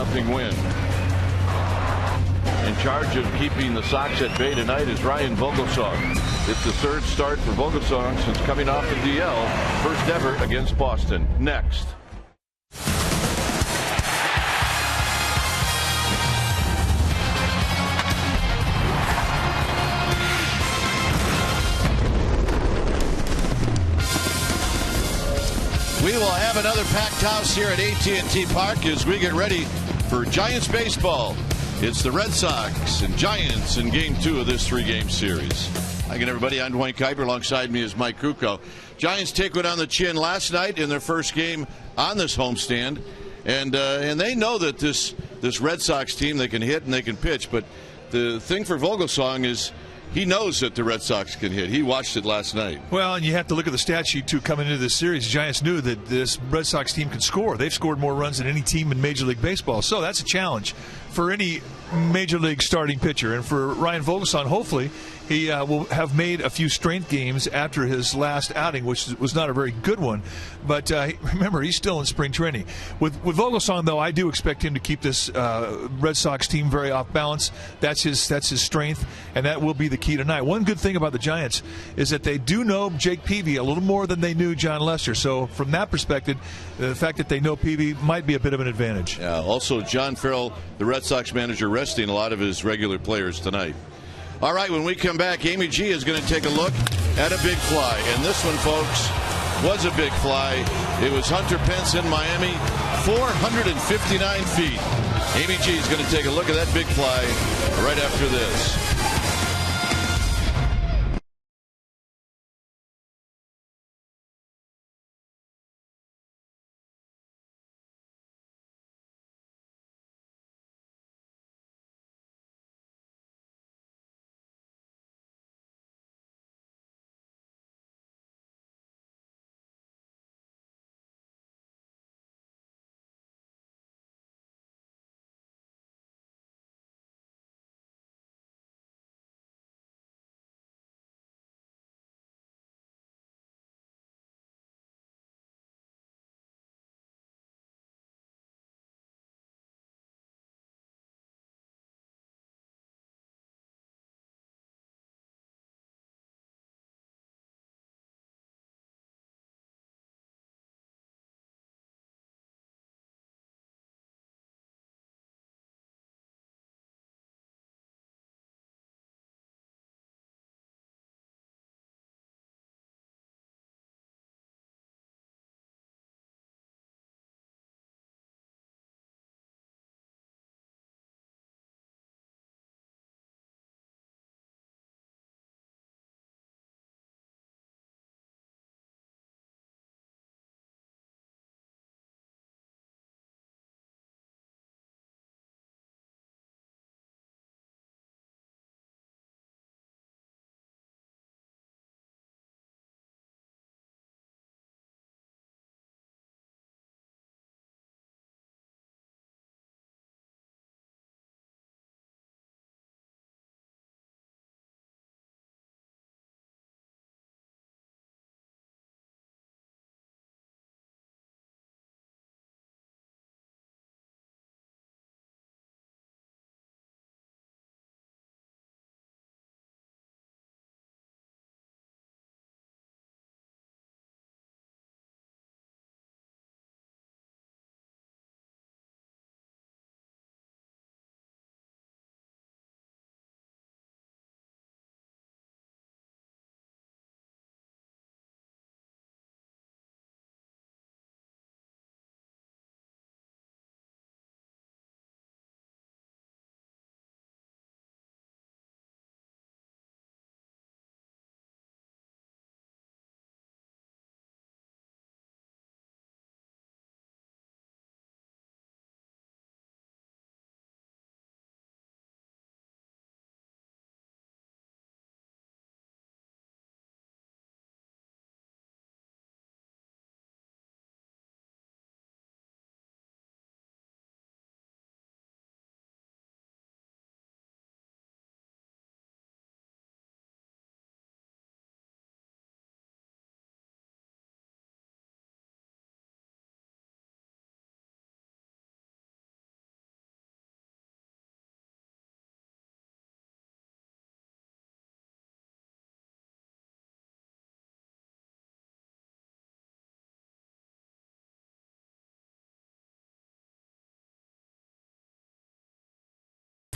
7-0 win. In charge of keeping the Sox at bay tonight is Ryan Vogelsong. It's the third start for Vogelsong since coming off the DL, first ever against Boston. Next. We will have another packed house here at AT&T Park as we get ready for Giants baseball. It's the Red Sox and Giants in Game 2 of this 3-game series. Hi again, everybody. I'm Dwayne Kuiper. Alongside me is Mike Krukow. Giants take one on the chin last night in their first game on this homestand, and they know that this Red Sox team, they can hit and they can pitch. But the thing for Vogelsong is he knows that the Red Sox can hit. He watched it last night. Well, and you have to look at the stat sheet, too, coming into this series. The Giants knew that this Red Sox team could score. They've scored more runs than any team in Major League Baseball. So that's a challenge for any Major League starting pitcher. And for Ryan Vogelsong, hopefully, he will have made a few strength games after his last outing, which was not a very good one. But remember, he's still in spring training. With Vogelsong, though, I do expect him to keep this Red Sox team very off balance. That's his strength, and that will be the key tonight. One good thing about the Giants is that they do know Jake Peavy a little more than they knew John Lester. So from that perspective, the fact that they know Peavy might be a bit of an advantage. Yeah, also, John Farrell, the Red Sox manager, resting a lot of his regular players tonight. All right, when we come back, Amy G is going to take a look at a big fly. And this one, folks, was a big fly. It was Hunter Pence in Miami, 459 feet. Amy G is going to take a look at that big fly right after this.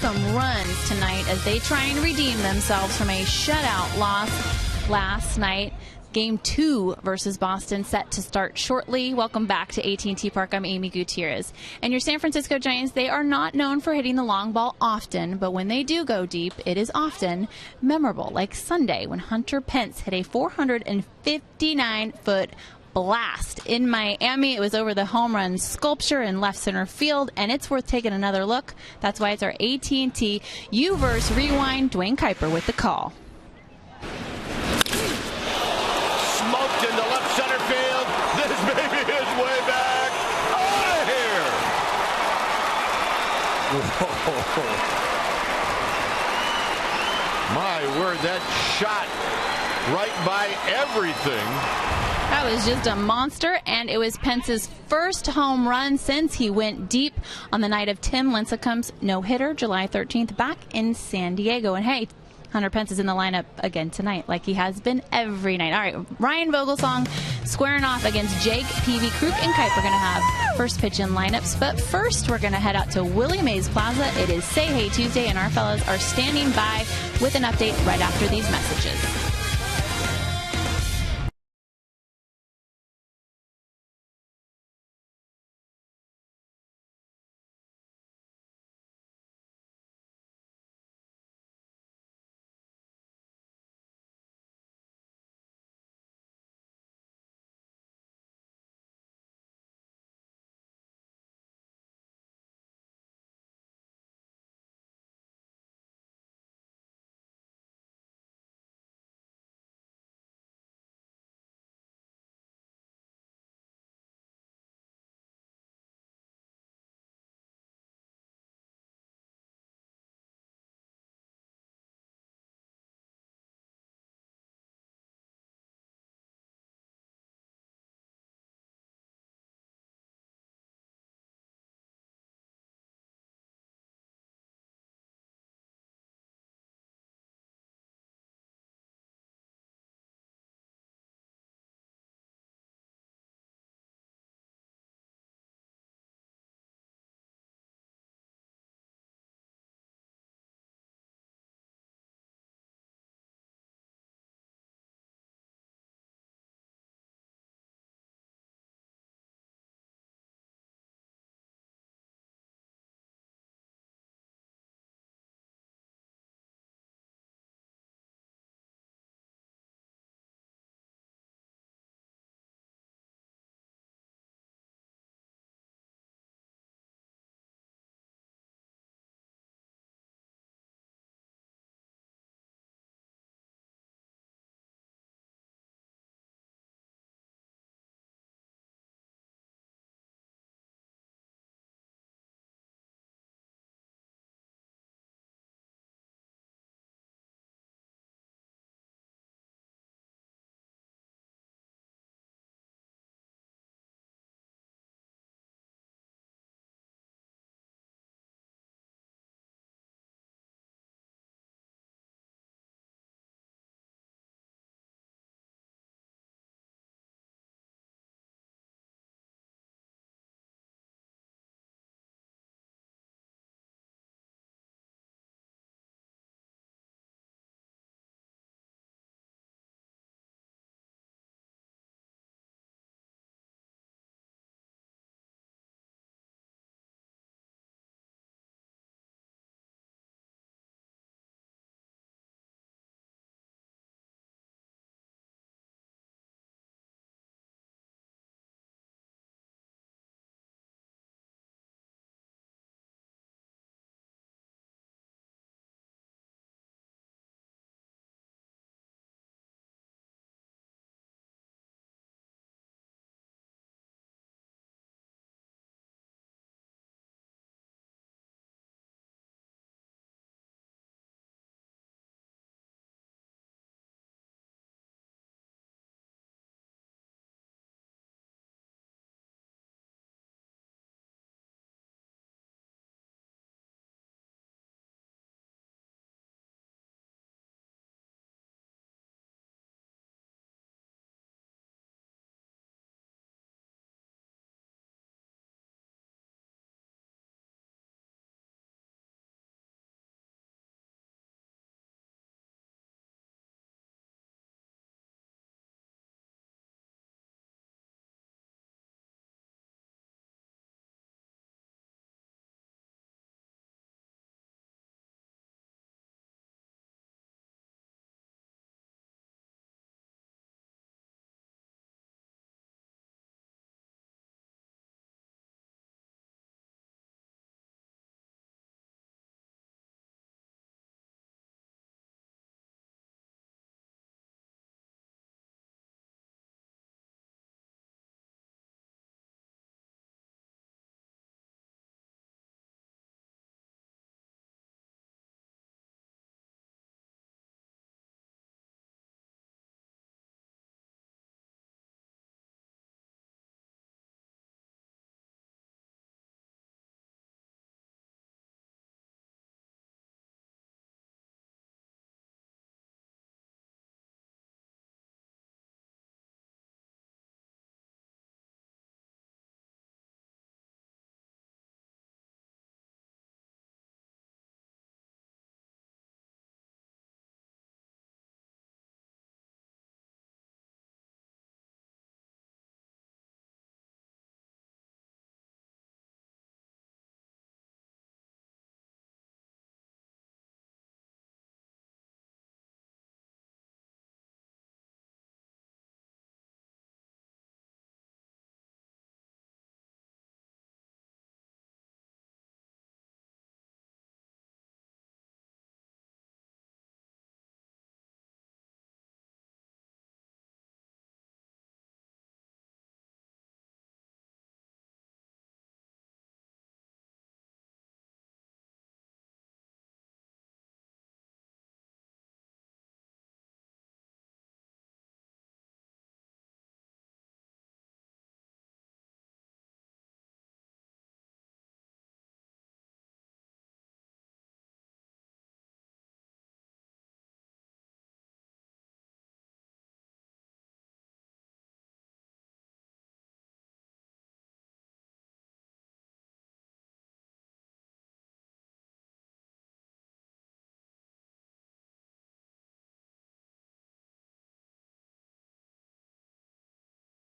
some runs tonight as they try and redeem themselves from a shutout loss last night. Game 2 versus Boston set to start shortly. Welcome back to AT&T Park. I'm Amy Gutierrez. And your San Francisco Giants, they are not known for hitting the long ball often, but when they do go deep, it is often memorable, like Sunday when Hunter Pence hit a 459-foot blast in Miami. It was over the home run sculpture in left center field, and it's worth taking another look. That's why it's our AT&T U-verse Rewind. Dwayne Kuiper with the call. Smoked into left center field. This baby is way back. Out of here. Whoa. My word, that shot right by everything. That was just a monster, and it was Pence's first home run since he went deep on the night of Tim Lincecum's no-hitter, July 13th, back in San Diego. And hey, Hunter Pence is in the lineup again tonight, like he has been every night. All right, Ryan Vogelsong squaring off against Jake Peavy. Kruk and Kuiper are going to have first pitch in lineups. But first, we're going to head out to Willie Mays Plaza. It is Say Hey Tuesday, and our fellas are standing by with an update right after these messages.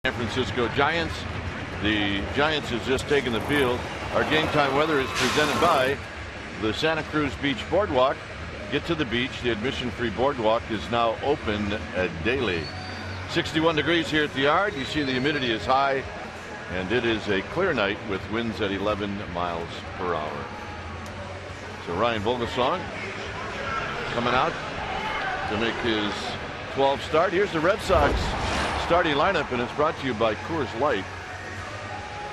San Francisco Giants. The Giants has just taken the field. Our game time weather is presented by the Santa Cruz Beach Boardwalk. Get to the beach. The admission-free boardwalk is now open daily. 61 degrees here at the yard. You see the humidity is high, and it is a clear night with winds at 11 miles per hour. So Ryan Vogelsong coming out to make his 12th start. Here's the Red Sox starting lineup, and it's brought to you by Coors Light.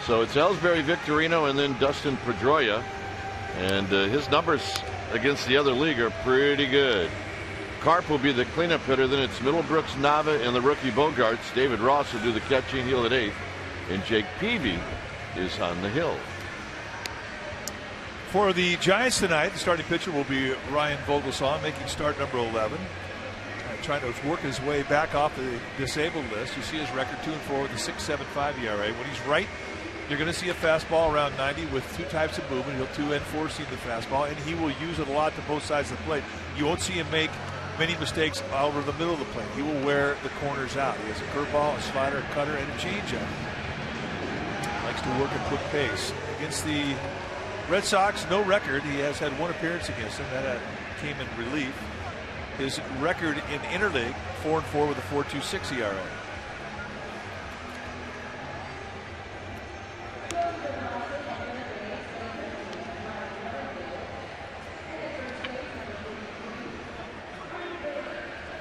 So it's Ellsbury, Victorino, and then Dustin Pedroia. And his numbers against the other league are pretty good. Karp will be the cleanup hitter. Then it's Middlebrooks, Nava, and the rookie Bogarts. David Ross will do the catching. He'll at 8th. And Jake Peavy is on the hill. For the Giants tonight, the starting pitcher will be Ryan Vogelsong, making start number 11. Trying to work his way back off the disabled list. You see his record 2-4 with a 6.75 ERA. When he's right, you're going to see a fastball around 90 with two types of movement. He'll two-and-four seam the fastball, and he will use it a lot to both sides of the plate. You won't see him make many mistakes over the middle of the plate. He will wear the corners out. He has a curveball, a slider, a cutter, and a changeup. Likes to work at quick pace. Against the Red Sox, no record. He has had one appearance against them. That came in relief. His record in interleague, 4-4 with a 4.26 ERA.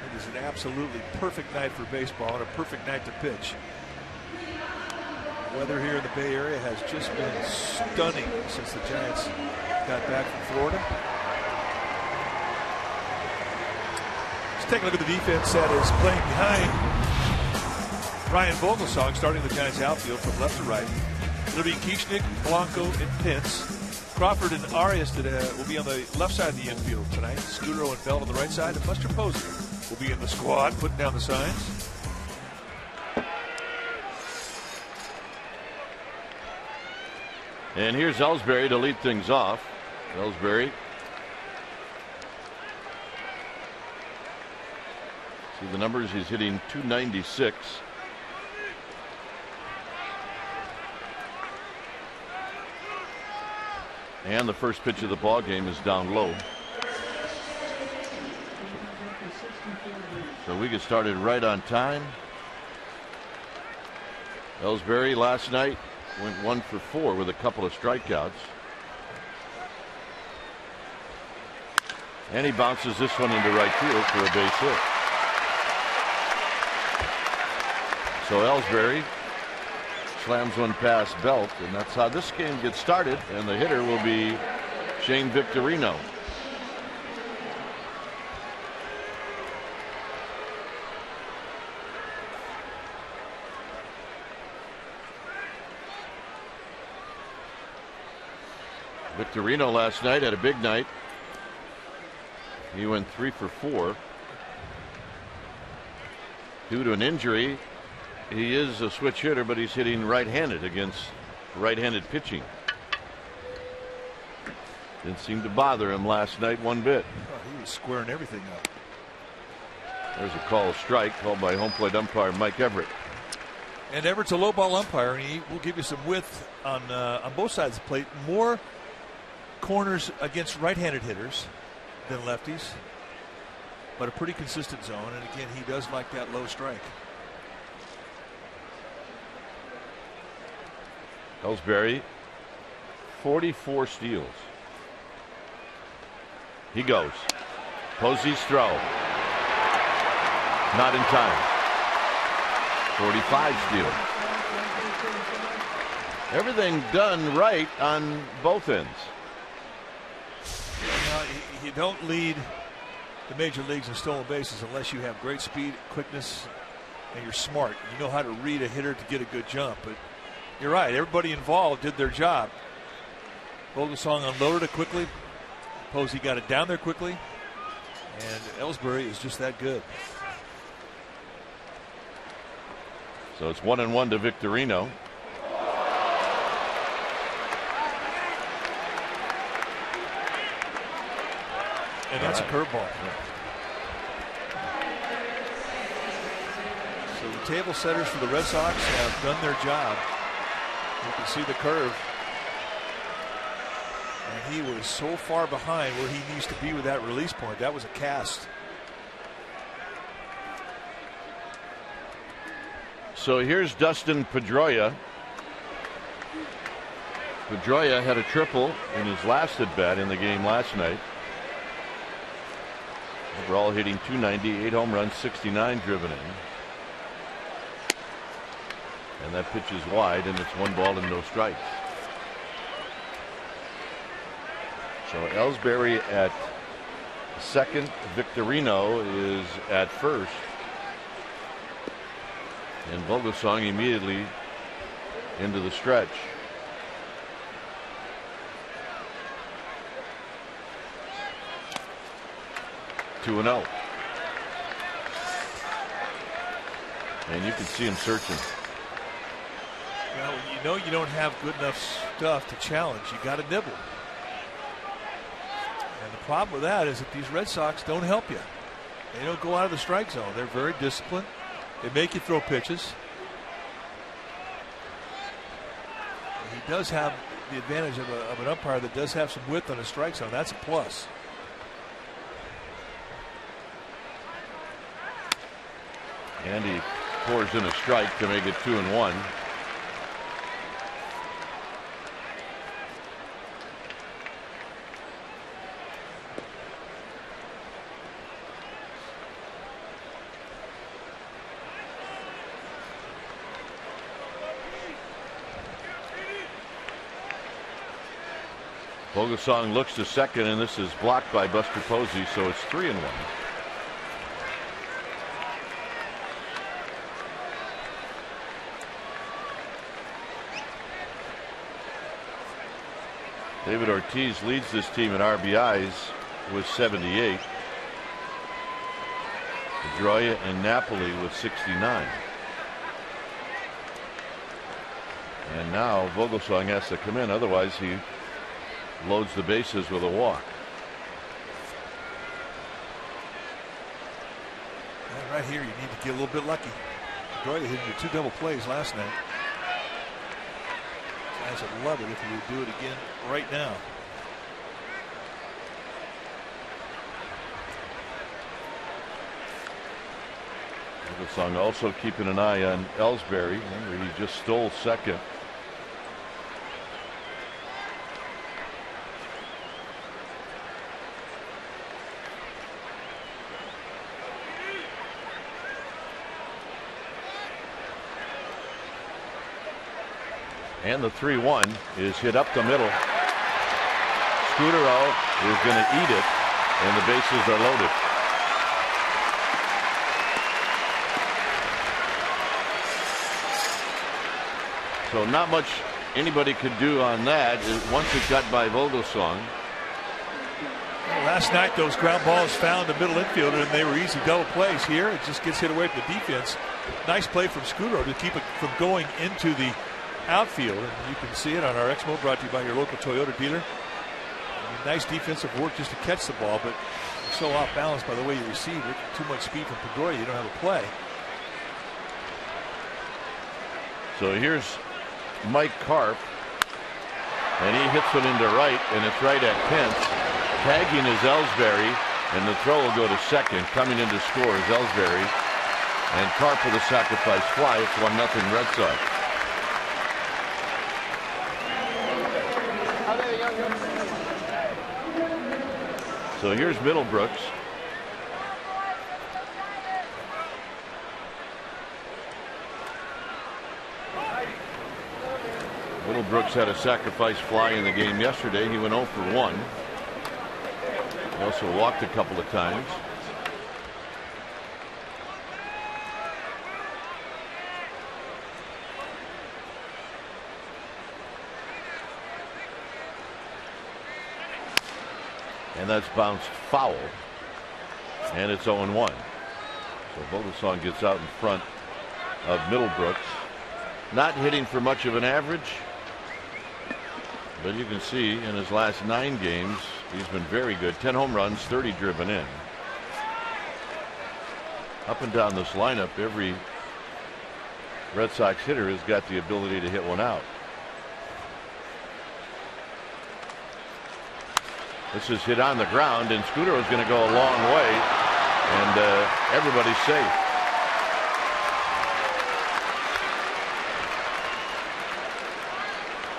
It is an absolutely perfect night for baseball and a perfect night to pitch. Weather here in the Bay Area has just been stunning since the Giants got back from Florida. Let's take a look at the defense that is playing behind Ryan Vogelsong, starting the Giants outfield from left to right. It'll be Kieschnick, Blanco, and Pence. Crawford and Arias will be on the left side of the infield tonight. Scudero and Bell on the right side, and Buster Posey will be in the squad, putting down the signs. And here's Ellsbury to lead things off. Ellsbury. See the numbers, he's hitting .296. And the first pitch of the ball game is down low. So we get started right on time. Ellsbury last night went 1 for 4 with a couple of strikeouts. And he bounces this one into right field for a base hit. So Ellsbury slams one past Belt, and that's how this game gets started. And the hitter will be Shane Victorino. Victorino last night had a big night. He went 3 for 4. Due to an injury, he is a switch hitter, but he's hitting right-handed against right-handed pitching. Didn't seem to bother him last night one bit. Oh, he was squaring everything up. There's a call strike called by home plate umpire Mike Everett. And Everett's a low ball umpire, and he will give you some width on both sides of the plate. More corners against right-handed hitters than lefties, but a pretty consistent zone. And again, he does like that low strike. Ellsbury, 44 steals. He goes. Posey's throw. Not in time. 45 steals. Everything done right on both ends. You don't lead the major leagues in stolen bases unless you have great speed, quickness, and you're smart. You know how to read a hitter to get a good jump. But you're right, everybody involved did their job. Vogelsong unloaded it quickly. Posey got it down there quickly. And Ellsbury is just that good. So it's 1-1 to Victorino. And that's a curveball. So the table setters for the Red Sox have done their job. You can see the curve. And he was so far behind where he needs to be with that release point. That was a cast. So here's Dustin Pedroia. Pedroia had a triple in his last at bat in the game last night. Overall hitting .290, 8 home runs, 69 driven in. And that pitch is wide, and it's 1 ball and no strikes. So Ellsbury at second, Victorino is at first. And Vogelsong immediately into the stretch. Two and 0. And you can see him searching. Well, when you know you don't have good enough stuff to challenge, you got to nibble. And the problem with that is that these Red Sox don't help you. They don't go out of the strike zone. They're very disciplined. They make you throw pitches. And he does have the advantage of an umpire that does have some width on his strike zone. That's a plus. And he pours in a strike to make it 2-1. Vogelsong looks to second, and this is blocked by Buster Posey, so it's 3-1. David Ortiz leads this team in RBIs with 78. Pedroia and Napoli with 69. And now Vogelsong has to come in, otherwise he loads the bases with a walk. And right here you need to get a little bit lucky. Pedroia hit you 2 double plays last night. Guys would love it if he would do it again right now. Vogelsong also keeping an eye on Ellsbury. Remember, he just stole second. And the 3-1 is hit up the middle. Scudero is going to eat it, and the bases are loaded. So not much anybody could do on that once it got by Vogelsong. Well, last night those ground balls found the middle infielder, and they were easy double plays. Here it just gets hit away from the defense. Nice play from Scudero to keep it from going into the outfield, and you can see it on our Exmo, brought to you by your local Toyota dealer. I mean, nice defensive work just to catch the ball, but you're so off balance by the way you receive it. Too much speed from Pedroia, you don't have a play. So here's Mike Karp, and he hits one into right, and it's right at Pence. Tagging is Ellsbury, and the throw will go to second. Coming in to score is Ellsbury, and Karp with a sacrifice fly. It's 1-0 Red Sox. So here's Middlebrooks. Middlebrooks had a sacrifice fly in the game yesterday. He went 0 for 1. He also walked a couple of times. And that's bounced foul. And it's 0-1. So Vogelsong gets out in front of Middlebrooks. Not hitting for much of an average, but you can see in his last 9 games he's been very good. 10 home runs, 30 driven in. Up and down this lineup, every Red Sox hitter has got the ability to hit one out. This is hit on the ground, and Scudero is going to go a long way, and everybody's safe.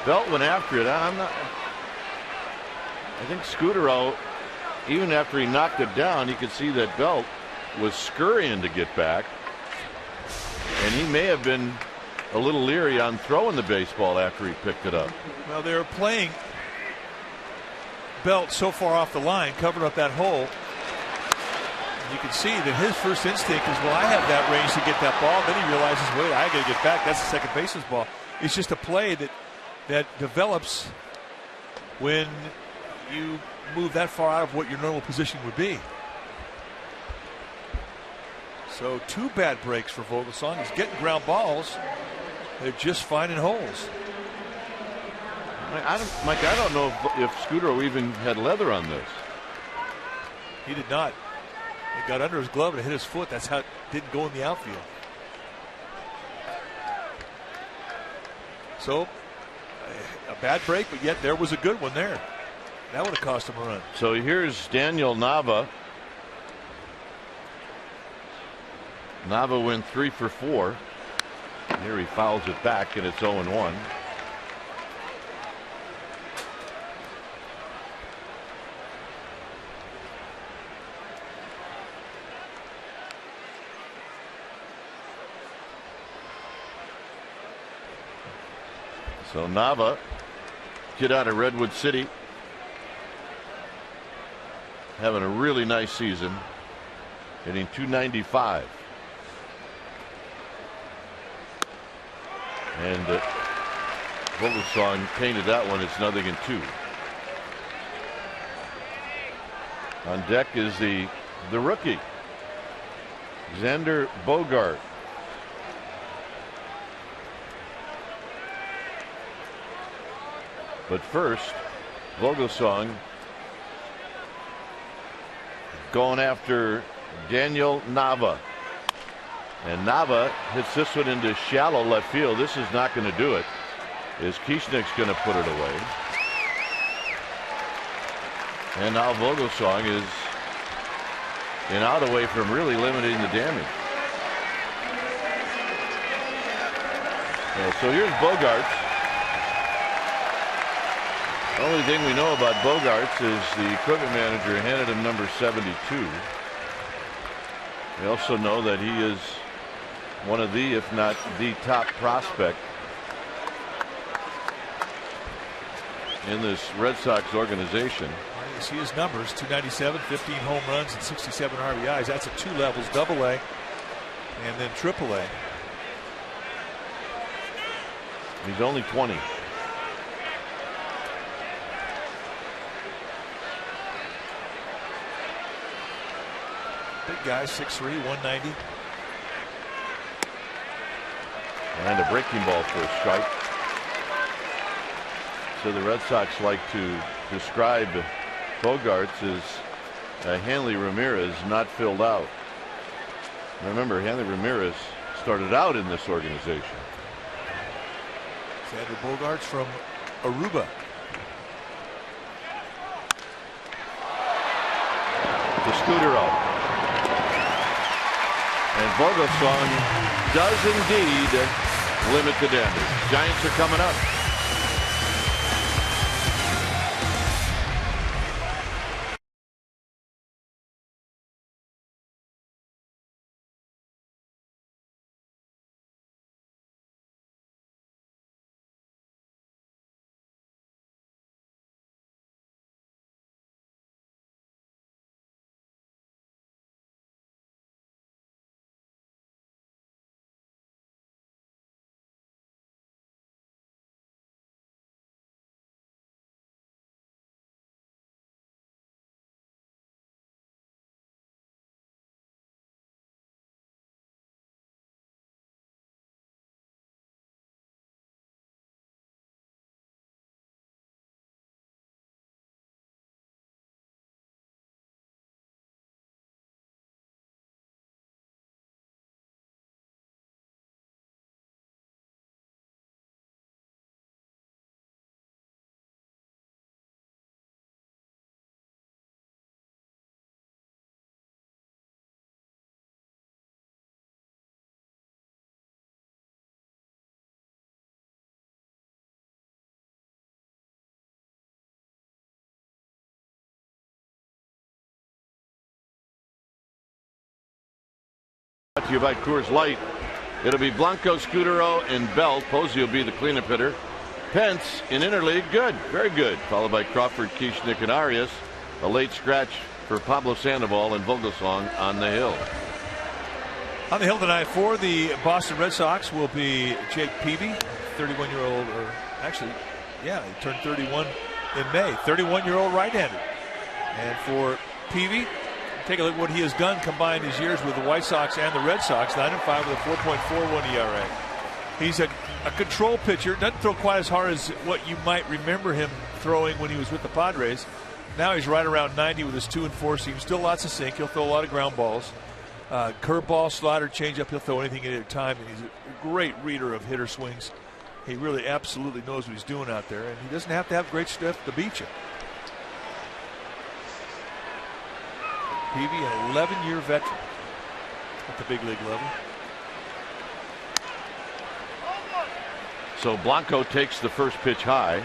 Belt went after it. I think Scudero, even after he knocked it down, you could see that Belt was scurrying to get back, and he may have been a little leery on throwing the baseball after he picked it up. Well, they were playing Belt so far off the line, covering up that hole. You can see that his first instinct is, well, I have that range to get that ball. Then he realizes, wait, I got to get back. That's the second baseman's ball. It's just a play that develops when you move that far out of what your normal position would be. So 2 bad breaks for Vogelsong. He's getting ground balls. They're just finding holes. Mike, I don't know if Scudero even had leather on this. He did not. It got under his glove and it hit his foot. That's how it didn't go in the outfield. So a bad break, but yet there was a good one there. That would have cost him a run. So here's Daniel Nava. Nava went 3 for 4. Here he fouls it back, and it's 0-1. So Nava, kid out of Redwood City, having a really nice season, hitting .295. And Vogelsong painted that one. It's 0-2. On deck is the rookie, Xander Bogart. But first, Vogelsong going after Daniel Nava. And Nava hits this one into shallow left field. This is not going to do it. Is Kieschnick's going to put it away. And now Vogelsong is an out away from really limiting the damage. So here's Bogarts. The only thing we know about Bogarts is the equipment manager handed him number 72. We also know that he is one of the, if not the top prospect in this Red Sox organization. You see his numbers: 297, 15 home runs, and 67 RBIs. That's at 2 levels: AA and then AAA. He's only 20. Big guy, 6'3", 190. And a breaking ball for a strike. So the Red Sox like to describe Bogarts as Hanley Ramirez not filled out. Remember, Hanley Ramirez started out in this organization. Xander Bogarts from Aruba. To Scudero. And Vogelsong does indeed limit the damage. Giants are coming up. Brought to you by Coors Light. It'll be Blanco, Scudero, and Belt. Posey will be the cleanup hitter. Pence in interleague, good, very good. Followed by Crawford, Kieschnick, and Arias. A late scratch for Pablo Sandoval and Vogelsong on the hill. On the hill tonight for the Boston Red Sox will be Jake Peavy, 31-year-old, or actually, yeah, he turned 31 in May. 31-year-old right-hander. And for Peavy, take a look at what he has done combined his years with the White Sox and the Red Sox. 9-5 with a 4.41 ERA. He's a control pitcher. Doesn't throw quite as hard as what you might remember him throwing when he was with the Padres. Now he's right around 90 with his 2 and 4 seam. Still lots of sink. He'll throw a lot of ground balls. Curveball, slider, changeup. He'll throw anything at any time. And he's a great reader of hitter swings. He really absolutely knows what he's doing out there. And he doesn't have to have great stuff to beat you. Peavy, an 11-year veteran at the big league level. So Blanco takes the first pitch high.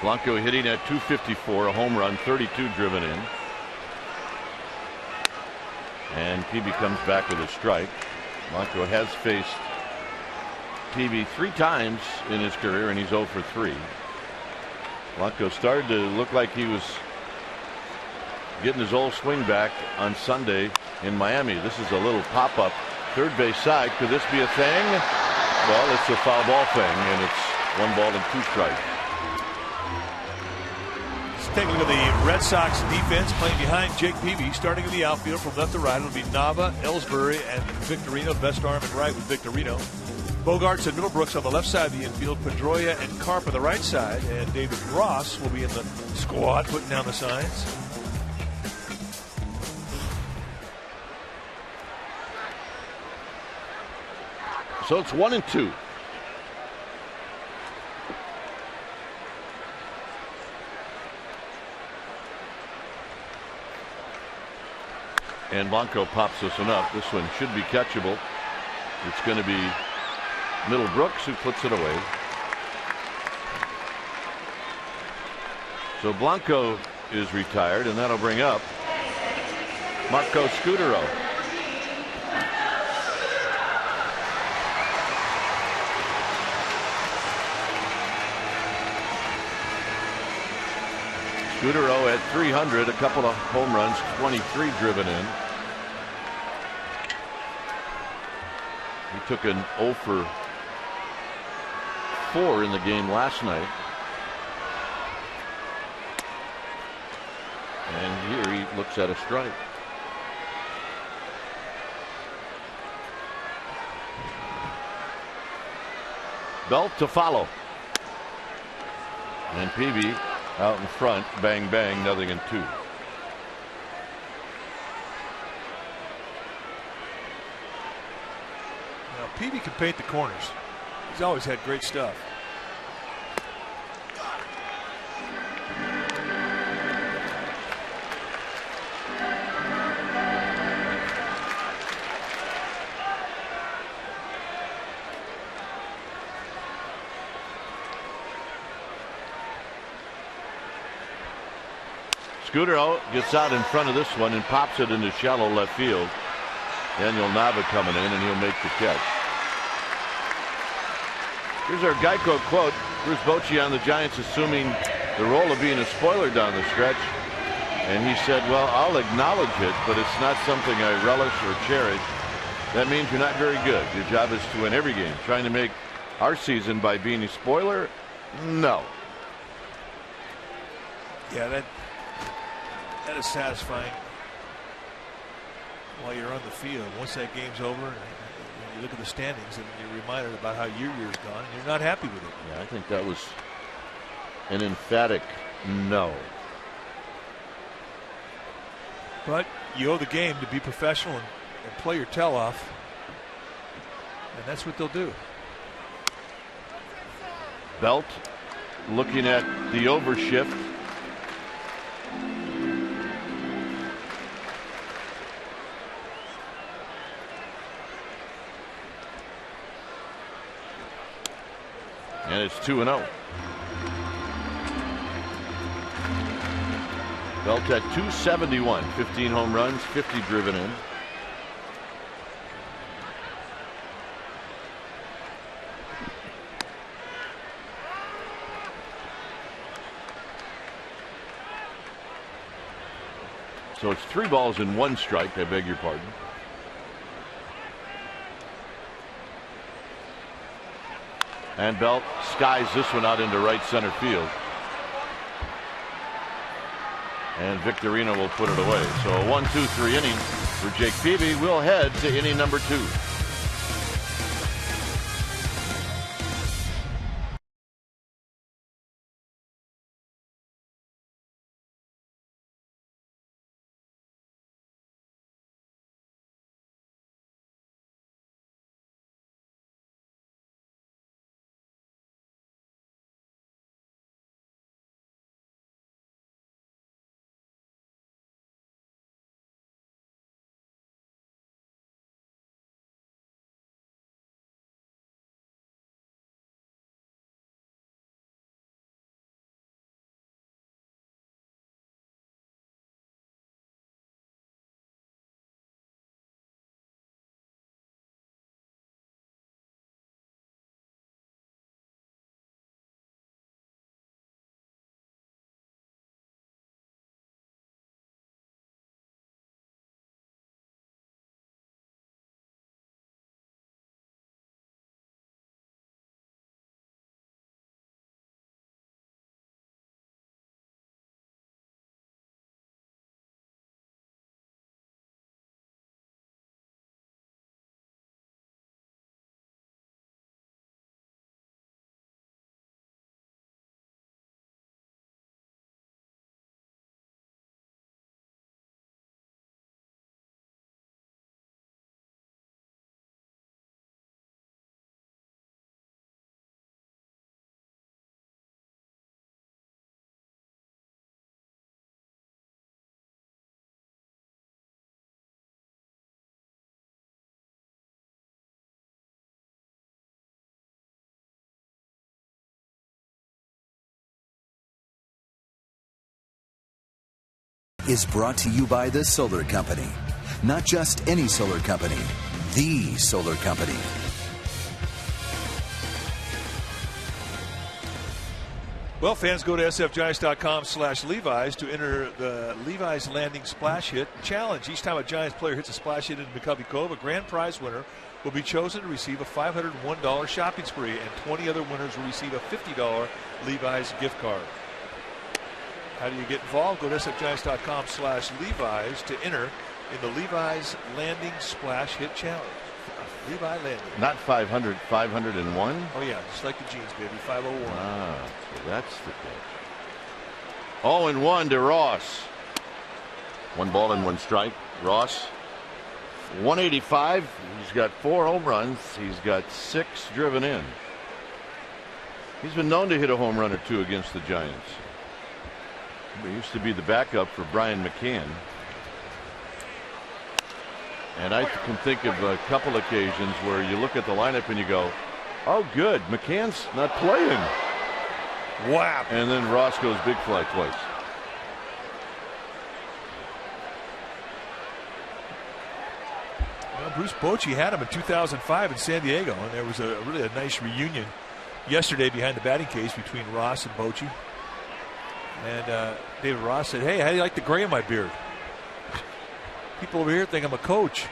Blanco hitting at 254, a home run, 32 driven in. And Peavy comes back with a strike. Blanco has faced Peavy 3 times in his career, and he's 0 for 3. Blanco started to look like he was getting his old swing back on Sunday in Miami. This is a little pop-up third base side. Could this be a thing? Well, it's a foul ball thing, and it's 1 ball and 2 strikes. Let's take a look at the Red Sox defense playing behind Jake Peavy. Starting in the outfield from left to right, it'll be Nava, Ellsbury, and Victorino. Best arm and right with Victorino. Bogarts and Middlebrooks on the left side of the infield. Pedroia and Carp on the right side. And David Ross will be in the squad putting down the signs. So it's 1 and 2. And Blanco pops this one up. This one should be catchable. It's going to be Middlebrooks who puts it away. So Blanco is retired, and that'll bring up Marco Scudero. Scudero at 300, a couple of home runs, 23 driven in. He took an 0 for 4 in the game last night. And here he looks at a strike. Belt to follow. And Peavy out in front, bang bang, 0-2. Now, Peavy can paint the corners. He's always had great stuff. Scudero gets out in front of this one and pops it into shallow left field. Daniel Nava coming in, and he'll make the catch. Here's our Geico quote. Bruce Bochy on the Giants assuming the role of being a spoiler down the stretch. And he said, well, I'll acknowledge it, but it's not something I relish or cherish. That means you're not very good. Your job is to win every game. Trying to make our season by being a spoiler? No. Yeah, that is satisfying while you're on the field. Once that game's over, you look at the standings and you're reminded about how your year's gone, and you're not happy with it. Yeah, I think that was an emphatic no. But you owe the game to be professional and play your tail off, and that's what they'll do. Belt looking at the overshift. And it's 2-0. Belt at 271, 15 home runs, 50 driven in. So it's 3 balls and 1 strike, I beg your pardon. And Belt skies this one out into right center field. And Victorino will put it away. So a 1-2-3 inning for Jake Peavy. We'll head to inning number 2. Is brought to you by the Solar Company. Not just any solar company, the solar company. Well, fans, go to sfgiants.com/Levi's to enter the Levi's Landing Splash Hit Challenge. Each time a Giants player hits a splash hit into McCovey Cove, a grand prize winner will be chosen to receive a $501 shopping spree, and 20 other winners will receive a $50 Levi's gift card. How do you get involved? Go to sfgiants.com/Levi's to enter in the Levi's Landing Splash Hit Challenge. Levi Landing. Not 500, 501? Oh, yeah, just like the jeans, baby. 501. Ah, so that's the catch. 0-1 to Ross. 1 ball and 1 strike. Ross, 185. He's got 4 home runs. He's got 6 driven in. He's been known to hit a home run or 2 against the Giants. He used to be the backup for Brian McCann. And I can think of a couple occasions where you look at the lineup and you go, oh, good, McCann's not playing. Wow. And then Ross goes big fly twice. Well, Bruce Bochy had him in 2005 in San Diego, and there was really a nice reunion yesterday behind the batting cage between Ross and Bochy. And David Ross said, hey, how do you like the gray in my beard? People over here think I'm a coach.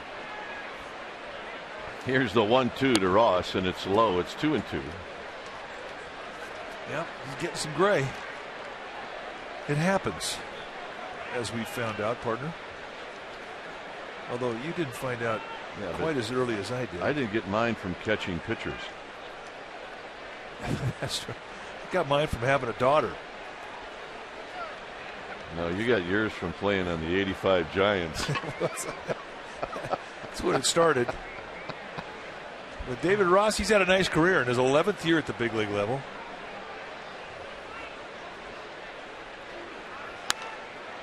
Here's the 1-2 to Ross, and it's low. It's 2-2. Yeah, he's getting some gray. It happens, as we found out, partner. Although you didn't find out quite as early as I did. I didn't get mine from catching pitchers. That's true. I got mine from having a daughter. No, you got yours from playing on the '85 Giants. That's when it started. But David Ross, he's had a nice career in his 11th year at the big league level.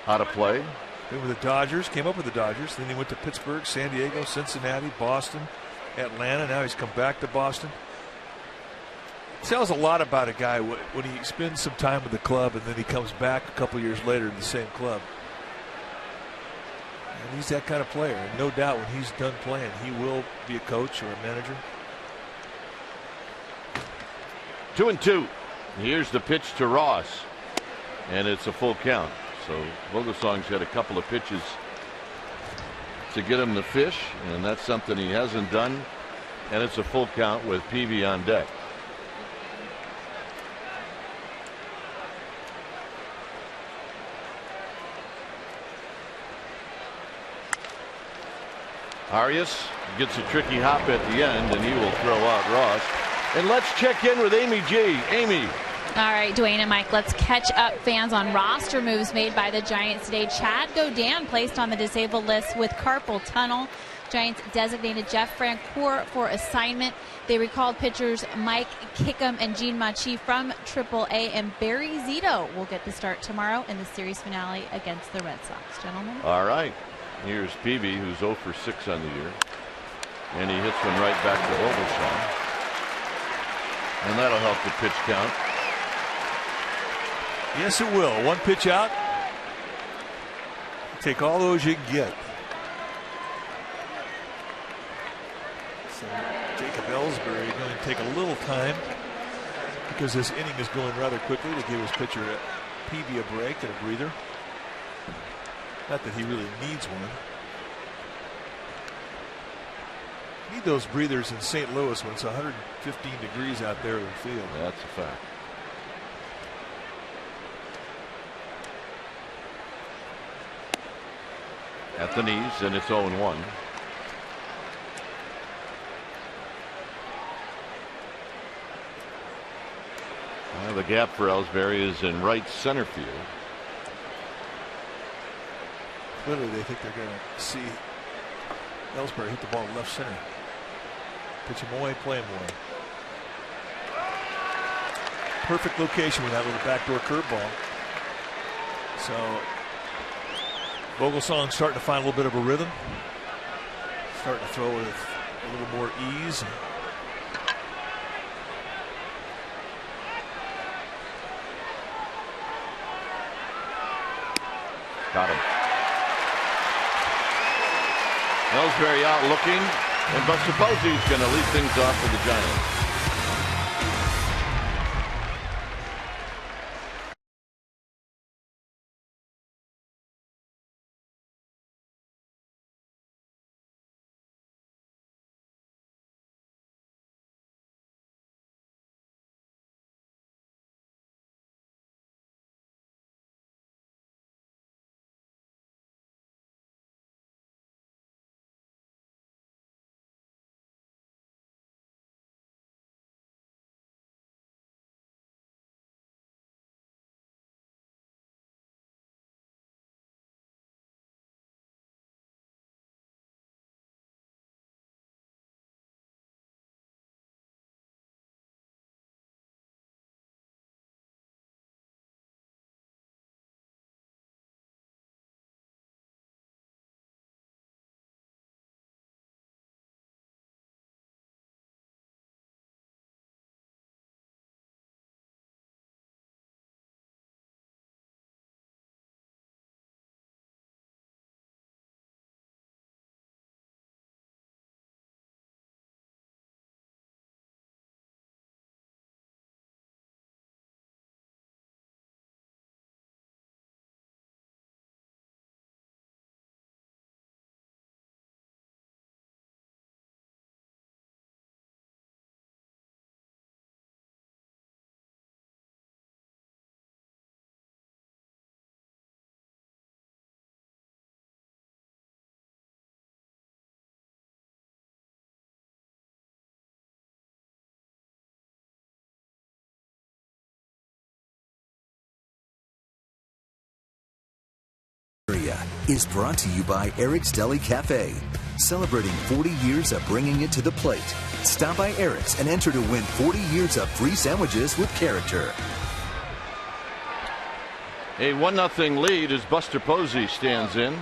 Out of play. Been with the Dodgers, came up with the Dodgers. Then he went to Pittsburgh, San Diego, Cincinnati, Boston, Atlanta. Now he's come back to Boston. Tells a lot about a guy when he spends some time with the club and then he comes back a couple years later in the same club. And he's that kind of player. And no doubt when he's done playing, he will be a coach or a manager. 2-2. Here's the pitch to Ross. And it's a full count. So Vogelsong's got a couple of pitches to get him the fish, and that's something he hasn't done. And it's a full count with Peavy on deck. Arias gets a tricky hop at the end, and he will throw out Ross. And let's check in with Amy G. Amy. All right, Dwayne and Mike, let's catch up fans on roster moves made by the Giants today. Chad Godin placed on the disabled list with carpal tunnel. Giants designated Jeff Francoeur for assignment. They recalled pitchers Mike Kickham and Gene Machi from AAA, and Barry Zito will get the start tomorrow in the series finale against the Red Sox. Gentlemen. All right. Here's Peavy, who's 0 for 6 on the year. And he hits one right back to Vogelsong. And that'll help the pitch count. Yes, it will. One pitch out. Take all those you can get. So Jacob Ellsbury going to take a little time because this inning is going rather quickly to give his pitcher Peavy a break and a breather. Not that he really needs one. Need those breathers in St. Louis when it's 115 degrees out there in the field. That's a fact. At the knees, and it's 0-1. The gap for Ellsbury is in right center field. Clearly they think they're going to see Ellsbury hit the ball left center. Pitch him away, play him away. Perfect location with that little backdoor curveball. So Vogelsong starting to find a little bit of a rhythm. Starting to throw with a little more ease. Got him. Ellsbury out looking, and Buster Posey's going to lead things off for the Giants. Is brought to you by Eric's Deli Cafe, celebrating 40 years of bringing it to the plate. Stop by Eric's and enter to win 40 years of free sandwiches with character. A 1-0 lead as Buster Posey stands in.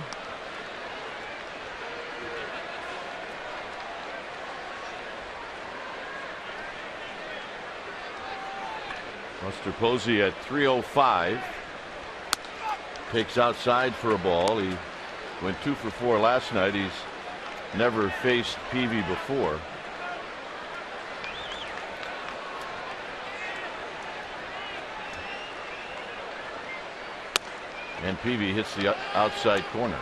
Buster Posey at 305. Takes outside for a ball. He Went 2 for 4 last night. He's never faced Peavy before. And Peavy hits the outside corner.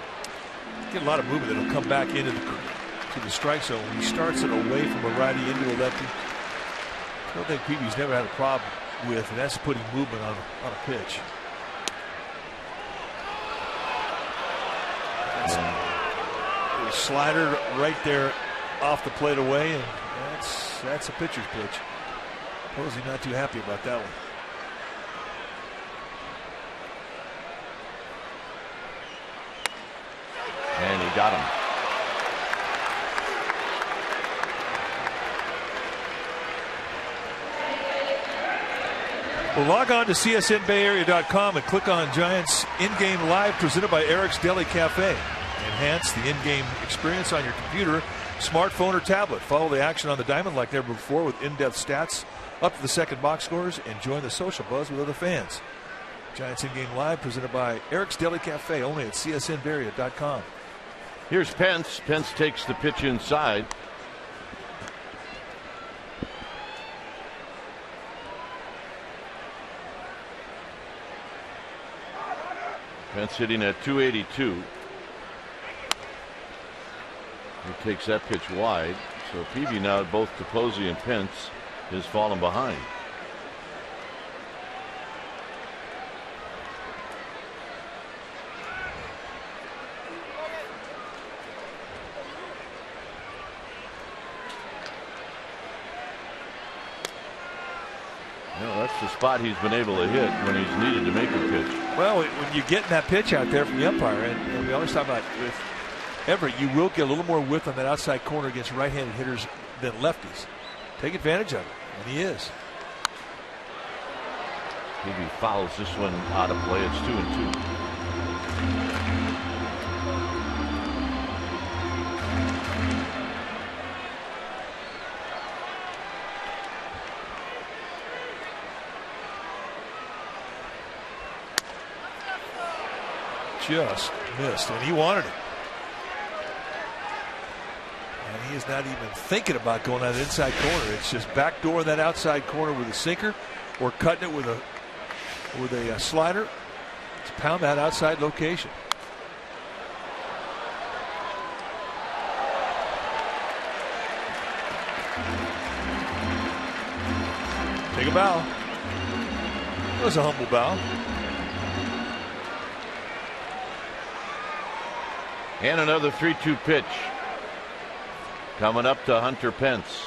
Get a lot of movement that'll come back into the strike zone. When he starts it away from a righty into a lefty, I don't think Peavy's never had a problem with, and that's putting movement on a pitch. A slider right there off the plate away, and that's a pitcher's pitch. Posey not too happy about that one. And he got him. Well, log on to csnbayarea.com and click on Giants In-Game Live presented by Eric's Deli Cafe. Enhance the in-game experience on your computer, smartphone, or tablet. Follow the action on the diamond like never before with in-depth stats up to the second box scores and join the social buzz with other fans. Giants In-Game Live presented by Eric's Deli Cafe, only at csnbayarea.com. Here's Pence. Pence takes the pitch inside. Pence hitting at 282. He takes that pitch wide. So Peavy now, both to Posey and Pence, is fallen behind. That's the spot he's been able to hit when he's needed to make a pitch. Well, when you get that pitch out there from the umpire, and we always talk about with Everett, you will get a little more width on that outside corner against right-handed hitters than lefties. Take advantage of it, and he is. Peavy fouls this one out of play. It's 2-2. Just missed, and he wanted it. And he is not even thinking about going on the inside corner. It's just backdoor that outside corner with a sinker, or cutting it with a slider to pound that outside location. Take a bow. It was a humble bow. And another 3-2 pitch coming up to Hunter Pence.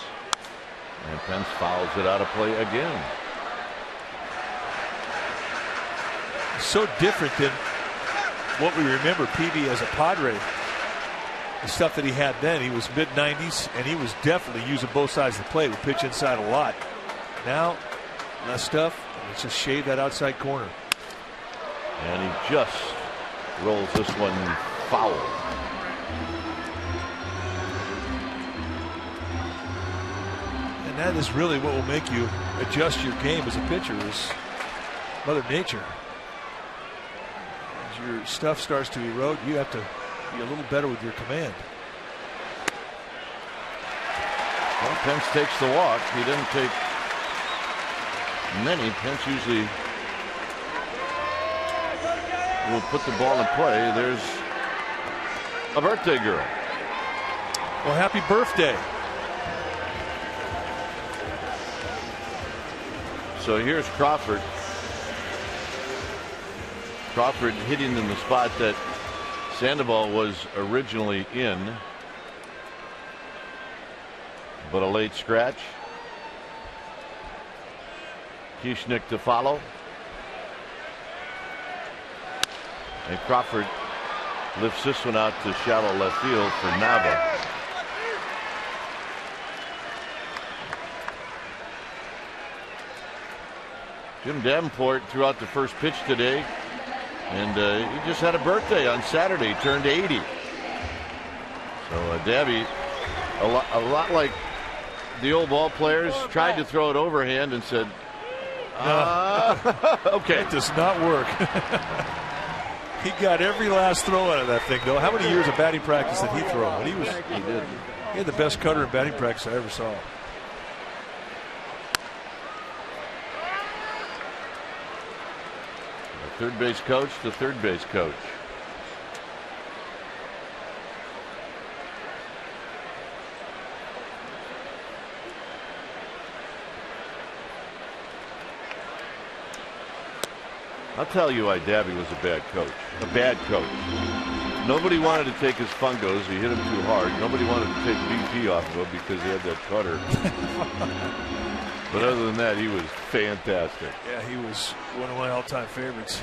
And Pence fouls it out of play again. So different than what we remember Peavy as a Padre. The stuff that he had then, he was mid-90s, and he was definitely using both sides of the plate, would pitch inside a lot. Now, less stuff, and it's just shave that outside corner. And he just rolls this one foul. And that is really what will make you adjust your game as a pitcher, is Mother Nature. As your stuff starts to erode, you have to be a little better with your command. Well, Pence takes the walk. He didn't take many. Pence usually will put the ball in play. There's a birthday girl. Well, happy birthday. So here's Crawford. Crawford hitting in the spot that Sandoval was originally in, but a late scratch. Kieschnick to follow. And Crawford lifts this one out to shallow left field for Nava. Jim Davenport threw out the first pitch today, and he just had a birthday on Saturday. He turned 80. So Davy, a lot like the old ball players, tried to throw it overhand and said, okay. It does not work. He got every last throw out of that thing, though. How many years of batting practice did he throw? He did. He had the best cutter in batting practice I ever saw. Third base coach to third base coach. I'll tell you why Dabby was a bad coach. A bad coach. Nobody wanted to take his fungos. He hit him too hard. Nobody wanted to take BP off of him because he had that cutter. But other than that, he was fantastic. Yeah, he was one of my all-time favorites.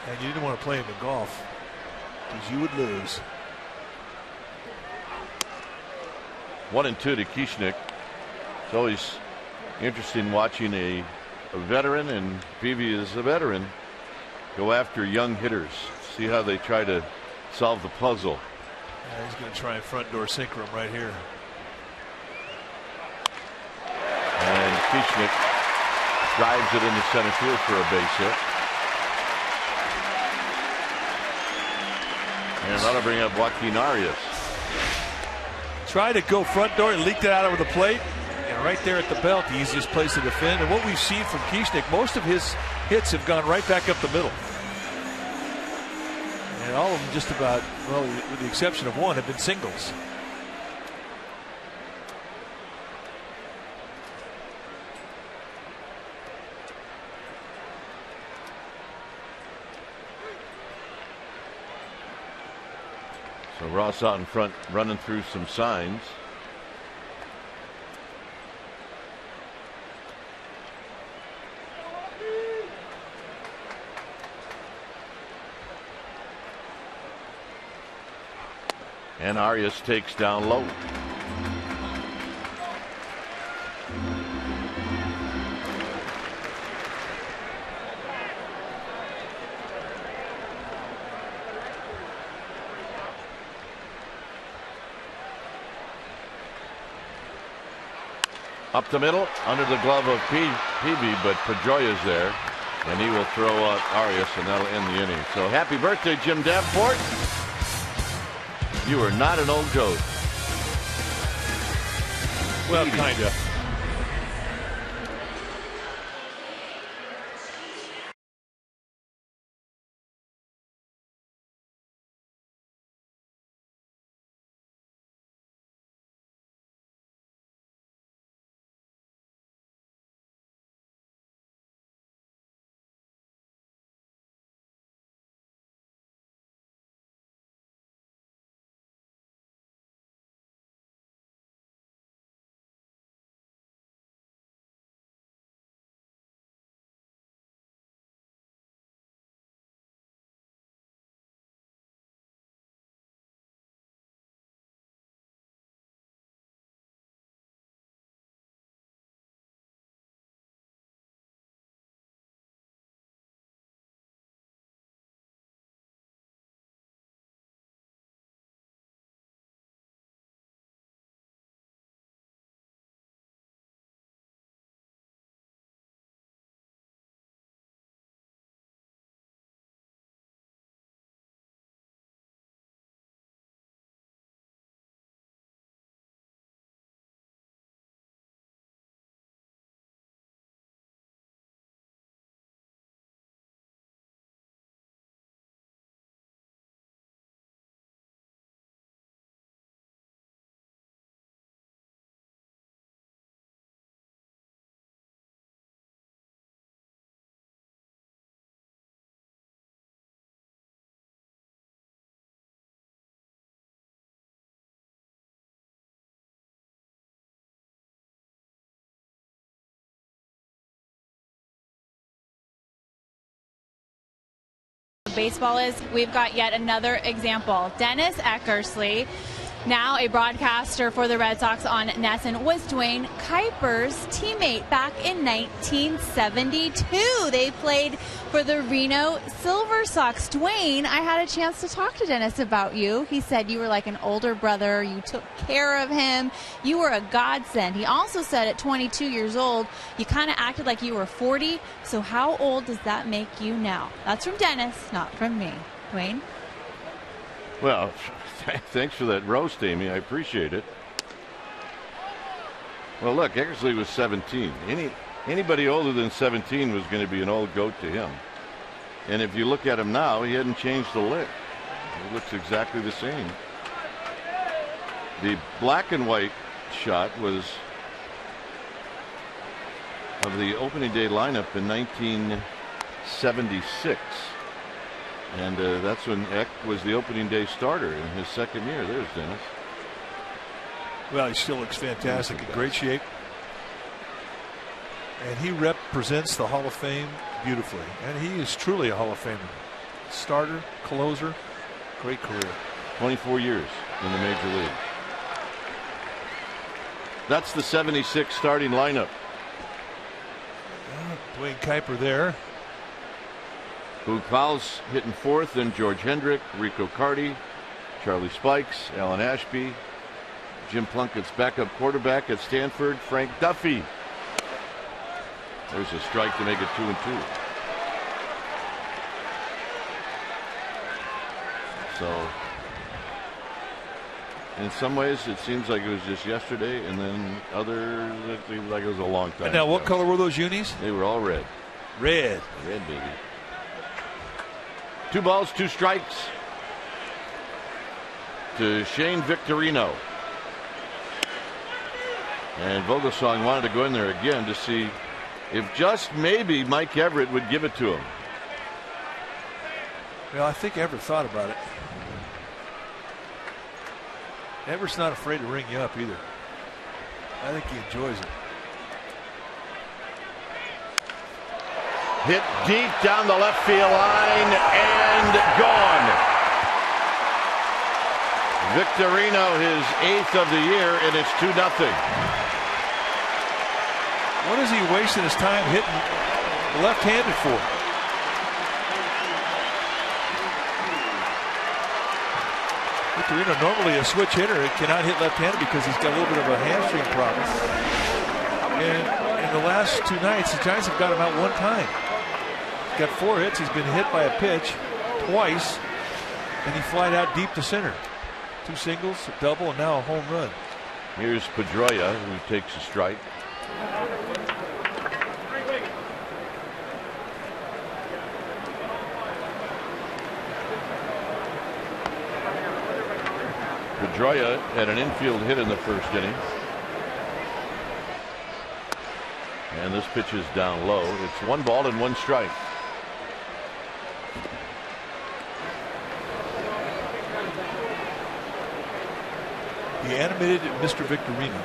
And you didn't want to play him in golf because you would lose. 1-2 to Kieschnick. It's always interesting watching a veteran, and Peavy is a veteran, go after young hitters. See how they try to solve the puzzle. Yeah, he's going to try and front door sinker him right here. And Kieschnick drives it into center field for a base hit. And that'll bring up Joaquin Arias. Tried to go front door and leaked it out over the plate. And right there at the belt, the easiest place to defend. And what we've seen from Kieschnick, most of his hits have gone right back up the middle. And all of them just about, well, with the exception of one, have been singles. So Ross out in front running through some signs. And Arias takes down low. Up the middle, under the glove of Peavy, but Pedroia's there, and he will throw out Arias, and that'll end the inning. So happy birthday, Jim Davenport. You are not an old goat. Well, kind of. Baseball is, we've got yet another example. Dennis Eckersley Now a broadcaster for the Red Sox on NESN was Duane Kuiper's teammate back in 1972. They played for the Reno Silver Sox. Duane, I had a chance to talk to Dennis about you. He said you were like an older brother. You took care of him. You were a godsend. He also said at 22 years old, you kind of acted like you were 40. So how old does that make you now? That's from Dennis, not from me. Duane? Well, thanks for that roast, Amy. I appreciate it. Well, look, Eckersley was 17. Anybody older than 17 was going to be an old goat to him. And if you look at him now, he hadn't changed a lick. He looks exactly the same. The black and white shot was of the opening day lineup in 1976. And that's when Eck was the opening day starter in his second year. There's Dennis. Well, he still looks fantastic, in great shape. And he represents the Hall of Fame beautifully. And he is truly a Hall of Famer. Starter, closer, great career. 24 years in the major league. That's the 76 starting lineup. Duane Kuiper there. Boog Powell's hitting fourth, then George Hendrick, Rico Carty, Charlie Spikes, Alan Ashby, Jim Plunkett's backup quarterback at Stanford, Frank Duffy. There's a strike to make it 2-2. So, in some ways, it seems like it was just yesterday, and then others, it seems like it was a long time And now, ago. what color were those unis? They were all red. Red. Red, baby. 2 balls, 2 strikes to Shane Victorino. And Vogelsong wanted to go in there again to see if just maybe Mike Everett would give it to him. Well, I think Everett thought about it. Everett's not afraid to ring you up either. I think he enjoys it. Hit deep down the left field line and gone. Victorino, his 8th of the year, and it's 2-0. What is he wasting his time hitting left-handed for? Victorino, normally a switch hitter, cannot hit left-handed because he's got a little bit of a hamstring problem. And in the last 2 nights, the Giants have got him out 1 time. He's got 4 hits. He's been hit by a pitch twice, and he flied out deep to center. 2 singles, a double, and now a home run. Here's Pedroia, who takes a strike. Pedroia had an infield hit in the first inning. And this pitch is down low. It's 1 ball and 1 strike. The animated Mr. Victorino.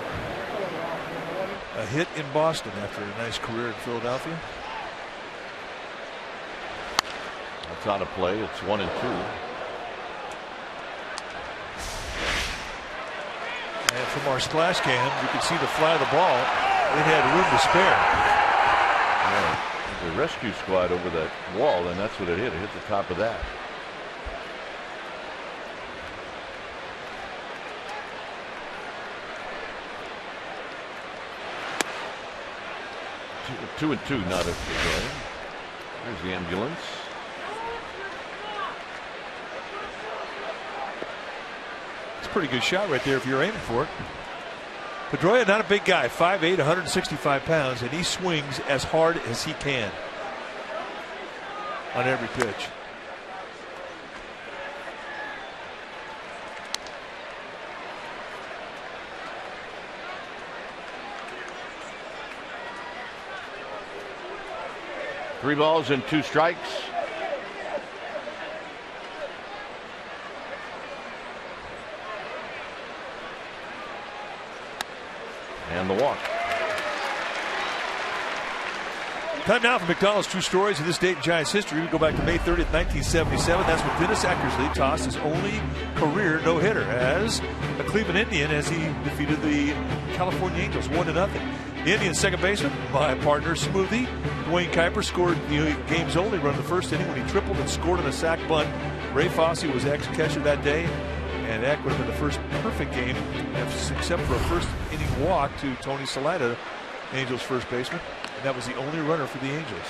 A hit in Boston after a nice career in Philadelphia. That's out of play. It's 1-2. And from our splash cam, you can see the fly of the ball. It had room to spare. Yeah, there's a rescue squad over that wall, and that's what it hit. It hit the top of that. Two and 2, not a good. There's the ambulance. It's a pretty good shot right there if you're aiming for it. Pedroia, not a big guy, 5'8", 165 pounds, and he swings as hard as he can on every pitch. Three balls and 2 strikes. And the walk. Time now for McDonald's True Stories of this date in Giants history. We go back to May 30th, 1977. That's when Dennis Eckersley tossed his only career no-hitter as a Cleveland Indian as he defeated the California Angels 1-0. The Indians' second baseman, my partner Smoothie, Dwayne Kuiper, scored the game's only run in the first inning when he tripled and scored on a sac bunt. Ray Fosse was ex-catcher that day, and Eck would have been the first perfect game except for a first inning walk to Tony Salida, Angels' first baseman. And that was the only runner for the Angels.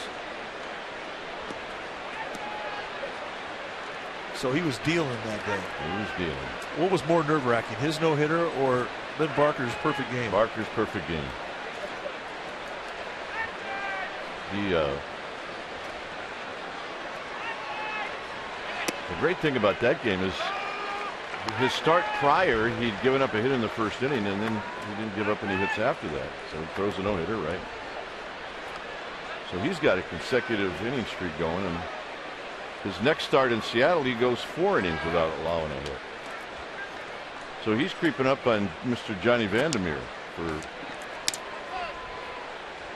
So he was dealing that day. He was dealing. What was more nerve-wracking, his no-hitter or Lynn Barker's perfect game? Barker's perfect game. The great thing about that game is his start prior, he'd given up a hit in the first inning, and then he didn't give up any hits after that. So he throws a no-hitter, right? So he's got a consecutive inning streak going, and his next start in Seattle, he goes 4 innings without allowing a hit. So he's creeping up on Mr. Johnny Vandermeer for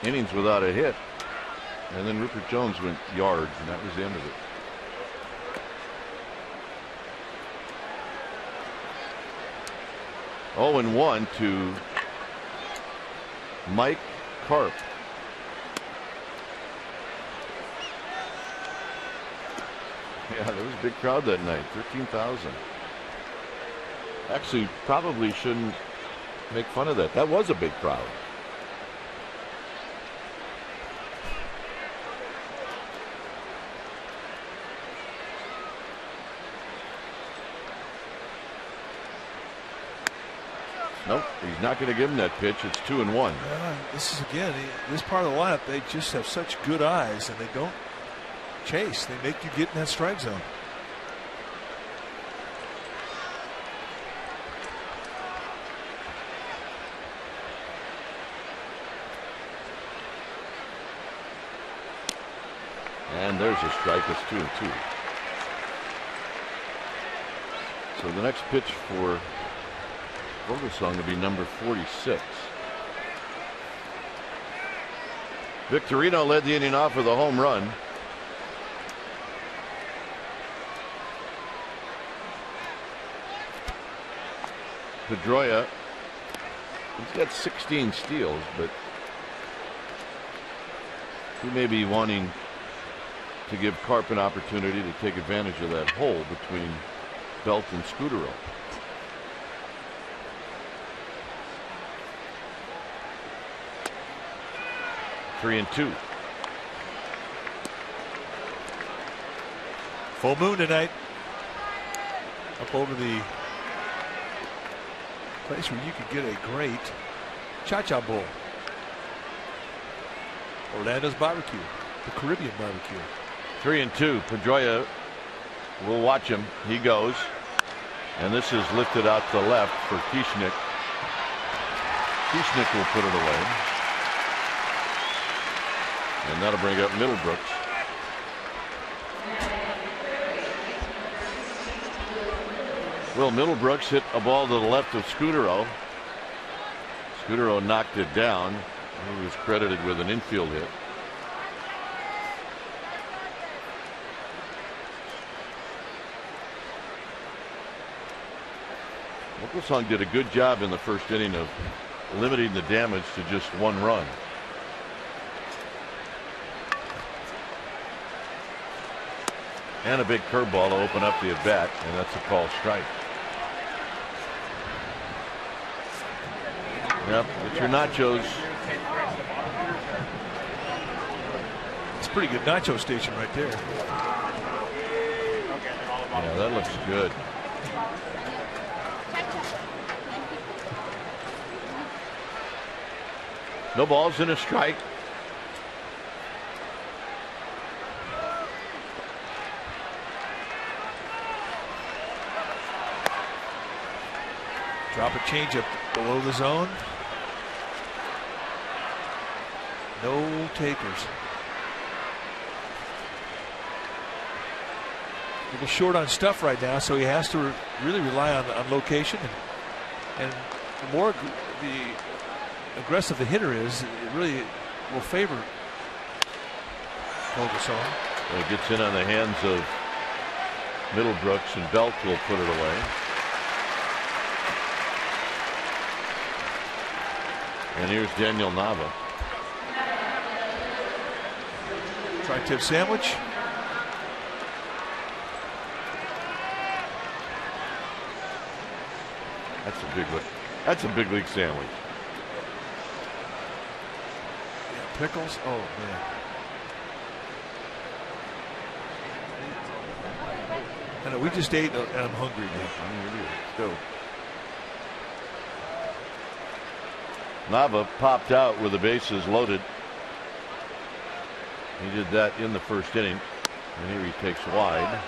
innings without a hit. And then Rupert Jones went yards, and that was the end of it. Oh, and 1 to Mike Karp. Yeah, there was a big crowd that night, 13,000. Actually, probably shouldn't make fun of that. That was a big crowd. Nope, he's not going to give him that pitch. It's 2-1. This is again, this part of the lineup, they just have such good eyes, and they don't chase. They make you get in that strike zone. And there's a strike. It's 2-2. So the next pitch for Vogelsong will be number 46. Victorino led the inning off with a home run. Pedroia, he's got 16 steals, but he may be wanting to give Karp an opportunity to take advantage of that hole between Belt and Scudero. Three and 2. Full moon tonight. Up over the place where you could get a great cha-cha bowl. Orlando's barbecue, the Caribbean barbecue. 3 and 2. Pedroia will watch him. He goes, and this is lifted out to the left for Kieschnick. Kieschnick will put it away, and that'll bring up Middlebrooks. Will Middlebrooks hit a ball to the left of Scudero. Scudero knocked it down. He was credited with an infield hit. Vogelsong did a good job in the first inning of limiting the damage to just 1 run. And a big curveball to open up the at bat, and that's a called strike. Yep, it's your nachos. It's a pretty good nacho station right there. Yeah, that looks good. No balls and a strike. Drop a changeup below the zone. No takers. A little short on stuff right now, so he has to really rely on location. And the more the aggressive the hitter is, it really will favor Vogelsong. It gets in on the hands of Middlebrooks, and Belt will put it away. And here's Daniel Nava. Tri-tip sandwich. That's a big one. That's a big league sandwich. Yeah, pickles. Oh man. I know we just ate and I'm hungry now. Let's go. Nava popped out with the bases loaded. He did that in the first inning, and here he takes wide.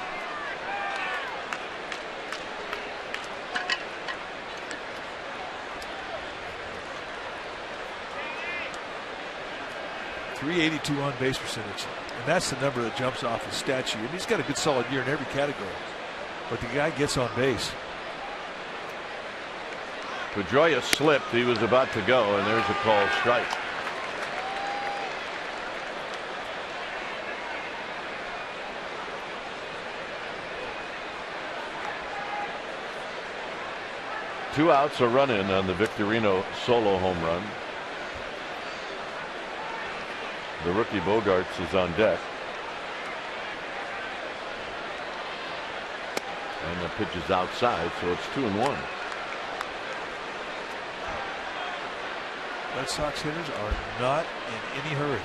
.382 on base percentage, and that's the number that jumps off his stat sheet. And he's got a good solid year in every category, but the guy gets on base. Pedroia slipped. He was about to go, and there's a called strike. Two outs, a run in on the Victorino solo home run. The rookie Bogarts is on deck. And the pitch is outside, so it's 2-1. Red Sox hitters are not in any hurry.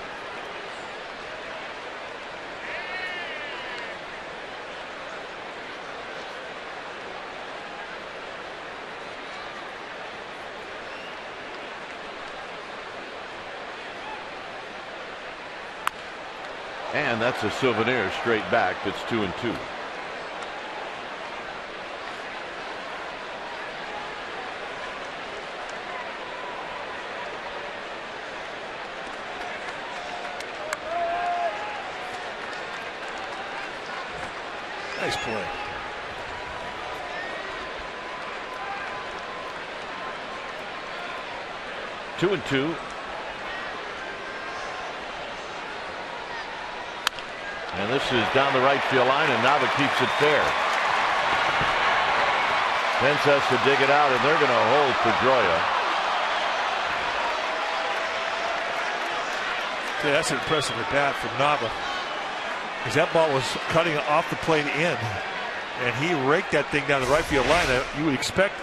And that's a souvenir straight back. It's 2-2. Nice play. Two and two. And this is down the right field line, and Nava keeps it fair. Pence has to dig it out, and they're going to hold Pedroia. Yeah, that's an impressive at bat from Nava, because that ball was cutting off the plate in, and he raked that thing down the right field line. You would expect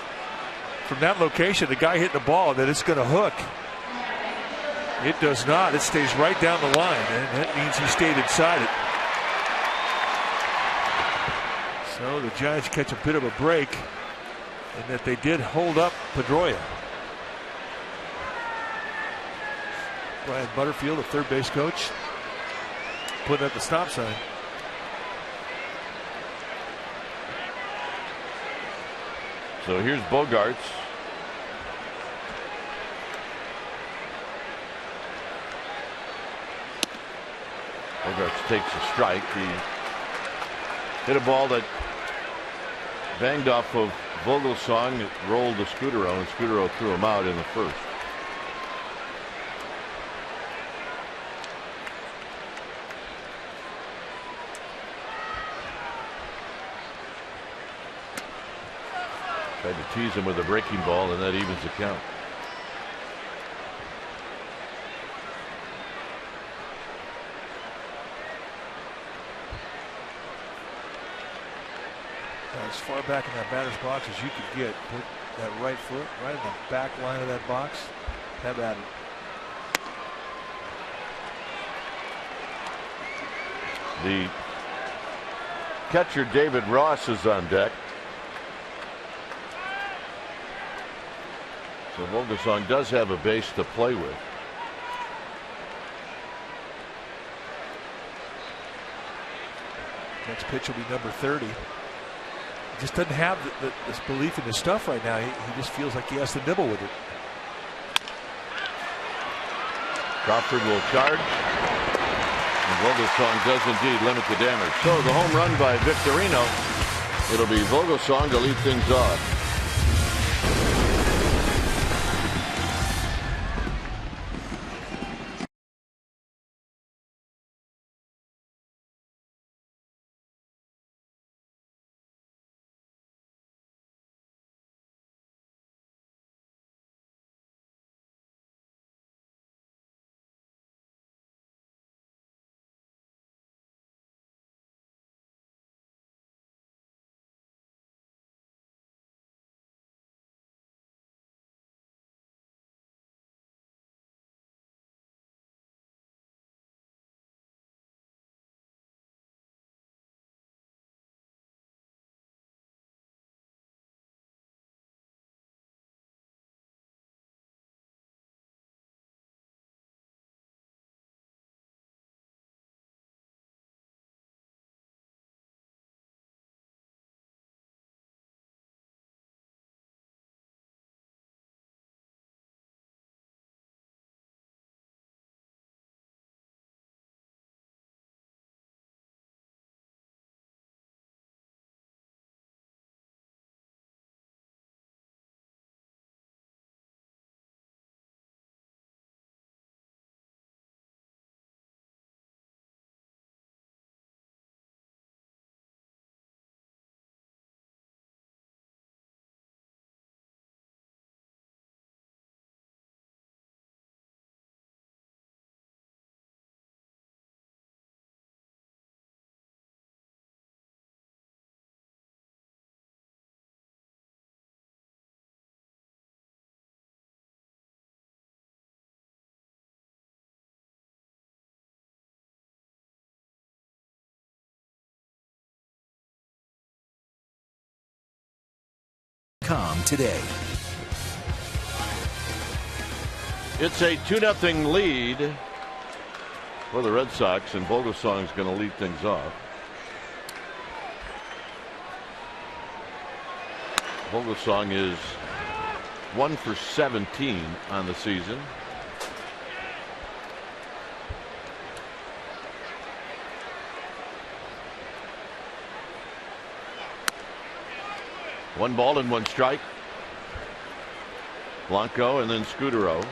from that location, the guy hitting the ball, that it's going to hook. It does not. It stays right down the line, and that means he stayed inside it. So the Giants catch a bit of a break, and that they did hold up Pedroia. Brian Butterfield, the third base coach, putting up the stop sign. So here's Bogarts. Bogarts takes a strike. He hit a ball that banged off of Vogelsong. It rolled to Scudero, and Scudero threw him out in the first. Tried to tease him with a breaking ball, and that evens the count. As far back in that batter's box as you could get. Put that right foot right in the back line of that box. Have at it. The catcher David Ross is on deck. So Vogelsong does have a base to play with. Next pitch will be number 30. He just doesn't have this belief in his stuff right now. He just feels like he has to nibble with it. Crawford will charge. And Vogelsong does indeed limit the damage. So the home run by Victorino. It'll be Vogelsong to lead things off. BOSATSFN.com today. It's a 2-0 lead for the Red Sox, and Vogelsong's going to lead things off. Vogelsong is 1 for 17 on the season. One ball and one strike. Blanco and then Scudero.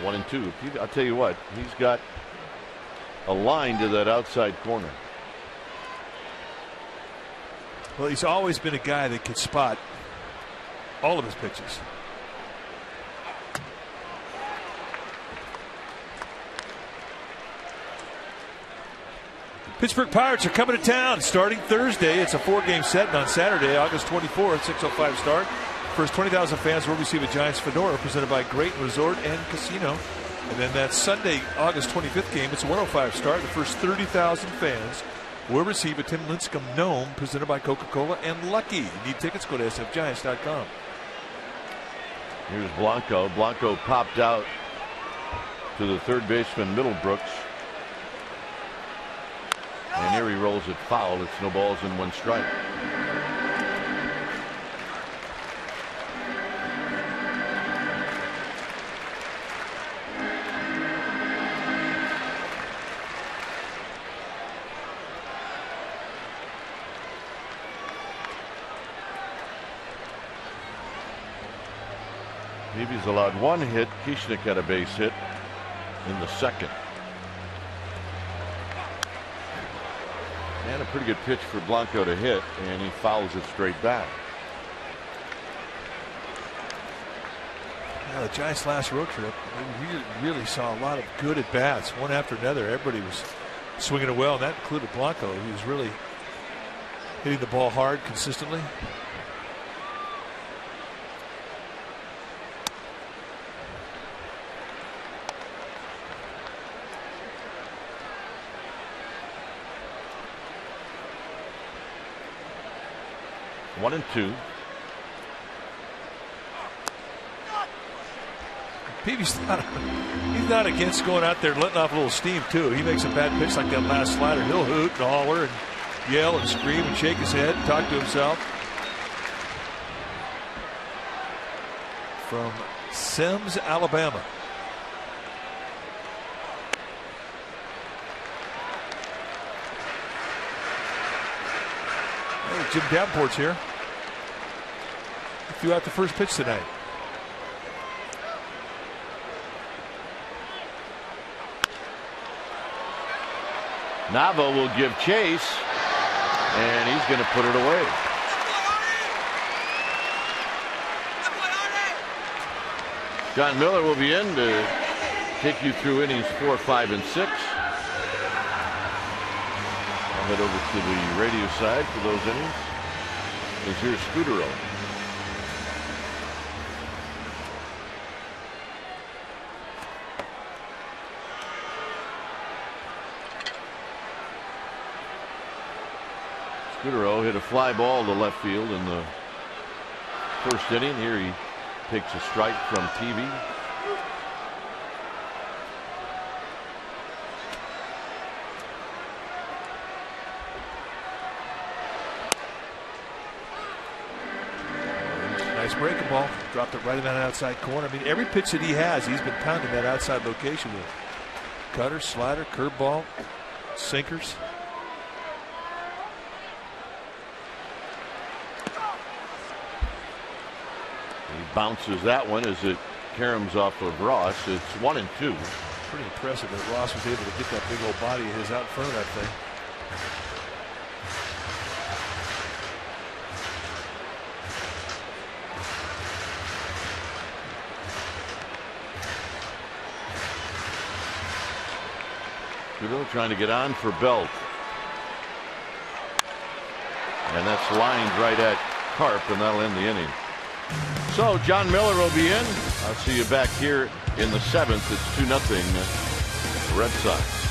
One and two. I'll tell you what, he's got a line to that outside corner. Well, he's always been a guy that can spot all of his pitches. Pittsburgh Pirates are coming to town starting Thursday. It's a 4-game set, and on Saturday, August 24th, 6:05 start. First 20,000 fans will receive a Giants fedora presented by Great Resort and Casino. And then that Sunday, August 25th game, it's a 1:05 start. The first 30,000 fans will receive a Tim Lincecum gnome presented by Coca-Cola and Lucky. You need tickets, go to sfgiants.com. Here's Blanco. Blanco popped out to the third baseman Middlebrooks. And here he rolls it foul. It's no balls and one strike. Peavy's allowed one hit. Kishnik had a base hit in the second. And a pretty good pitch for Blanco to hit, and he fouls it straight back. The Giants' last road trip, we really saw a lot of good at bats, one after another. Everybody was swinging it well, and that included Blanco. He was really hitting the ball hard consistently. One and two. Peavy's he's not against going out there and letting off a little steam too. He makes a bad pitch like that last slider, he'll hoot and holler and yell and scream and shake his head and talk to himself. From Sims, Alabama. Hey, Jim Davenport's here. He threw out the first pitch tonight. Nava will give chase, and he's going to put it away. John Miller will be in to take you through innings 4, 5, and 6. I'll head over to the radio side for those innings. Because here's Scudero. Scudero hit a fly ball to left field in the first inning. Here he takes a strike from Peavy. Nice breaking ball. Dropped it right in that outside corner. I mean, every pitch that he has, he's been pounding that outside location with. Cutter, slider, curveball, sinkers. Bounces that one as it caroms off of Ross. It's 1 and 2. Pretty impressive that Ross was able to get that big old body of his out in front of that thing. Scudero trying to get on for Belt. And that's lined right at Karp, and that'll end the inning. So John Miller will be in. I'll see you back here in the 7th. It's 2-0 Red Sox.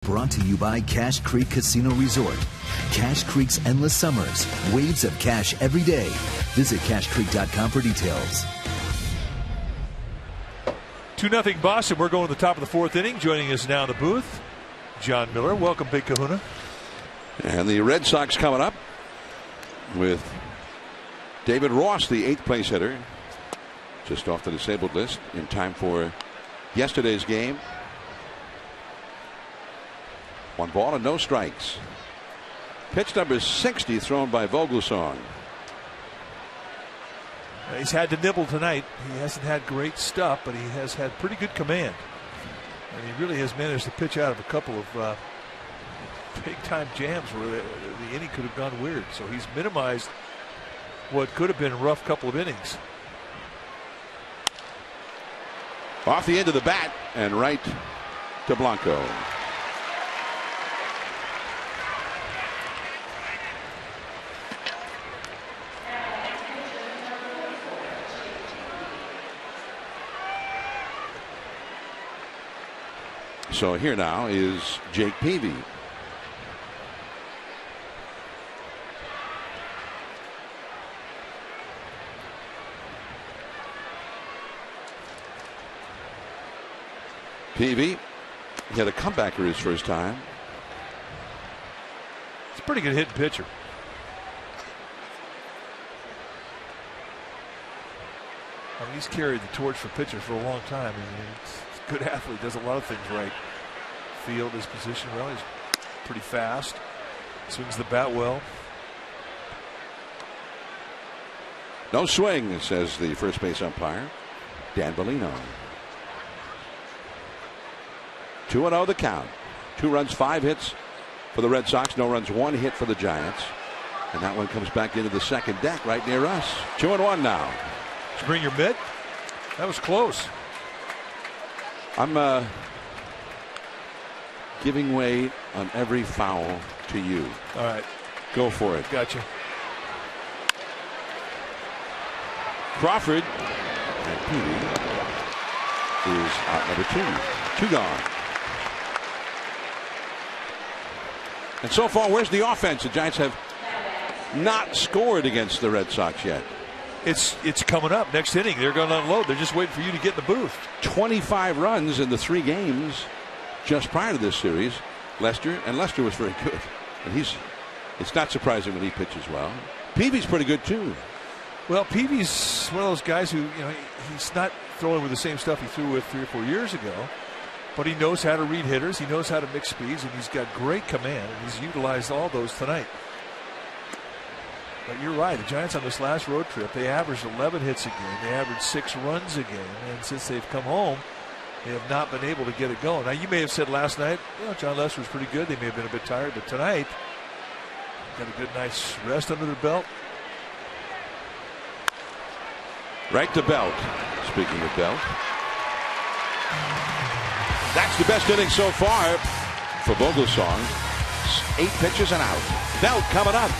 Brought to you by Cache Creek Casino Resort. Cache Creek's endless summers. Waves of cash every day. Visit CacheCreek.com for details. 2-0 Boston. We're going to the top of the fourth inning. Joining us now in the booth, John Miller. Welcome, Big Kahuna. And the Red Sox coming up with David Ross, the 8th place hitter, just off the disabled list in time for yesterday's game. 1 ball and no strikes. Pitch number 60 thrown by Vogelsong. He's had to nibble tonight. He hasn't had great stuff, but he has had pretty good command. And he really has managed to pitch out of a couple of big-time jams where the inning could have gone weird. So he's minimized what could have been a rough couple of innings. Off the end of the bat and right to Blanco. So here now is Jake Peavy. Peavy had a comebacker his first time. It's a pretty good hitting pitcher. I mean, he's carried the torch for pitchers for a long time. I mean, he's a good athlete, does a lot of things right. Field his position well. He's pretty fast. Swings the bat well. No swing, says the first base umpire, Dan Bellino. 2-0 the count. 2 runs, 5 hits for the Red Sox. No runs, 1 hit for the Giants. And that one comes back into the second deck right near us. 2-1 now. Did you bring your mitt? That was close. I'm giving way on every foul to you. All right. Go for it. Gotcha. Crawford and Peavy is out number 2. 2 gone. And so far, where's the offense? The Giants have not scored against the Red Sox yet. It's coming up next inning. They're going to unload. They're just waiting for you to get in the booth. 25 runs in the 3 games just prior to this series. Lester was very good. And it's not surprising when he pitches well. Peavy's pretty good too. Well, Peavy's one of those guys who, he's not throwing with the same stuff he threw with 3 or 4 years ago, but he knows how to read hitters. He knows how to mix speeds, and he's got great command, and he's utilized all those tonight. But you're right. The Giants on this last road trip, they averaged 11 hits a game. They averaged 6 runs a game. And since they've come home, they have not been able to get it going. Now, you may have said last night, John Lester was pretty good. They may have been a bit tired. But tonight, got a good, nice rest under their belt. Right to Belt. Speaking of Belt. That's the best inning so far for Vogelsong. 8 pitches and out. Belt coming up.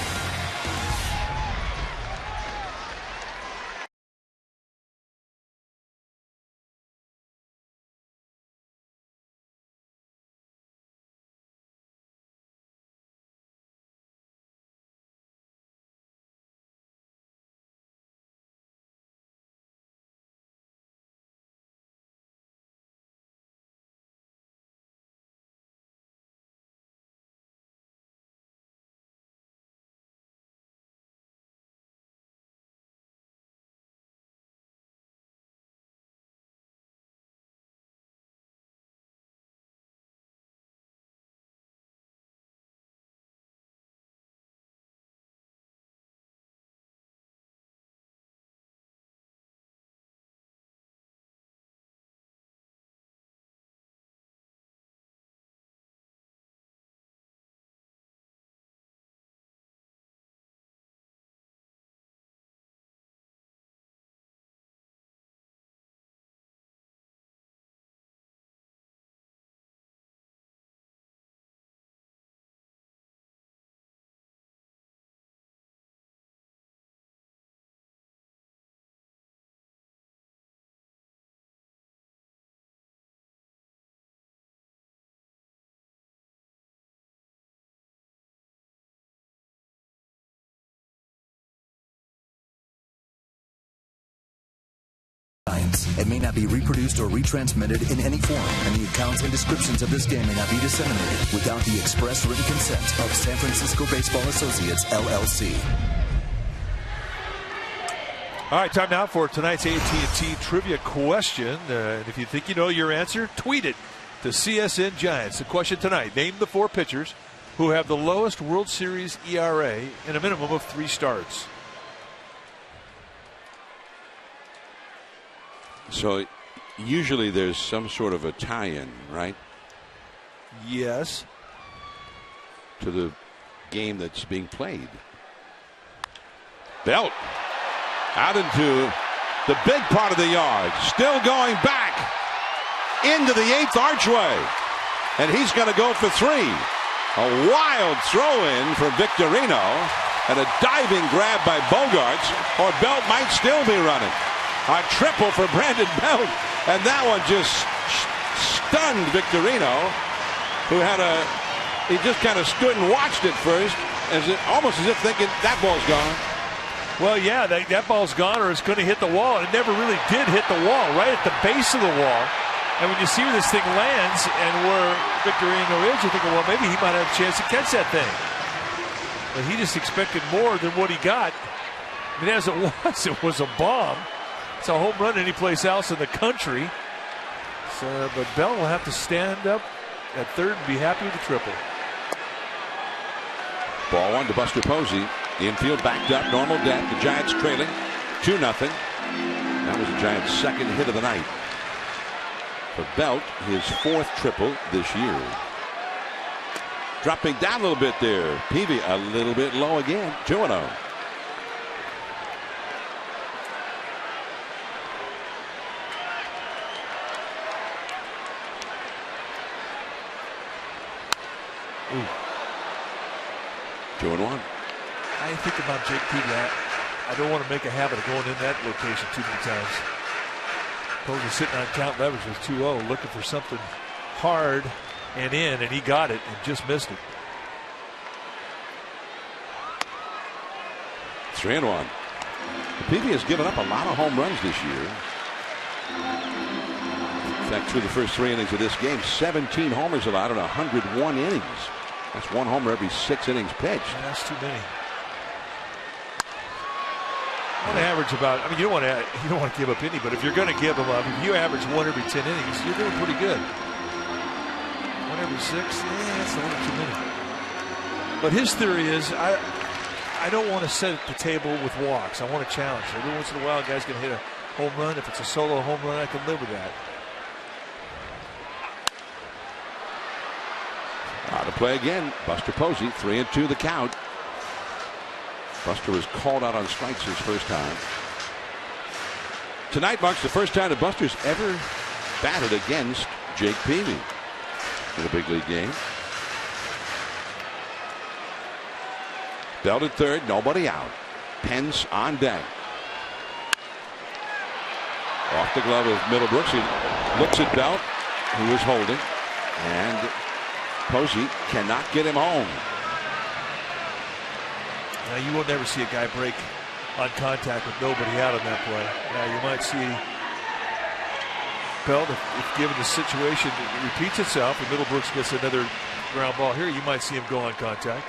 and may not be reproduced or retransmitted in any form, and the accounts and descriptions of this game may not be disseminated without the express written consent of San Francisco Baseball Associates, LLC. All right, time now for tonight's AT&T trivia question. And if you think you know your answer, tweet it to CSN Giants. The question tonight, name the 4 pitchers who have the lowest World Series ERA in a minimum of 3 starts. So usually there's some sort of a tie-in, right? Yes. To the game that's being played. Belt out into the big part of the yard. Still going back into the 8th archway. And he's going to go for 3. A wild throw in for Victorino. And a diving grab by Bogarts. Or Belt might still be running. A triple for Brandon Belt. And that one just stunned Victorino, who he just kind of stood and watched it first, almost as if thinking that ball's gone. Well, yeah, that ball's gone or it's going to hit the wall. It never really did hit the wall, right at the base of the wall. And when you see where this thing lands and where Victorino is, you think, well, maybe he might have a chance to catch that thing. But he just expected more than what he got. I mean, as it was a bomb. It's a home run any place else in the country. So, but Bell will have to stand up at third and be happy with the triple. Ball 1 to Buster Posey. The infield backed up, normal depth. The Giants trailing 2-0. That was the Giants' second hit of the night. For Belt, his 4th triple this year. Dropping down a little bit there. Peavy a little bit low again. 2-0. Ooh. 2-1. I think about Jake Peavy. I don't want to make a habit of going in that location too many times. Posey sitting on count leverage with 2-0, looking for something hard and in, and he got it and just missed it. 3-1. Peavy has given up a lot of home runs this year. In fact, through the first 3 innings of this game, 17 homers allowed in 101 innings. That's 1 homer every 6 innings pitched. Yeah, that's too many. You want to average about. I mean, you don't want to give up any, but if you're going to give them up, if you average 1 every 10 innings, you're doing pretty good. 1 every 6, that's a little too many. But his theory is, I don't want to set the table with walks. I want to challenge. Every once in a while, a guy's going to hit a home run. If it's a solo home run, I can live with that. Out to play again. Buster Posey, 3-2 the count. Buster was called out on strikes his first time. Tonight marks the first time that Buster's ever batted against Jake Peavy in a big league game. Belt at third, nobody out. Pence on deck. Off the glove of Middlebrooks. He looks at Belt, who is holding, and Posey cannot get him home. Now you will never see a guy break on contact with nobody out on that play. Now you might see Belt, if given the situation it repeats itself and Middlebrooks gets another ground ball here, you might see him go on contact.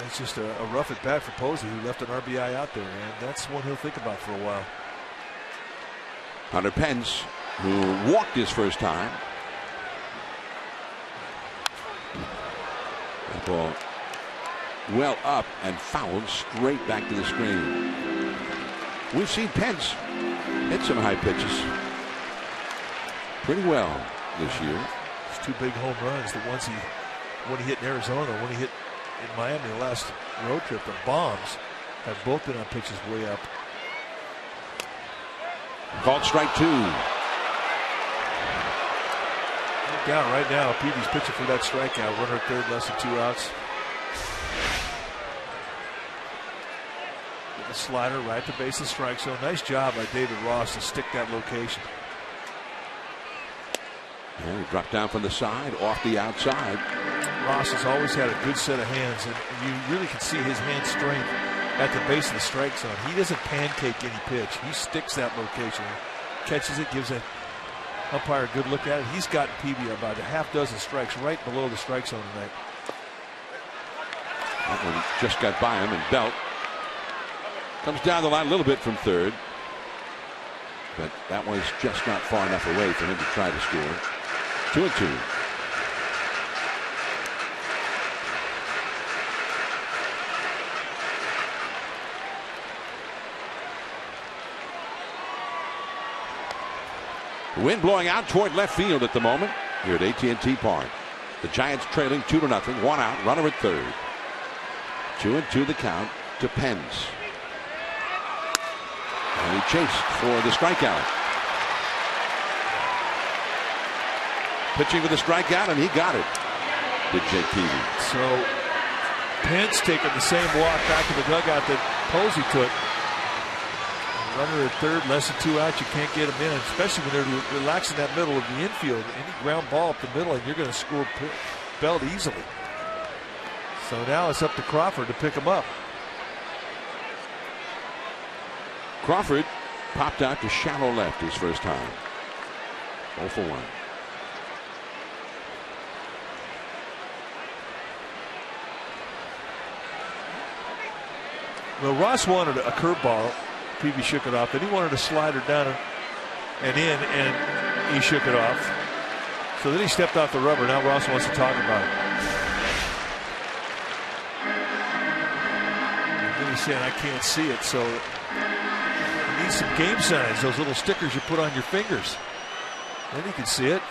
It's just a rough at bat for Posey, who left an RBI out there, and that's one he'll think about for a while. Hunter Pence, who walked his first time. That ball well up and fouled straight back to the screen. We've seen Pence hit some high pitches pretty well this year. It's two big home runs. The ones one he hit in Arizona, one he hit in Miami the last road trip, the bombs have both been on pitches way up. Called strike two. Down right now. Peavy's pitching for that strikeout. Runner at third, less than 2 outs. With the slider right at the base of the strike zone. Nice job by David Ross to stick that location. And he dropped down from the side, off the outside. Ross has always had a good set of hands, and you really can see his hand strength at the base of the strike zone. He doesn't pancake any pitch. He sticks that location, catches it, gives an umpire a good look at it. He's gotten Peavy about a half dozen strikes right below the strike zone tonight. That one just got by him, and Belt comes down the line a little bit from third, but that was just not far enough away for him to try to score. 2-2. Wind blowing out toward left field at the moment here at AT&T Park. The Giants trailing 2-0. 1 out, runner at third. 2-2 the count to Pence. And he chased for the strikeout. Pitching for the strikeout, and he got it. Did Jake Peavy. So Pence taking the same walk back to the dugout that Posey took. Runner at third, less than 2 outs, you can't get him in, especially when they're relaxing that middle of the infield. Any ground ball up the middle, and you're going to score Belt easily. So now it's up to Crawford to pick him up. Crawford popped out to shallow left his first time. 0 for 1. Well, Ross wanted a curveball. Peavy shook it off. Then he wanted a slider down and in, and he shook it off. So then he stepped off the rubber. Now Ross wants to talk about it. And then he's saying, I can't see it. So you need some game signs, those little stickers you put on your fingers. Then he can see it.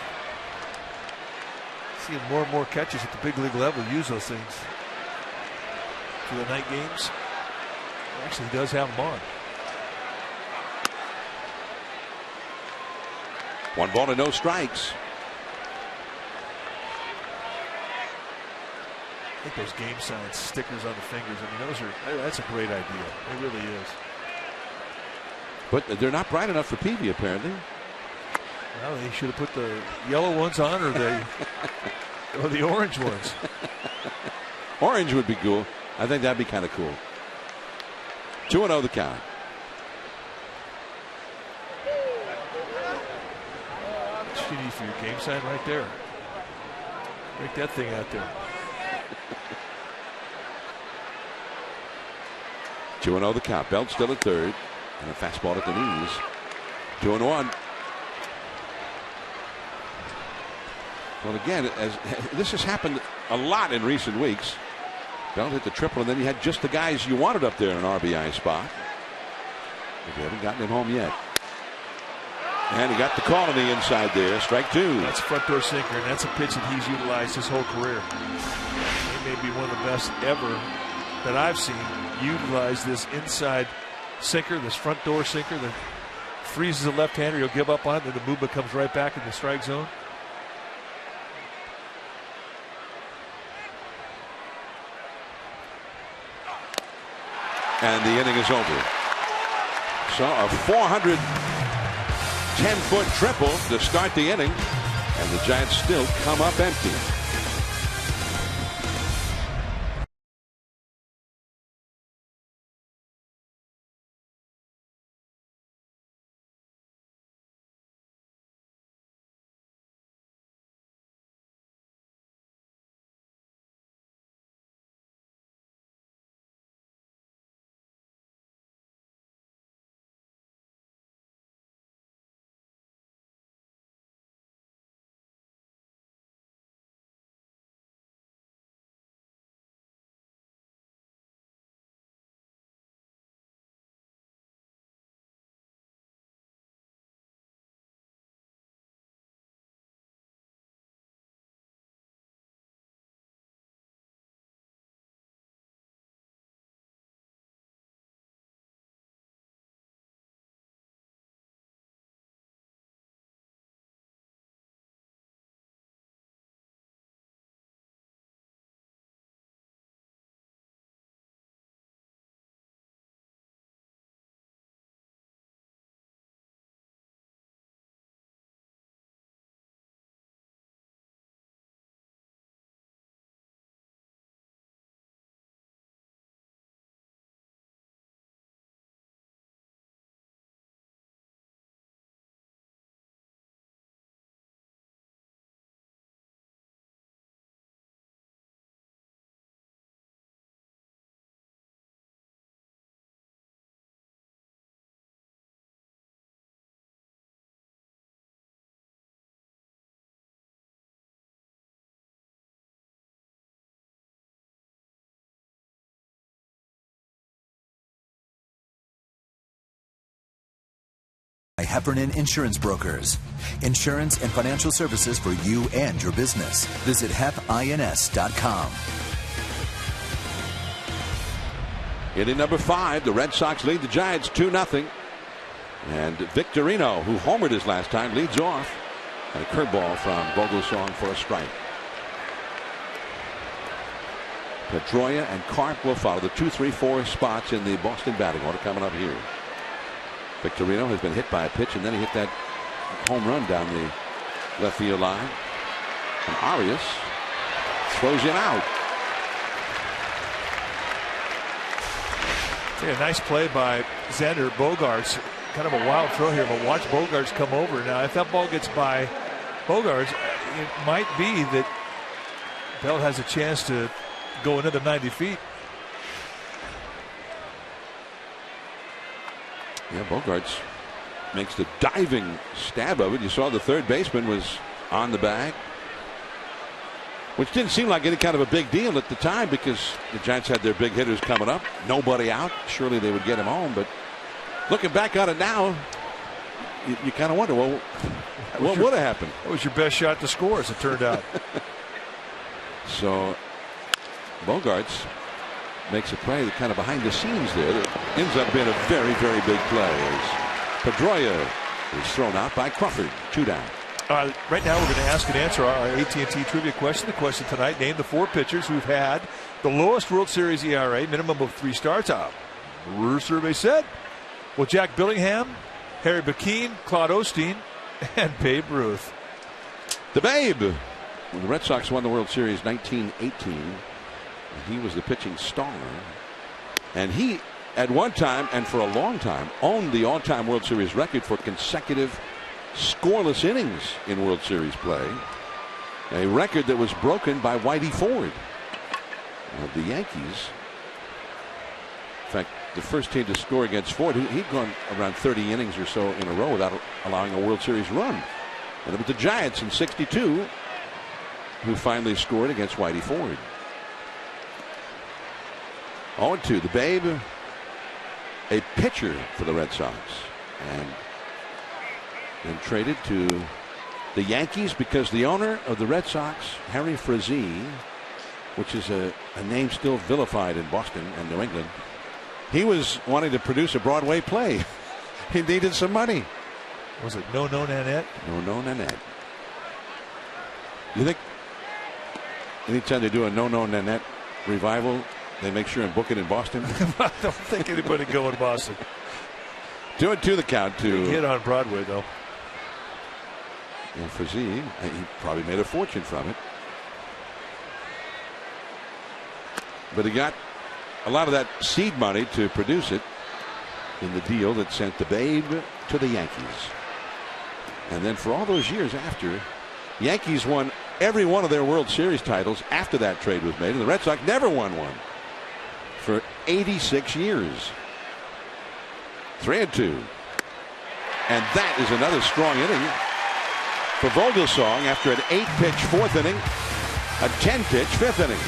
Seeing more and more catchers at the big league level use those things for the night games. Actually, he does have them on. 1 ball and no strikes. I think those game signs, stickers on the fingers, I mean, that's a great idea. It really is. But they're not bright enough for Peavy, apparently. Well, they should have put the yellow ones on, or the orange ones. Orange would be cool. I think that'd be kind of cool. 2-0 the count. What you need for your game sign right there. Break that thing out there. 2-0 the count. Belt still at third, and a fastball at the knees. 2-1. Well, again, this has happened a lot in recent weeks. Belt hit the triple, and then you had just the guys you wanted up there in an RBI spot. But they haven't gotten it home yet. And he got the call on the inside there. Strike two. That's a front door sinker, and that's a pitch that he's utilized his whole career. He may be one of the best ever that I've seen utilize this inside sinker, this front door sinker that freezes a left-hander. He'll give up on it, then the movement comes right back in the strike zone. And the inning is over. So a 410-foot triple to start the inning, and the Giants still come up empty. Heffernan Insurance Brokers. Insurance and financial services for you and your business. Visit HEPINS.com. Inning number 5, the Red Sox lead the Giants 2-0. And Victorino, who homered his last time, leads off. And a curveball from Vogelsong for a strike. Pedroia and Karp will follow the 2, 3, 4 spots in the Boston batting order coming up here. Victorino has been hit by a pitch, and then he hit that home run down the left field line. And Arias throws him out. Yeah, nice play by Xander Bogaerts. Kind of a wild throw here, but watch Bogaerts come over. Now, if that ball gets by Bogaerts, it might be that Bell has a chance to go another 90 feet. Yeah, Bogaerts makes the diving stab of it. You saw the third baseman was on the bag, which didn't seem like any kind of a big deal at the time because the Giants had their big hitters coming up. Nobody out. Surely they would get him home. But looking back on it now, you kind of wonder, well, what would have happened? What was your best shot to score, as it turned out? So Bogaerts makes a play that kind of behind the scenes there that ends up being a very, very big play as Pedroia is thrown out by Crawford. 2 down. Right now we're going to ask and answer our AT&T trivia question. The question tonight: name the 4 pitchers who've had the lowest World Series ERA, minimum of 3 starts. Brewer survey said, well, Jack Billingham, Harry Bakeen, Claude Osteen, and Babe Ruth. The Babe. When the Red Sox won the World Series 1918, he was the pitching star, and he at one time and for a long time owned the all-time World Series record for consecutive scoreless innings in World Series play, a record that was broken by Whitey Ford of the Yankees. In fact, the first team to score against Ford, he'd gone around 30 innings or so in a row without allowing a World Series run. And it was the Giants in '62 who finally scored against Whitey Ford. 0-2. The Babe, a pitcher for the Red Sox, and then traded to the Yankees because the owner of the Red Sox, Harry Frazee, which is a name still vilified in Boston and New England, he was wanting to produce a Broadway play. He needed some money. Was it No Nanette? No Nanette. You think anytime they do a No Nanette revival, they make sure and book it in Boston? I don't think anybody would go in Boston. 2-2 the count to hit on Broadway, though. And Frazee, he probably made a fortune from it. But he got a lot of that seed money to produce it in the deal that sent the Babe to the Yankees. And then for all those years after, Yankees won every one of their World Series titles after that trade was made, and the Red Sox never won one for 86 years. 3-2. And that is another strong inning for Vogelsong after an 8-pitch fourth inning, a 10-pitch fifth inning.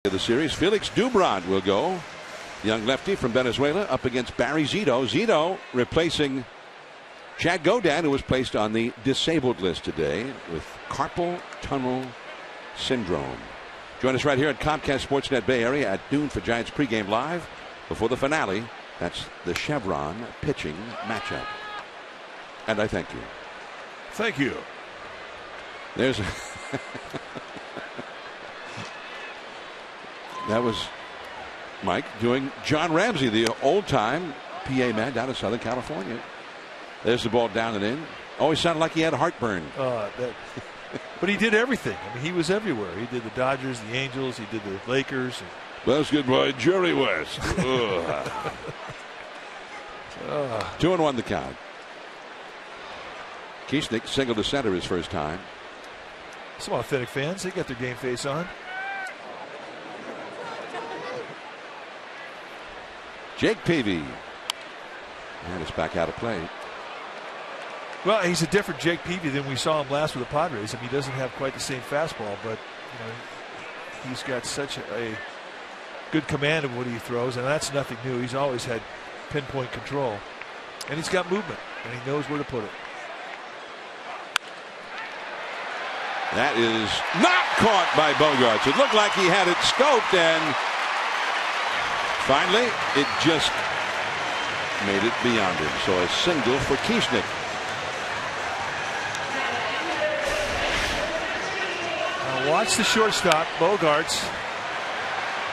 The series, Felix Dubrand will go, young lefty from Venezuela, up against Barry Zito. Zito replacing Chad Godin, who was placed on the disabled list today with carpal tunnel syndrome. Join us right here at Comcast Sportsnet Bay Area at noon for Giants pregame live before the finale. That's the Chevron pitching matchup. And I thank you. Thank you. There's that was Mike doing John Ramsey, the old-time PA man down in Southern California. There's the ball down and in. Always sounded like he had heartburn. But he did everything. I mean, he was everywhere. He did the Dodgers, the Angels, he did the Lakers. That's good by Jerry West. 2-1 the count. Kiesnick singled to center his first time. Some authentic fans, they got their game face on. Jake Peavy. And it's back out of play. Well, he's a different Jake Peavy than we saw him last with the Padres. I mean, he doesn't have quite the same fastball, but he's got such a good command of what he throws, and that's nothing new. He's always had pinpoint control, and he's got movement, and he knows where to put it. That is not caught by Bogaerts. It looked like he had it scoped, and finally, it just made it beyond him. So a single for Kiesnick. Now watch the shortstop, Bogaerts.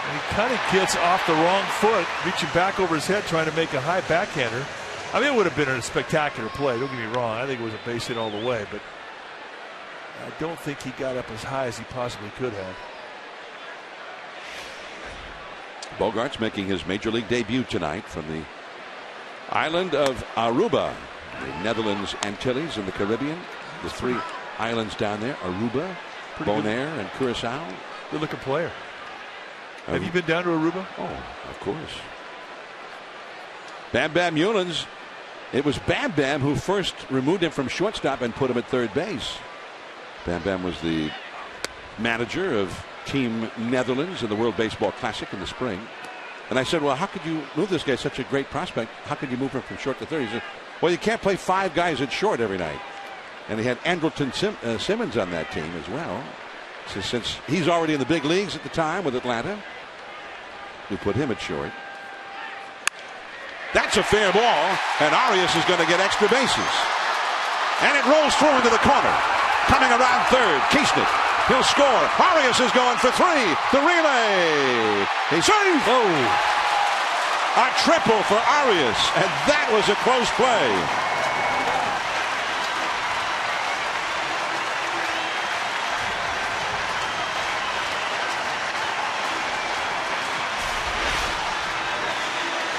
And he kind of gets off the wrong foot, reaching back over his head, trying to make a high backhander. I mean, it would have been a spectacular play. Don't get me wrong. I think it was a base hit all the way, but I don't think he got up as high as he possibly could have. Bogaerts making his major league debut tonight from the island of Aruba, the Netherlands, Antilles, and the Caribbean. The 3 islands down there: Aruba, Bonaire, and Curacao. Good looking player. Have you been down to Aruba? Oh, of course. Bam Bam Newlands. It was Bam Bam who first removed him from shortstop and put him at third base. Bam Bam was the manager of Team Netherlands in the World Baseball Classic in the spring. And I said, well, how could you move this guy, such a great prospect? How could you move him from short to third? He said, well, you can't play 5 guys at short every night. And he had Andrelton Simmons on that team as well. So since he's already in the big leagues at the time with Atlanta, we put him at short. That's a fair ball, and Arias is going to get extra bases. And it rolls through into the corner. Coming around third, Keesnick. He'll score. Arias is going for 3. The relay. He saves. Oh. A triple for Arias, and that was a close play.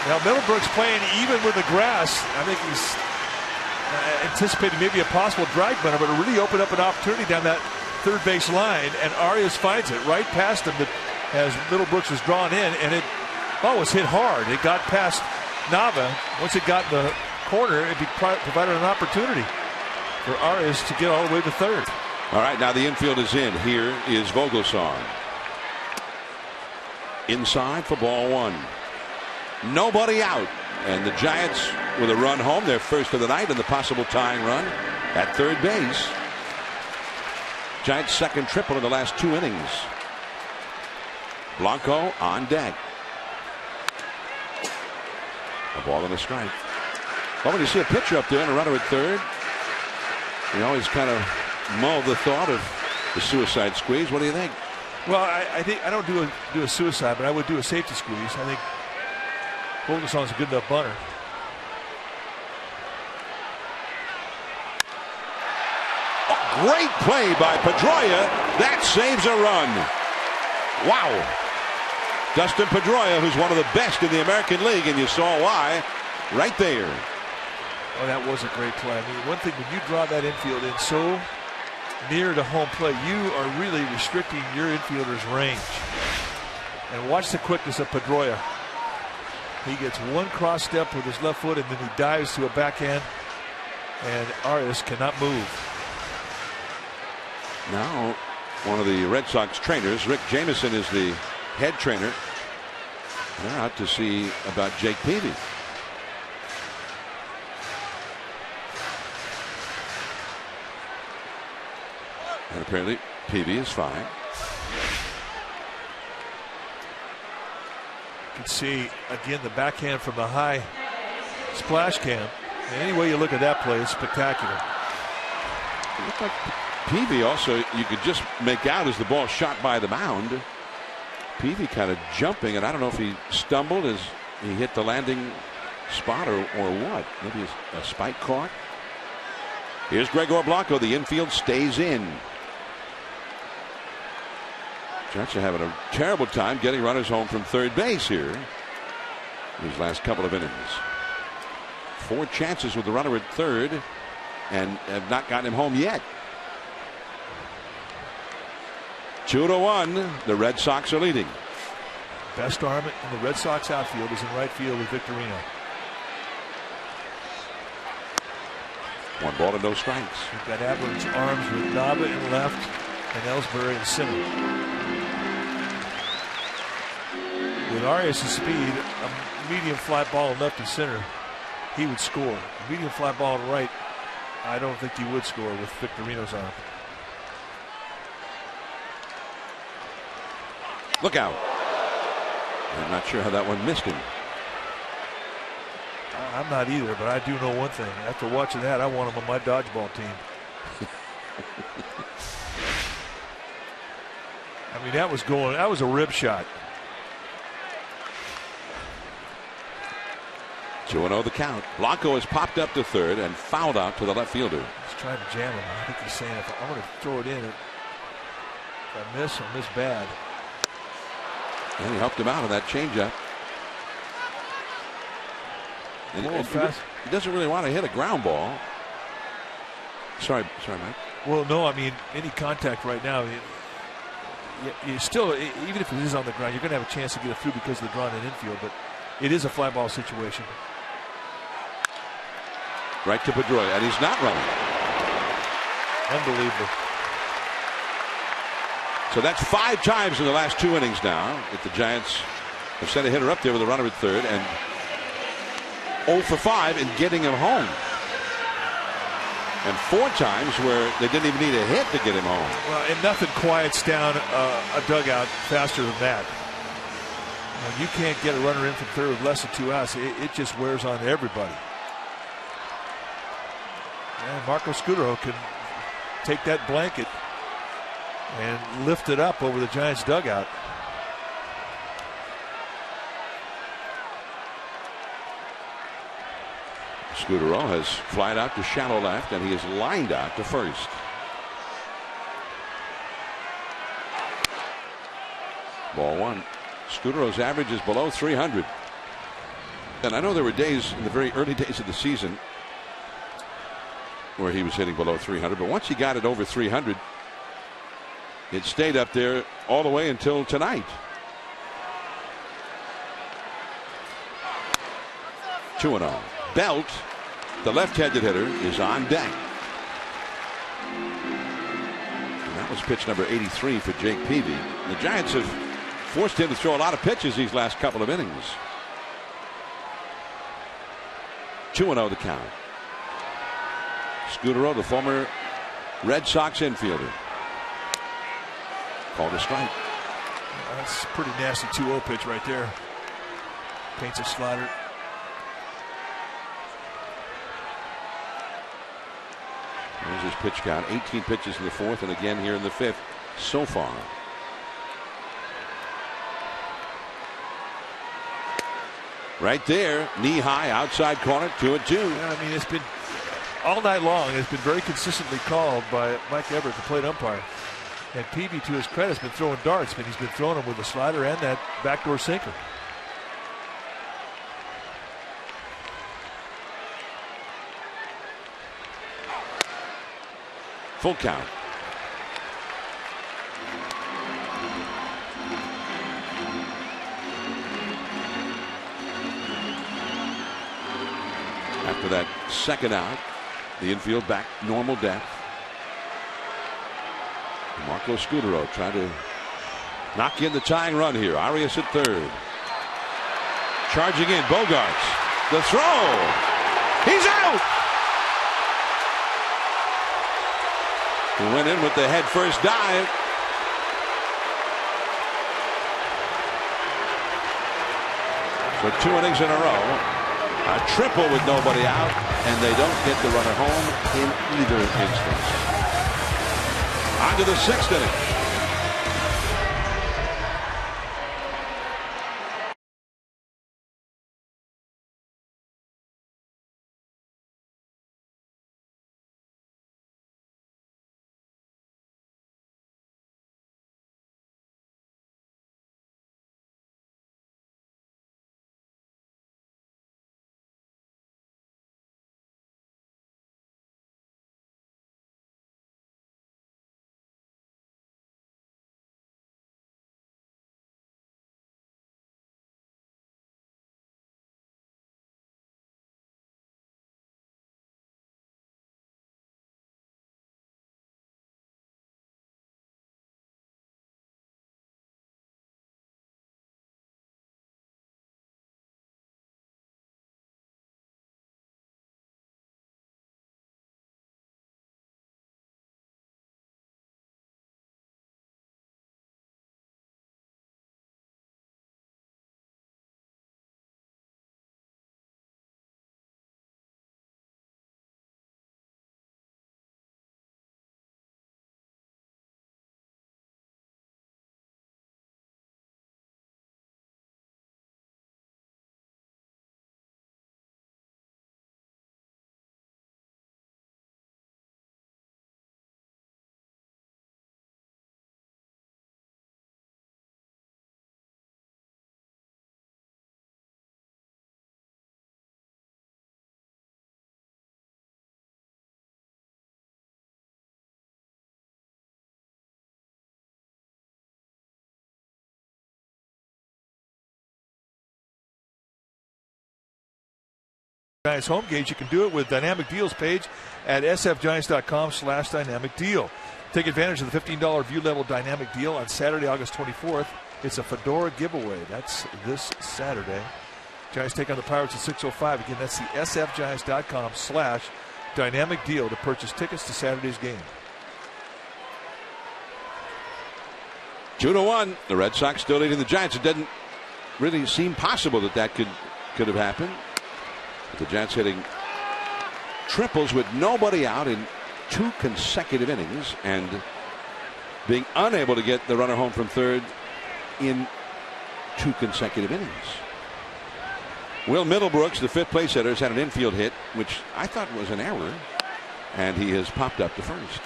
Now Middlebrooks playing even with the grass. I think he's anticipating maybe a possible drag runner, but it really opened up an opportunity down that third base line, and Arias finds it right past him as Middlebrooks was drawn in, and it was hit hard. It got past Nava. Once it got in the corner, it provided an opportunity for Arias to get all the way to third. All right, now the infield is in. Here is Vogelsong. Inside for ball 1. Nobody out, and the Giants with a run home, their first of the night, and the possible tying run at third base. Giants' second triple in the last 2 innings. Blanco on deck. A ball and a strike. Well, when you see a pitcher up there and a runner at third, you always kind of mull the thought of the suicide squeeze. What do you think? Well, I think I don't do a suicide, but I would do a safety squeeze. I think Vogelsong's a good enough bunter. Great play by Pedroia. That saves a run. Wow. Dustin Pedroia, who's one of the best in the American League, and you saw why right there. Oh, that was a great play. I mean, one thing, when you draw that infield in so near to home plate, you are really restricting your infielder's range. And watch the quickness of Pedroia. He gets one cross step with his left foot, and then he dives to a backhand, and Arias cannot move. Now, one of the Red Sox trainers, Rick Jameson, is the head trainer. They're out to see about Jake Peavy. And apparently Peavy is fine. You can see again the backhand from the high splash cam. Any way you look at that play, it's spectacular. It looked like Peavy also, you could just make out as the ball shot by the mound. Peavy kind of jumping, and I don't know if he stumbled as he hit the landing spot or what. Maybe a spike caught. Here's Gregor Blanco. The infield stays in. Giants are having a terrible time getting runners home from third base here these last couple of innings. 4 chances with the runner at third and have not gotten him home yet. 2-1. The Red Sox are leading. Best arm in the Red Sox outfield is in right field with Victorino. 1 ball and no strikes. You've got average arms with Nava in left and Ellsbury in center. With Arias' speed, a medium fly ball in left and center, he would score. A medium fly ball in right, I don't think he would score with Victorino's arm. Look out. I'm not sure how that one missed him. I'm not either, but I do know one thing. After watching that, I want him on my dodgeball team. I mean, that was a rib shot. 2-0 the count. Blanco has popped up to third and fouled out to the left fielder. He's trying to jam him. I think he's saying, if I'm going to throw it in, if I miss bad. And he helped him out on that changeup. And he doesn't really want to hit a ground ball. Sorry, Mike. Well, no, I mean, any contact right now, you still, even if it is on the ground, you're going to have a chance to get it through because of the drawn in infield, but it is a fly ball situation. Right to Pedroia, and he's not running. Unbelievable. So that's 5 times in the last 2 innings now that the Giants have sent a hitter up there with a runner at third, and 0 for 5 in getting him home. And 4 times where they didn't even need a hit to get him home. Well, and nothing quiets down a dugout faster than that. When you can't get a runner in from third with less than 2 outs, it just wears on everybody. And Marco Scutaro can take that blanket and lift it up over the Giants dugout. Scutaro has flied out to shallow left, and he is lined out to first. Ball 1. Scutaro's average is below 300. And I know there were days in the very early days of the season where he was hitting below 300, but once he got it over 300, it stayed up there all the way until tonight. 2-0. Belt, the left-handed hitter, is on deck. And that was pitch number 83 for Jake Peavy. The Giants have forced him to throw a lot of pitches these last couple of innings. 2-0 the count. Scutaro, the former Red Sox infielder. Called a strike. That's a pretty nasty 2-0 pitch right there. Paints a slider. There's his pitch count. 18 pitches in the 4th, and again here in the 5th so far. Right there, knee high, outside corner, 2-2. Yeah, I mean, it's been all night long. It's been very consistently called by Mike Everett, the plate umpire. And Peavy, to his credit, has been throwing darts, but he's been throwing them with a slider and that backdoor sinker. Full count. After that second out, the infield back normal depth. Marco Scutaro trying to knock in the tying run here. Arias at third. Charging in, Bogarts. The throw. He's out. He went in with the head first dive. So 2 innings in a row. A triple with nobody out, and they don't get the runner home in either instance. On to the 6th inning. Giants home games, you can do it with Dynamic Deals page at sfgiants.com/dynamic deal. Take advantage of the $15 view level dynamic deal on Saturday, August 24th. It's a Fedora giveaway. That's this Saturday. Giants take on the Pirates at 6:05. Again, that's the sfgiants.com/dynamic deal to purchase tickets to Saturday's game. 2-1. The Red Sox still leading the Giants. It doesn't really seem possible that could have happened. The Giants hitting triples with nobody out in 2 consecutive innings and being unable to get the runner home from third in 2 consecutive innings. Will Middlebrooks, the 5th place hitter, has had an infield hit, which I thought was an error, and he has popped up to first.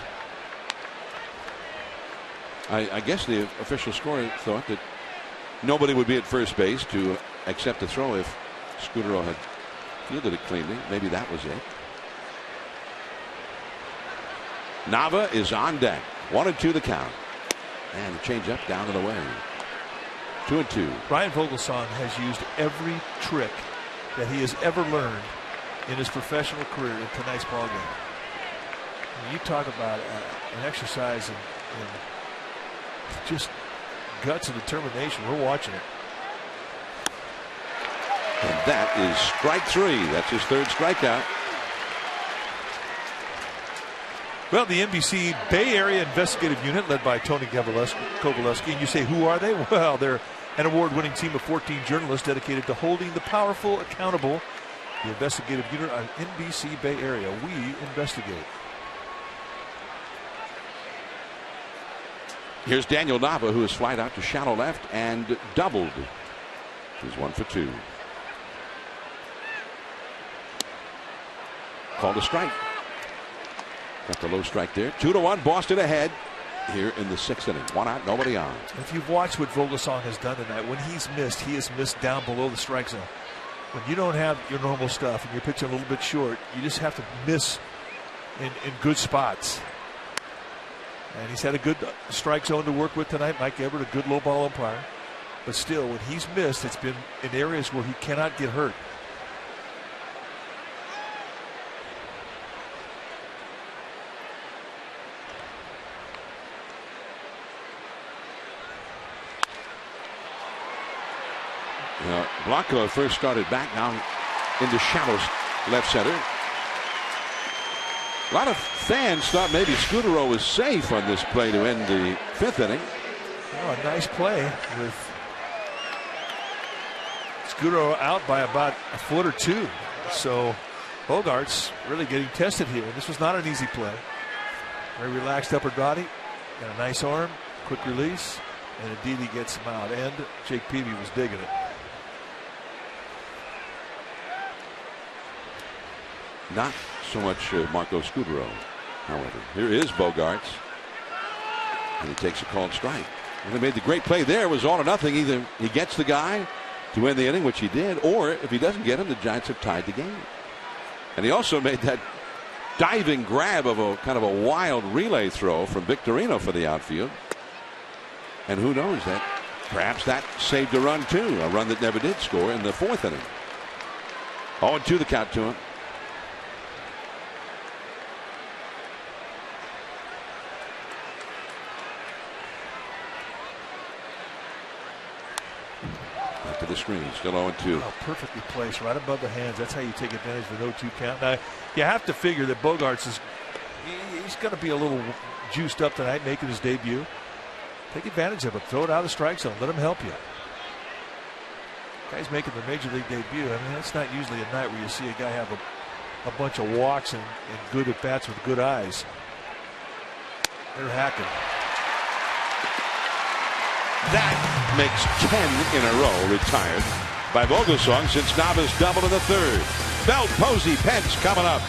I guess the official scorer thought that nobody would be at first base to accept the throw if Scudero had fielded it cleanly. Maybe that was it. Nava is on deck. 1-2 the count. And the changeup down and away. 2-2. Brian Vogelsong has used every trick that he has ever learned in his professional career in tonight's ball game. When you talk about an exercise in just guts and determination, we're watching it. And that is strike 3. That's his 3rd strikeout. Well, the NBC Bay Area Investigative Unit, led by Tony Kowaleski. And you say, who are they? Well, they're an award-winning team of 14 journalists dedicated to holding the powerful accountable. The Investigative Unit on NBC Bay Area. We investigate. Here's Daniel Nava, who has flied out to shallow left and doubled. He's 1 for 2. Called a strike. Got the low strike there. 2-1. Boston ahead here in the 6th inning. 1 out, nobody on. If you've watched what Vogelsong has done tonight, when he's missed, he has missed down below the strike zone. When you don't have your normal stuff and you're pitching a little bit short, you just have to miss in good spots. And he's had a good strike zone to work with tonight. Mike Everett, a good low ball umpire. But still, when he's missed, it's been in areas where he cannot get hurt. Blanco first started back, now into shallow left center. A lot of fans thought maybe Scudero was safe on this play to end the 5th inning. Oh, a nice play with Scudero out by about a foot or 2. So Bogaerts really getting tested here. This was not an easy play. Very relaxed upper body, got a nice arm, quick release, and indeed he gets him out. And Jake Peavy was digging it. Not so much Marco Scudero, however. Here is Bogaerts. And he takes a called strike. And he made the great play there. It was all or nothing. Either he gets the guy to win the inning, which he did, or if he doesn't get him, the Giants have tied the game. And he also made that diving grab of a kind of a wild relay throw from Victorino for the outfield. And who knows, that perhaps that saved a run too, a run that never did score in the 4th inning. 0-2 the count to him. To the screen, still 0-2. Oh, perfectly placed, right above the hands. That's how you take advantage of an 0-2 count. Now, you have to figure that Bogaerts he's going to be a little juiced up tonight, making his debut. Take advantage of it. Throw it out of the strike zone. Let him help you. Guy's making the major league debut. I mean, it's not usually a night where you see a guy have a bunch of walks and good at bats with good eyes. They're hacking. That makes 10 in a row retired by Vogelsong since Nava's doubled in the 3rd. Belt, Posey, Pence coming up.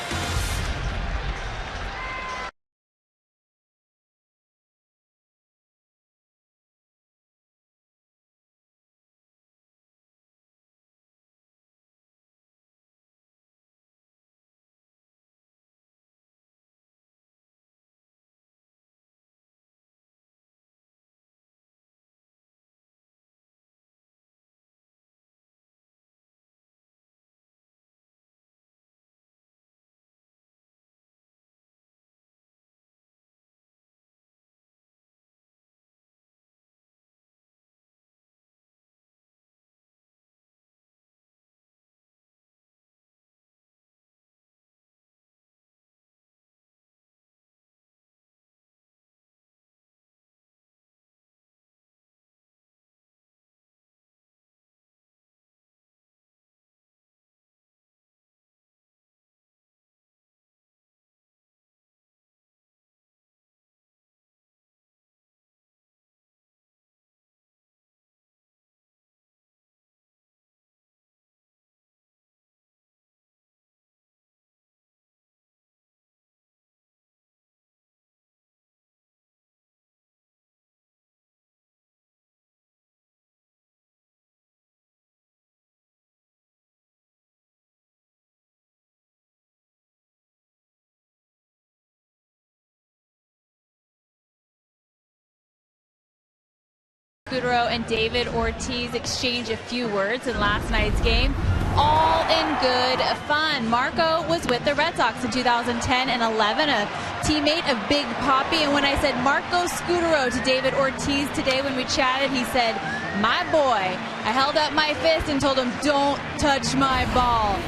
Scudero and David Ortiz exchange a few words in last night's game, all in good fun. Marco was with the Red Sox in 2010 and 11, a teammate of Big Papi. And when I said Marco Scudero to David Ortiz today when we chatted, he said, "My boy." I held up my fist and told him, "Don't touch my ball."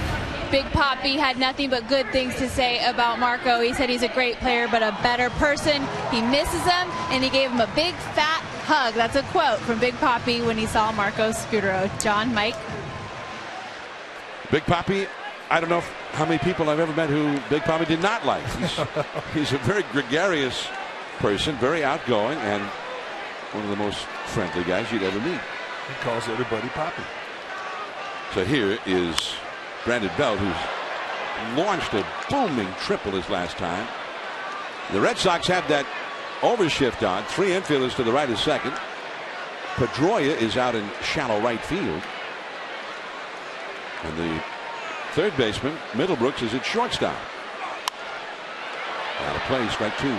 Big Papi had nothing but good things to say about Marco. He said he's a great player, but a better person. He misses him, and he gave him a big, fat hug. That's a quote from Big Papi when he saw Marco Scudero. John, Mike? Big Papi, I don't know how many people I've ever met who Big Papi did not like. He's a very gregarious person, very outgoing, and one of the most friendly guys you'd ever meet. He calls everybody Papi. So here is Brandon Belt, who's launched a booming triple his last time. The Red Sox have that overshift on. 3 infielders to the right of second. Pedroia is out in shallow right field. And the third baseman, Middlebrooks, is at shortstop. Out of play, strike 2.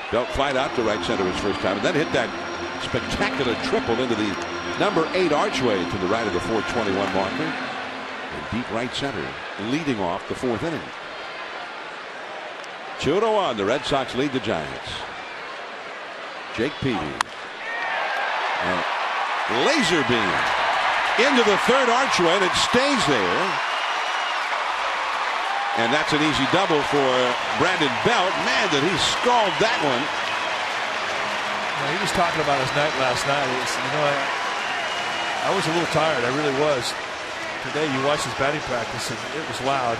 Belt flied out to right center his first time, and then hit that spectacular triple into the number 8 archway to the right of the 421 marker. In deep right center, leading off the 4th inning. 2-1, the Red Sox lead the Giants. Jake Peavy. And laser beam into the 3rd archway, and it stays there. And that's an easy double for Brandon Belt. Man, did he scald that one. He was talking about his night last night. I was a little tired. I really was. Today you watched his batting practice and it was loud.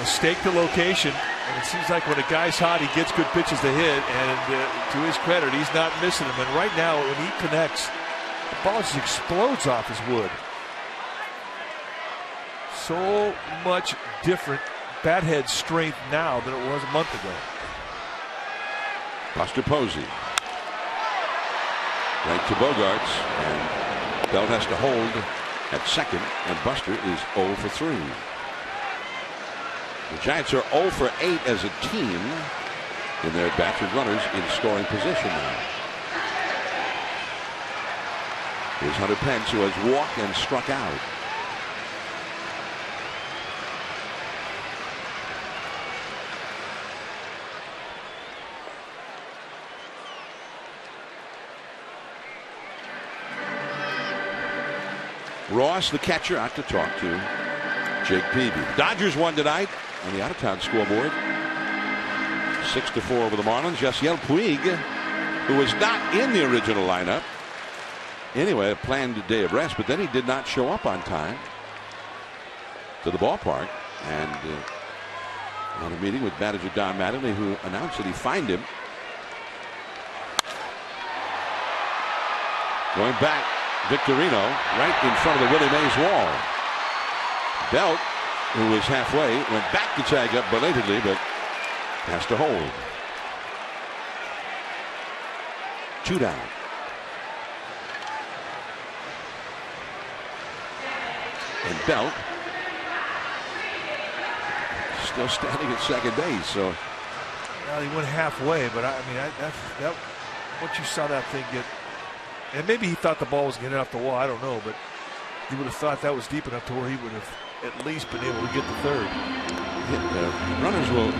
Mistake the location, and it seems like when a guy's hot, he gets good pitches to hit, and to his credit, he's not missing them. And right now, when he connects, the ball just explodes off his wood. So much different bat head strength now than it was a month ago. Buster Posey. Right to Bogarts, and Belt has to hold at second, and Buster is 0 for 3. The Giants are 0 for 8 as a team in their at-bats with runners in scoring position now. Here's Hunter Pence, who has walked and struck out. Ross, the catcher, out to talk to Jake Peavy. Dodgers won tonight on the out-of-town scoreboard. 6-4 over the Marlins. Yasiel Puig, who was not in the original lineup. Anyway, a planned day of rest, but then he did not show up on time to the ballpark. And on a meeting with manager Don Mattingly, who announced that he fined him. Going back, Victorino right in front of the Willie Mays wall. Belt, who was halfway, went back to tag up belatedly, but has to hold. 2 down. And Belt still standing at second base. So, well, he went halfway, but I mean, that once you saw that thing get. And maybe he thought the ball was getting off the wall. I don't know, but he would have thought that was deep enough to where he would have at least been able to get the third. Runners will.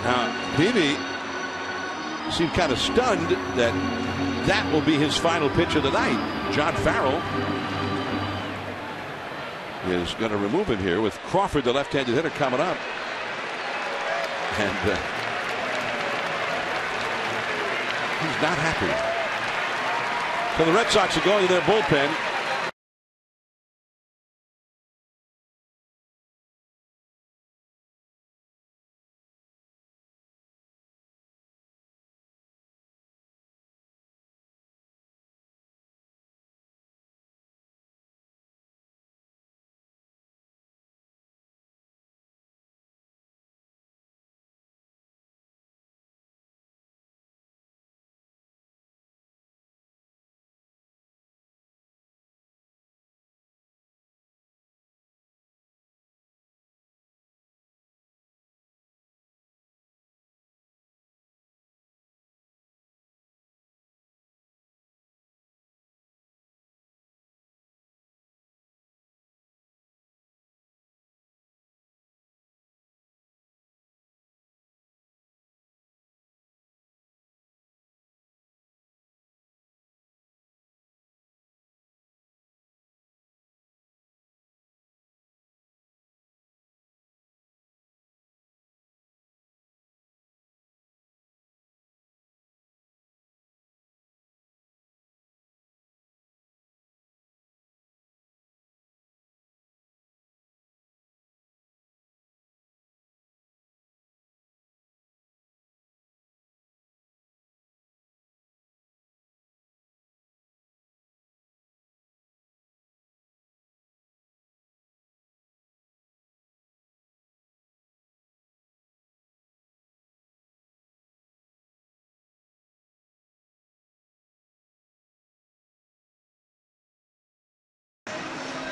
Now, Peavy seemed kind of stunned that that will be his final pitch of the night. John Farrell is going to remove him here with Crawford, the left-handed hitter, coming up. And he's not happy. So the Red Sox are going to their bullpen.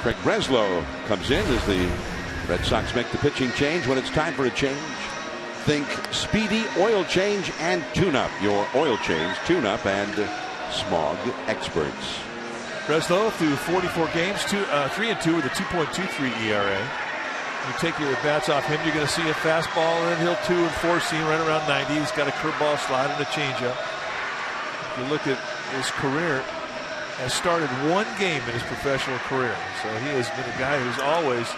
Craig Breslow comes in as the Red Sox make the pitching change. When it's time for a change, think Speedy Oil Change and Tune-Up. Your oil change, tune-up, and smog experts. Breslow through 44 games, 3-2 with a 2.23 ERA. You take your bats off him, you're going to see a fastball, and he'll 2 and 4 seam right around 90. He's got a curveball slide and a changeup. If you look at his career, has started 1 game in his professional career. So he has been a guy who's always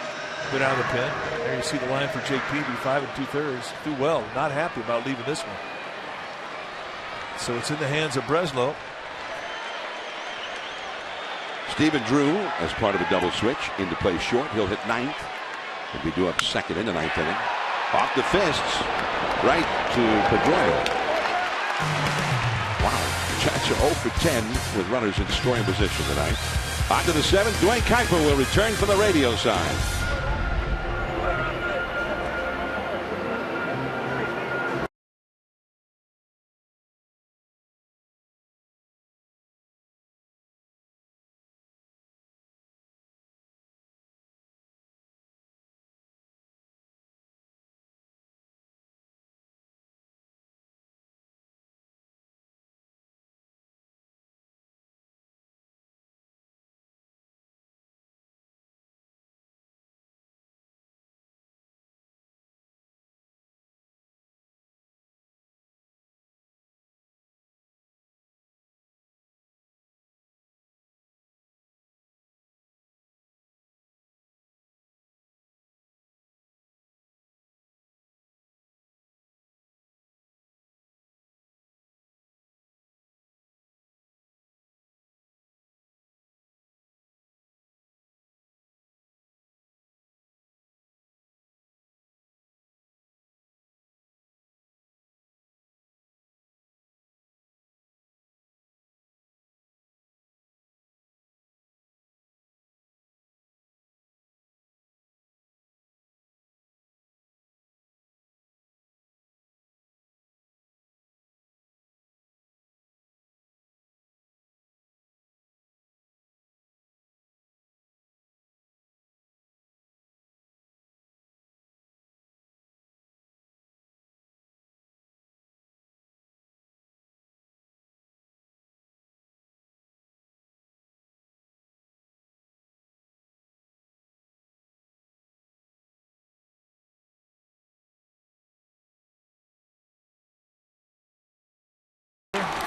been out of the pen. There you see the line for Jake Peavy, 5 2/3. Do well, not happy about leaving this one. So it's in the hands of Breslow. Stephen Drew, as part of a double switch, into play short. He'll hit 9th. He'll be due up 2nd in the 9th inning. Off the fists, right to Pedroia. Wow, the Giants are 0 for 10 with runners in scoring position tonight. On to the 7th, Dwayne Kuiper will return from the radio side.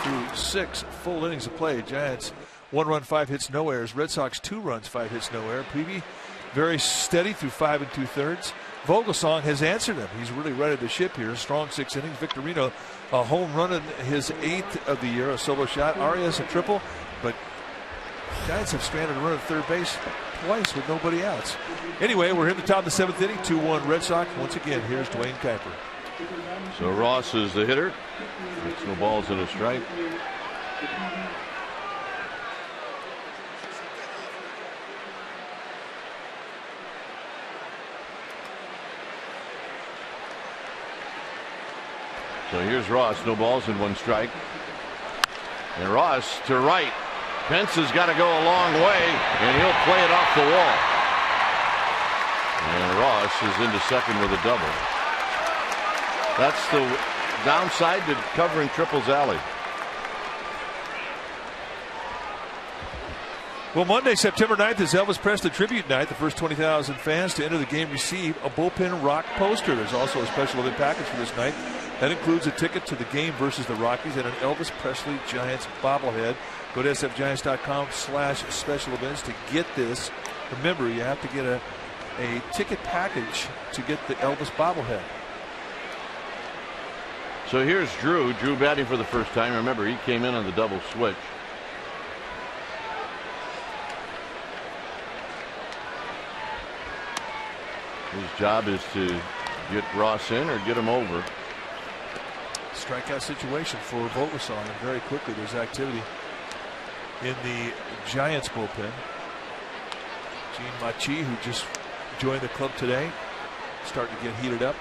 Through 6 full innings of play, Giants 1 run, 5 hits, no errors. Red Sox 2 runs, 5 hits, no error. Peavy very steady through 5 2/3. Vogelsong has answered him. He's really ready to ship here. Strong 6 innings. Victorino, a home run in his 8th of the year, a solo shot. Arias a triple, but Giants have stranded a run at third base twice with nobody outs. Anyway, we're in the top of the 7th inning. 2-1 Red Sox. Once again, here's Dwayne Kuiper. So Ross is the hitter. It's no balls and a strike. So here's Ross, no balls and 1 strike. And Ross to right. Pence has got to go a long way, and he'll play it off the wall. And Ross is into second with a double. That's the downside to covering Triple's alley. Well, Monday, September 9th is Elvis Presley Tribute Night. The first 20,000 fans to enter the game receive a bullpen rock poster. There's also a special event package for this night. That includes a ticket to the game versus the Rockies and an Elvis Presley Giants bobblehead. Go to sfgiants.com/special events to get this. Remember, you have to get a ticket package to get the Elvis bobblehead. So here's Drew. Drew batting for the first time. Remember, he came in on the double switch. His job is to get Ross in or get him over. Strikeout situation for Vogelsong, and very quickly there's activity in the Giants bullpen. Gene Machi, who just joined the club today, starting to get heated up.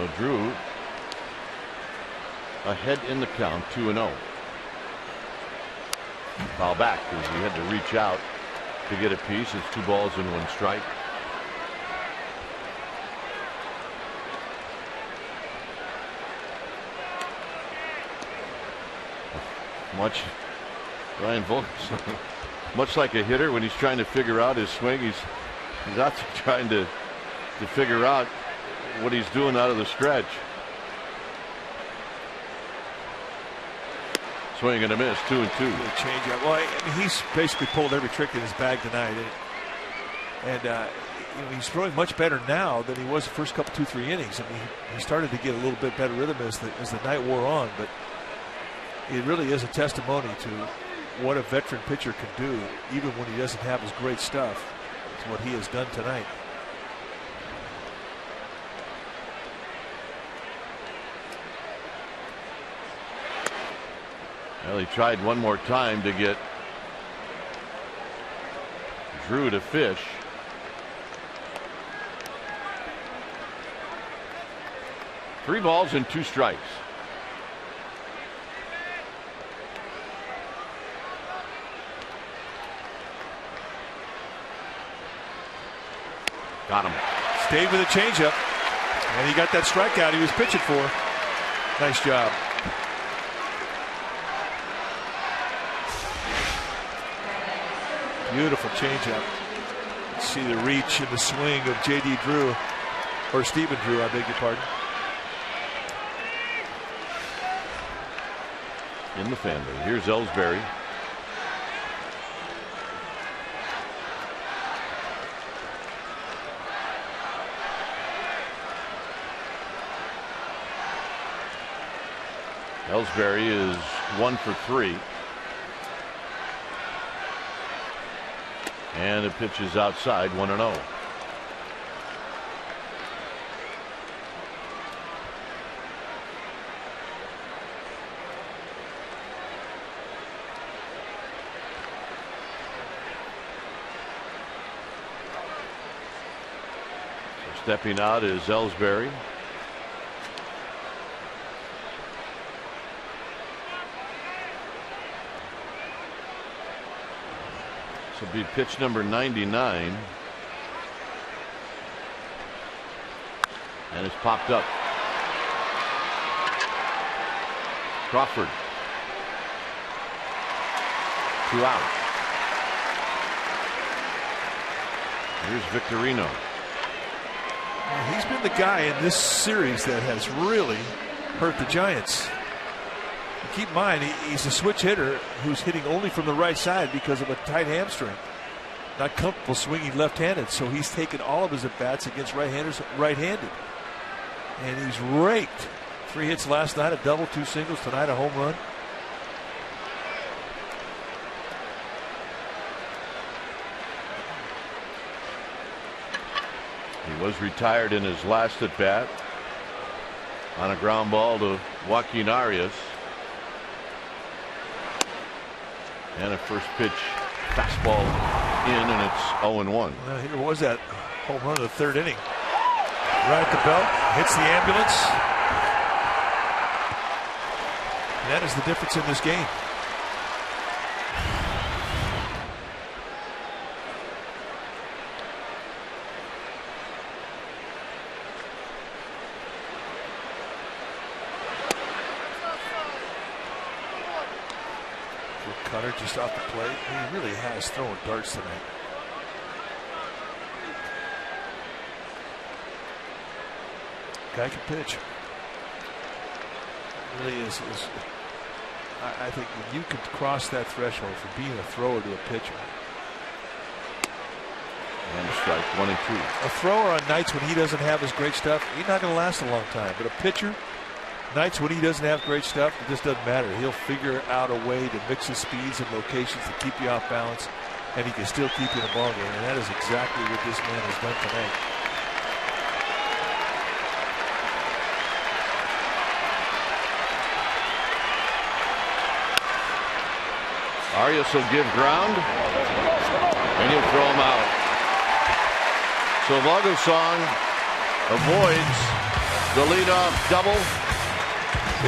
So Drew ahead in the count, 2-0. Foul back because he had to reach out to get a piece. It's 2 balls and 1 strike. Much Ryan Fulkerson, much like a hitter when he's trying to figure out his swing, he's out there trying to figure out what he's doing out of the stretch. Swing and a miss, 2-2. Change up. Well, I mean, he's basically pulled every trick in his bag tonight, and you know, he's throwing much better now than he was the first couple 2-3 innings. I mean, he started to get a little bit better rhythm as the night wore on, but it really is a testimony to what a veteran pitcher can do, even when he doesn't have his great stuff. It's what he has done tonight. Well, he tried one more time to get Drew to fish. Three balls and 2 strikes. Got him. Stayed with a changeup, and he got that strikeout he was pitching for. Nice job. Beautiful changeup. See the reach and the swing of J.D. Drew, or Stephen Drew, I beg your pardon. In the family. Here's Ellsbury. Ellsbury is 1 for 3. And the pitch is outside, 1-0. So stepping out is Ellsbury. This will be pitch number 99. And it's popped up. Crawford. 2 out. Here's Victorino. He's been the guy in this series that has really hurt the Giants. Keep in mind, he's a switch hitter who's hitting only from the right side because of a tight hamstring. Not comfortable swinging left-handed, so he's taken all of his at-bats against right-handers right-handed. And he's raked. 3 hits last night, a double, 2 singles, tonight a home run. He was retired in his last at-bat on a ground ball to Joaquin Arias. And a first pitch fastball in, and it's 0-1. Well, here was that home run of the 3rd inning. Right at the belt, hits the ambulance. And that is the difference in this game. Cutter just off the plate. He really has thrown darts tonight. Guy can pitch. Really is. I think when you can cross that threshold from being a thrower to a pitcher. And a strike, 1 and 2. A thrower on nights when he doesn't have his great stuff, he's not going to last a long time. But a pitcher, nights when he doesn't have great stuff, it just doesn't matter. He'll figure out a way to mix his speeds and locations to keep you off balance, and he can still keep you in a ball game. And that is exactly what this man has done tonight. Arias will give ground, and he'll throw him out. So Vogelsong avoids the leadoff double.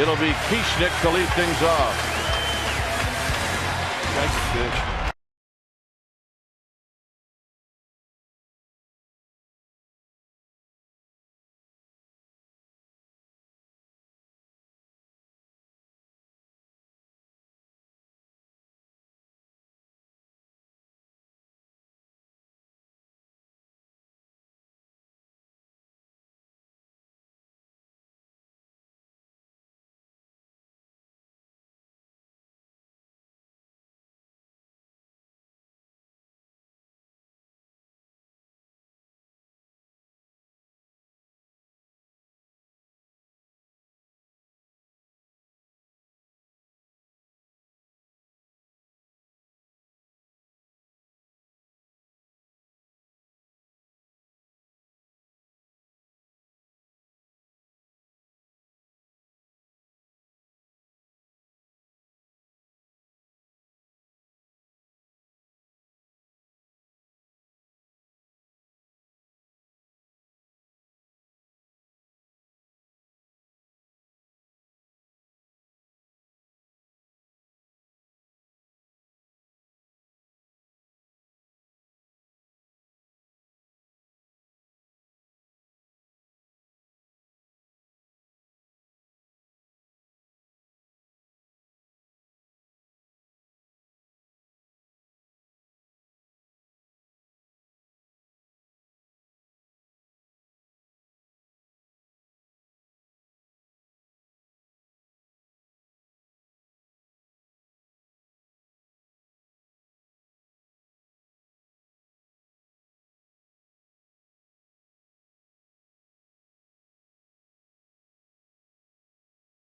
It'll be Kieschnick to lead things off. Nice pitch.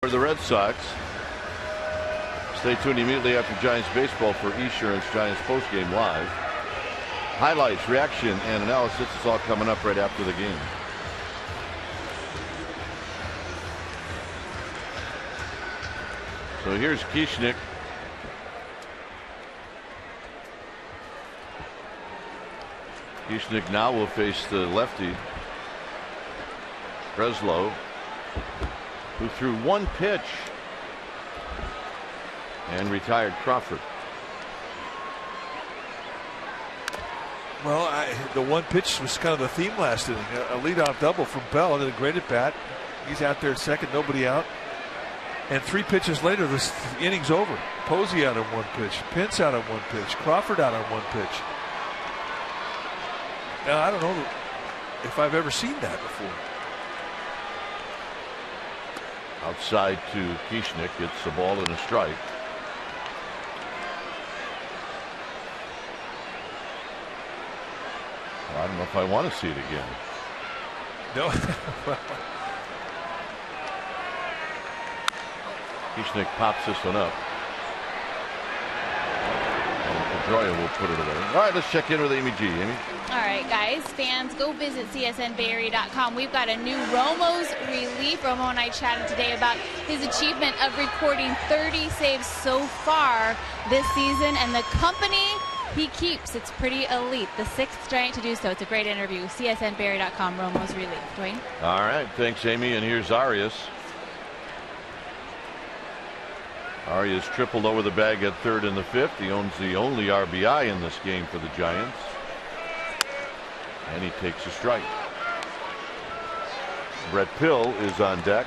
For the Red Sox. Stay tuned immediately after Giants baseball for Esurance Giants postgame live. Highlights, reaction, and analysis is all coming up right after the game. So here's Kieschnick. Kieschnick now will face the lefty Breslow, who threw one pitch and retired Crawford. Well, the one pitch was kind of the theme last inning. A leadoff double from Bell. Did a great at bat. He's out there at second, nobody out. And 3 pitches later, the inning's over. Posey out on one pitch. Pence out on one pitch. Crawford out on one pitch. Now, I don't know if I've ever seen that before. Outside to Kieschnick. It's a ball and a strike. Well, I don't know if I want to see it again. No. Kieschnick pops this one up. And Pedroia will put it away. All right, let's check in with Amy G. Amy? All right, guys, fans, go visit csnbayarea.com. We've got a new Romo's relief. Romo and I chatted today about his achievement of recording 30 saves so far this season, and the company he keeps, it's pretty elite. The 6th Giant to do so. It's a great interview. csnbayarea.com, Romo's relief. Dwayne? All right, thanks, Amy. And here's Arias. Arias tripled over the bag at 3rd and the 5th. He owns the only RBI in this game for the Giants. And he takes a strike. Brett Pill is on deck.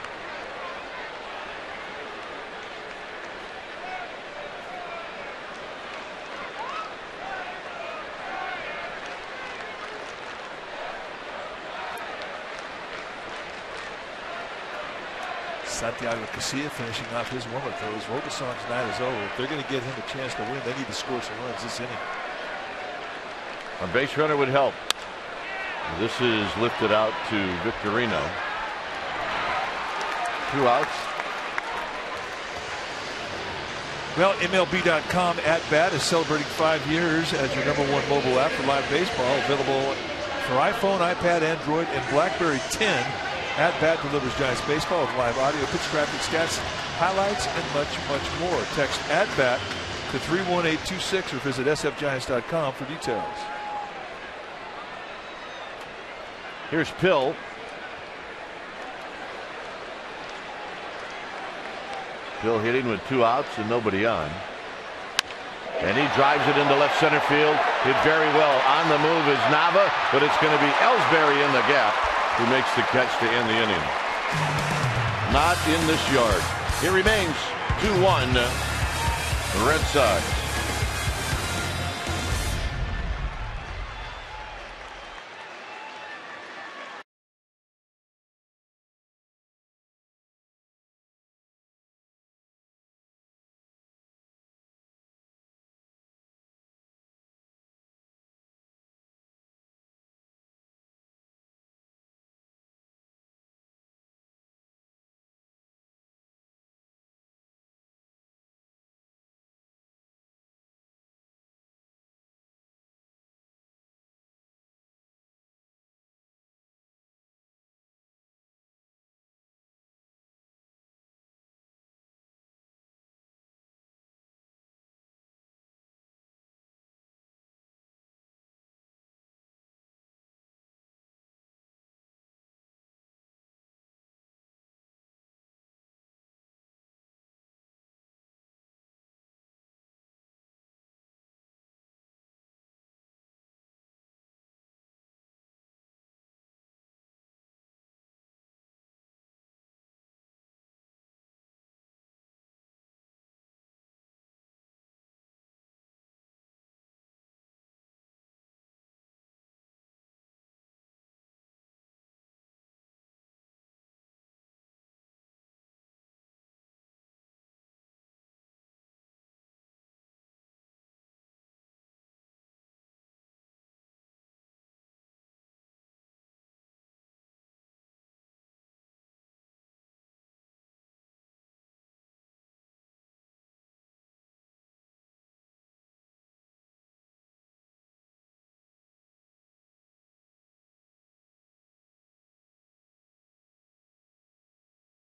Santiago Casilla finishing off his warm-up throws. Rogasong's night is over. If they're going to give him a chance to win, they need to score some runs this inning. A base runner would help. This is lifted out to Victorino. 2 outs. Well, MLB.com at bat is celebrating 5 years as your #1 mobile app for live baseball, available for iPhone, iPad, Android, and BlackBerry 10. At Bat delivers Giants baseball with live audio, pitch graphic stats, highlights, and much, much more. Text At Bat to 31826 or visit sfgiants.com for details. Here's Pill. Phil hitting with 2 outs and nobody on. And he drives it into left center field. Hit very well. On the move is Nava, but it's going to be Ellsbury in the gap who makes the catch to end the inning. Not in this yard. It remains 2-1 the Red Sox.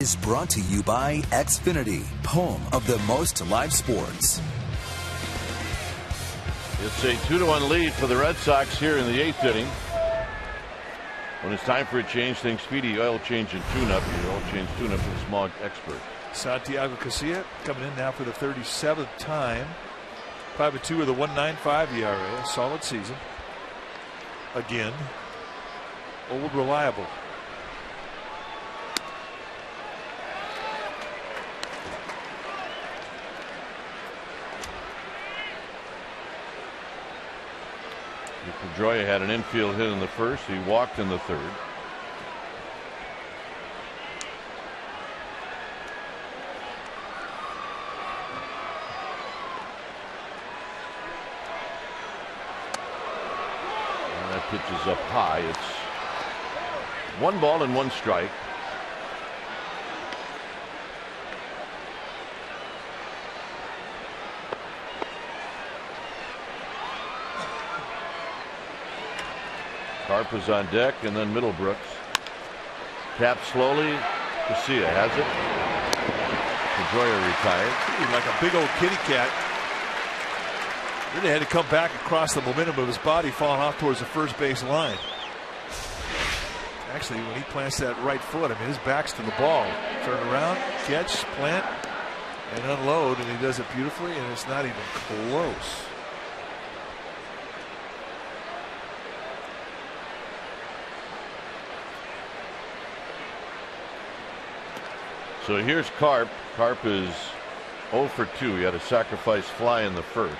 Is brought to you by Xfinity, home of the most live sports. It's a 2-1 lead for the Red Sox here in the 8th inning. When it's time for a change, think Speedy oil change and tune-up. The oil change tune-up for the smog expert. Santiago Casilla coming in now for the 37th time. 5-2 with a 1.95 ERA. Solid season. Again, old reliable. Pedroia had an infield hit in the first. He walked in the third. And that pitch is up high. It's 1 ball and 1 strike. Harper's on deck, and then Middlebrooks. Tapped slowly. Casilla has it. Pedroia retired. He's like a big old kitty cat. Really had to come back across the momentum of his body, falling off towards the first base line. Actually, when he plants that right foot, I mean, his back's to the ball. Turn around, catch, plant, and unload, and he does it beautifully, and it's not even close. So here's Carp. Carp is 0 for 2. He had a sacrifice fly in the first.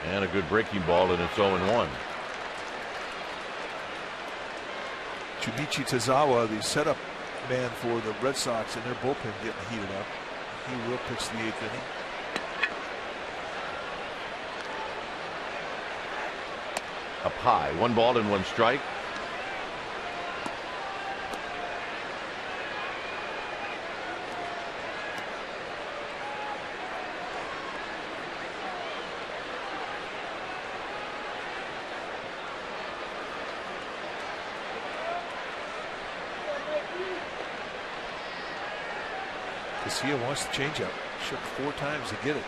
And a good breaking ball, and it's 0-1. Junichi Tazawa, the setup man for the Red Sox, and their bullpen getting heated up. He will pitch the 8th inning. Up high, 1 ball and 1 strike. Casilla wants the changeup. Shook 4 times to get it.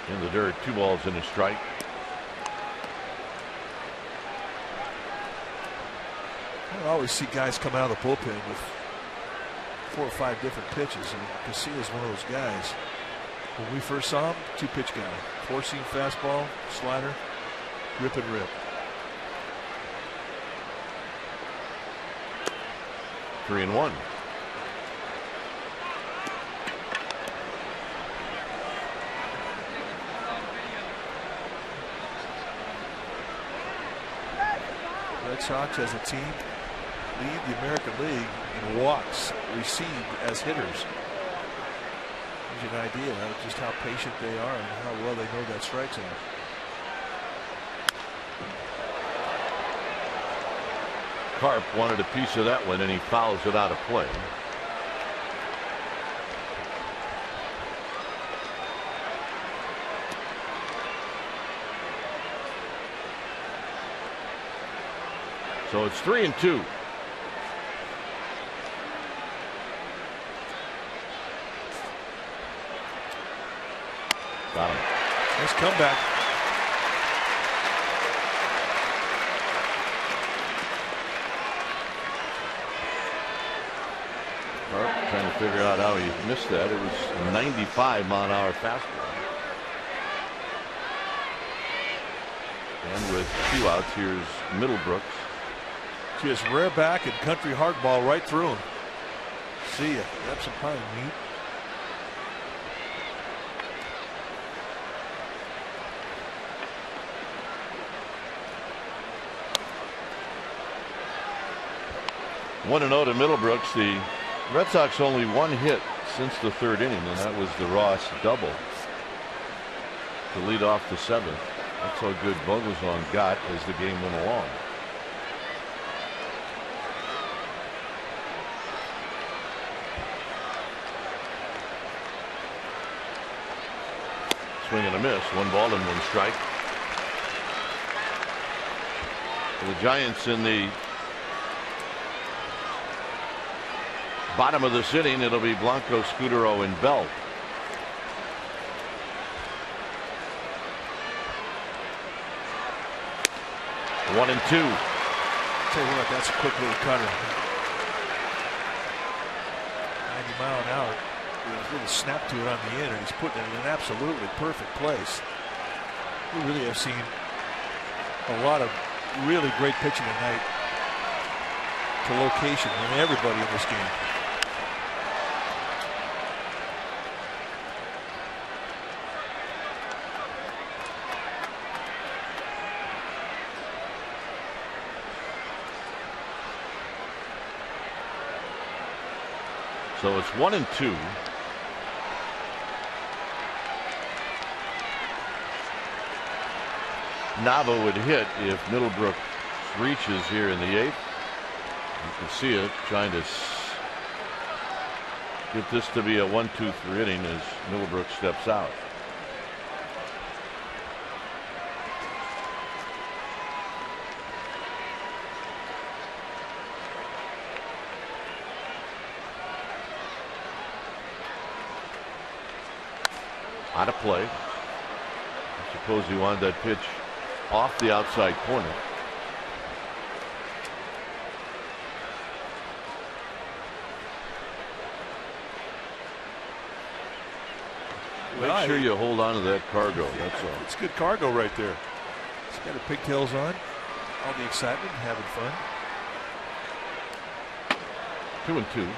In the dirt, 2 balls and a strike. I always see guys come out of the bullpen with 4 or 5 different pitches, and Casilla is one of those guys. When we first saw him, 2-pitch guy, 4-seam fastball, slider, rip and rip. 3-1. Red Sox as a team lead the American League in walks received as hitters. Gives you an idea of just how patient they are and how well they know that strike zone. Karp wanted a piece of that one, and he fouls it out of play. So it's 3-2. Got him. Nice comeback. Karp trying to figure out how he missed that. It was a 95-mile-an-hour fastball. And with 2 outs, here's Middlebrooks. Just rare back and country hardball right through him. See ya. Grab some pine meat. One and 0 to Middlebrooks. The Red Sox only 1 hit since the 3rd inning, and that was the Ross double to lead off the 7th. That's how good Vogelsong got as the game went along. Swing and a miss. 1 ball and 1 strike. For the Giants in the bottom of this inning, it'll be Blanco, Scudero, and Bell. One and 2. Tell you what, that's a quick little cutter. 90 mile an hour. There's a little snap to it on the end, and he's putting it in an absolutely perfect place. We really have seen a lot of really great pitching tonight to location and everybody in this game. So it's 1 and 2. Nava would hit if Middlebrooks reaches here in the 8th. You can see it trying to get this to be a 1-2-3 inning as Middlebrooks steps out. Out of play. I suppose he wanted that pitch off the outside corner. Make sure you hold on to that cargo. That's all. It's good cargo right there. He's got the pigtails on. All the excitement, having fun. 2 and 2.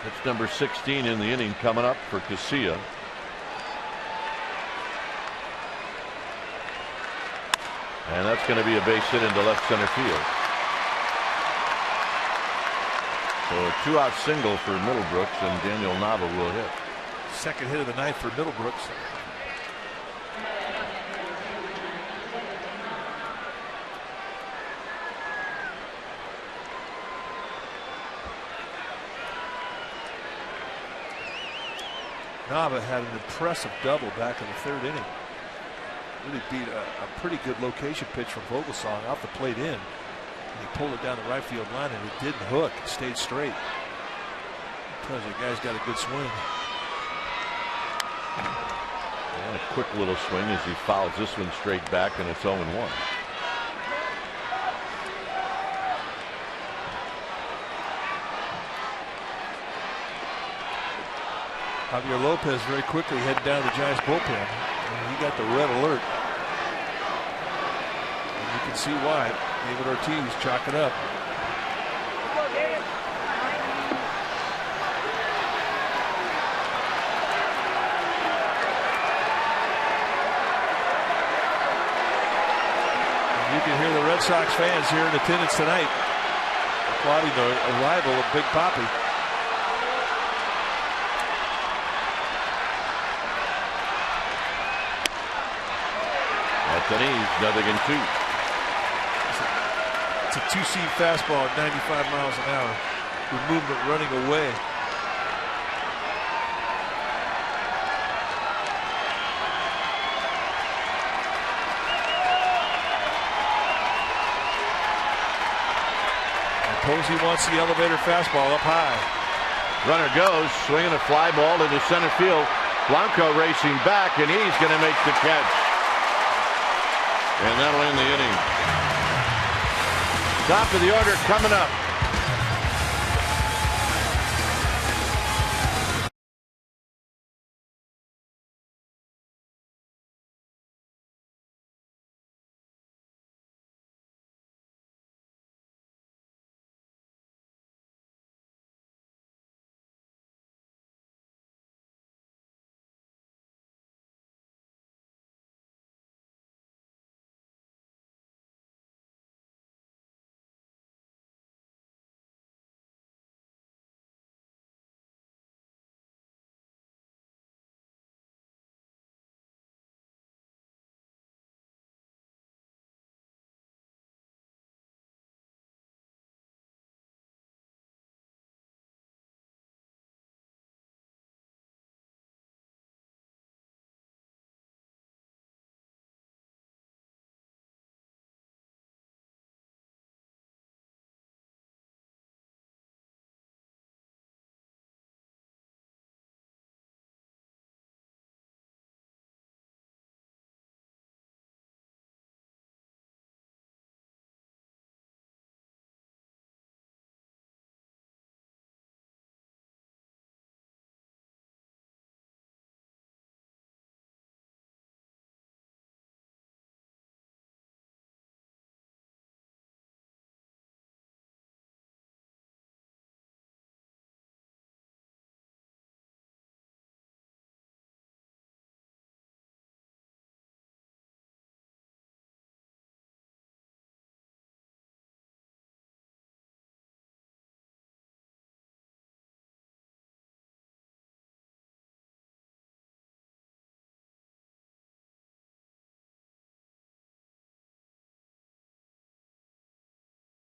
It's number 16 in the inning coming up for Casilla. And that's going to be a base hit into left center field. So a 2-out single for Middlebrooks, and Daniel Nava will hit. Second hit of the night for Middlebrooks. Nava had an impressive double back in the 3rd inning. really beat a pretty good location pitch from Vogelsong off the plate in. And he pulled it down the right field line, and it didn't hook. It stayed straight. Tells you the guy's got a good swing. And a quick little swing as he fouls this one straight back, and it's 0-1. Javier Lopez very quickly heading down to the Giants bullpen. And he got the red alert. And you can see why. David Ortiz chalking up. And you can hear the Red Sox fans here in attendance tonight applauding the arrival of Big Papi. Nothing in 2. It's a two-seam fastball at 95 miles an hour. With movement running away. And Posey wants the elevator fastball up high. Runner goes, swinging a fly ball into center field. Blanco racing back, and he's going to make the catch. And that'll end the inning. Top of the order coming up.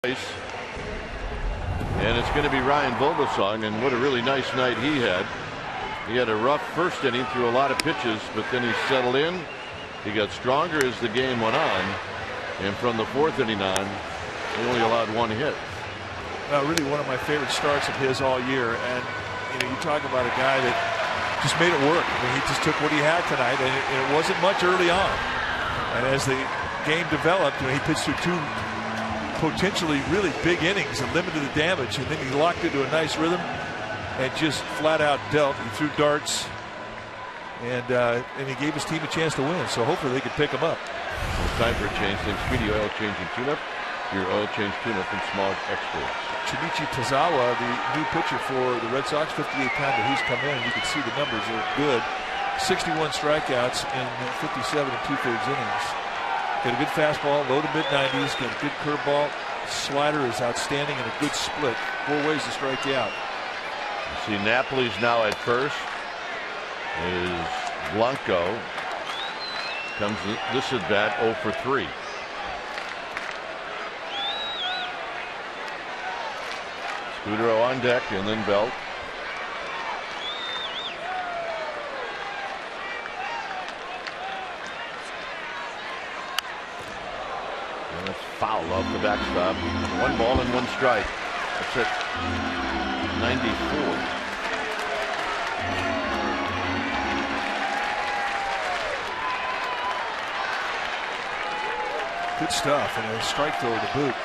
And it's going to be Ryan Vogelsong, and what a really nice night he had. He had a rough first inning, threw a lot of pitches, but then he settled in. He got stronger as the game went on, and from the fourth inning on, he only allowed one hit. Really one of my favorite starts of his all year. And you talk about a guy that just made it work. I mean, he just took what he had tonight, and it wasn't much early on. And as the game developed, he pitched through 2 potentially really big innings and limited the damage, and then he locked into a nice rhythm and just flat out dealt. He threw darts, and he gave his team a chance to win. So hopefully they could pick him up. It's time for a change. Think Speedy Oil Change and Tune-Up. Your oil change tune-up and smog experts. Shinichi Tozawa, the new pitcher for the Red Sox, 58th time that he's come in. You can see the numbers are good. 61 strikeouts in 57 2/3 innings. Got a good fastball, low to mid-90s. Got a good curveball. Slider is outstanding and a good split. 4 ways to strike you out. You see Napoli's now at first. Is Blanco. Comes this at bat 0 for 3. Scudero on deck, and then Belt. And it's foul off the backstop. 1 ball and 1 strike. That's it. 94. Good stuff, and a strike throw to boot.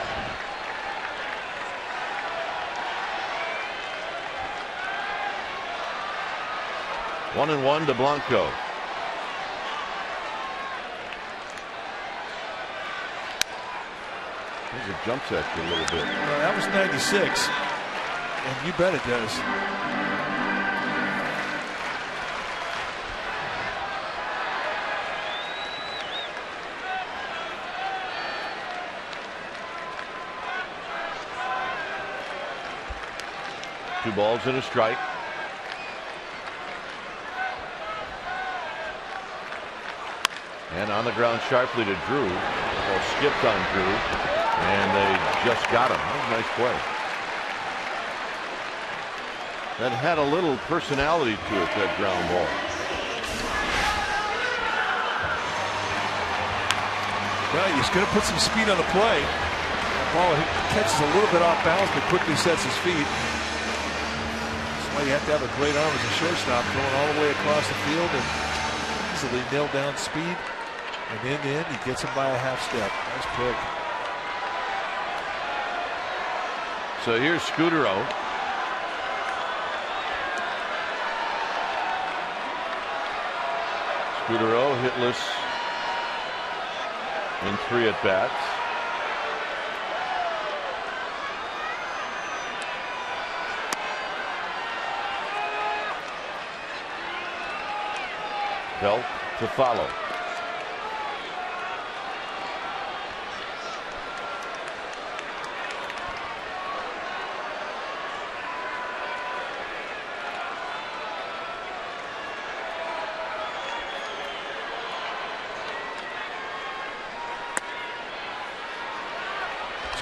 One and 1 to Blanco. It jumps at you a little bit. Well, that was 96, and you bet it does. Two balls and a strike. And on the ground sharply to Drew. Ball skipped on Drew. And they just got him. That was a nice play. That had a little personality to it, that ground ball. Well, he's going to put some speed on the play. The ball catches a little bit off balance, but quickly sets his feet. That's why you have to have a great arm as a shortstop, going all the way across the field and easily nail down speed. And in the end, he gets him by a half step. Nice pick. So here's Scudero. Scudero hitless in 3 at-bats. Belt to follow.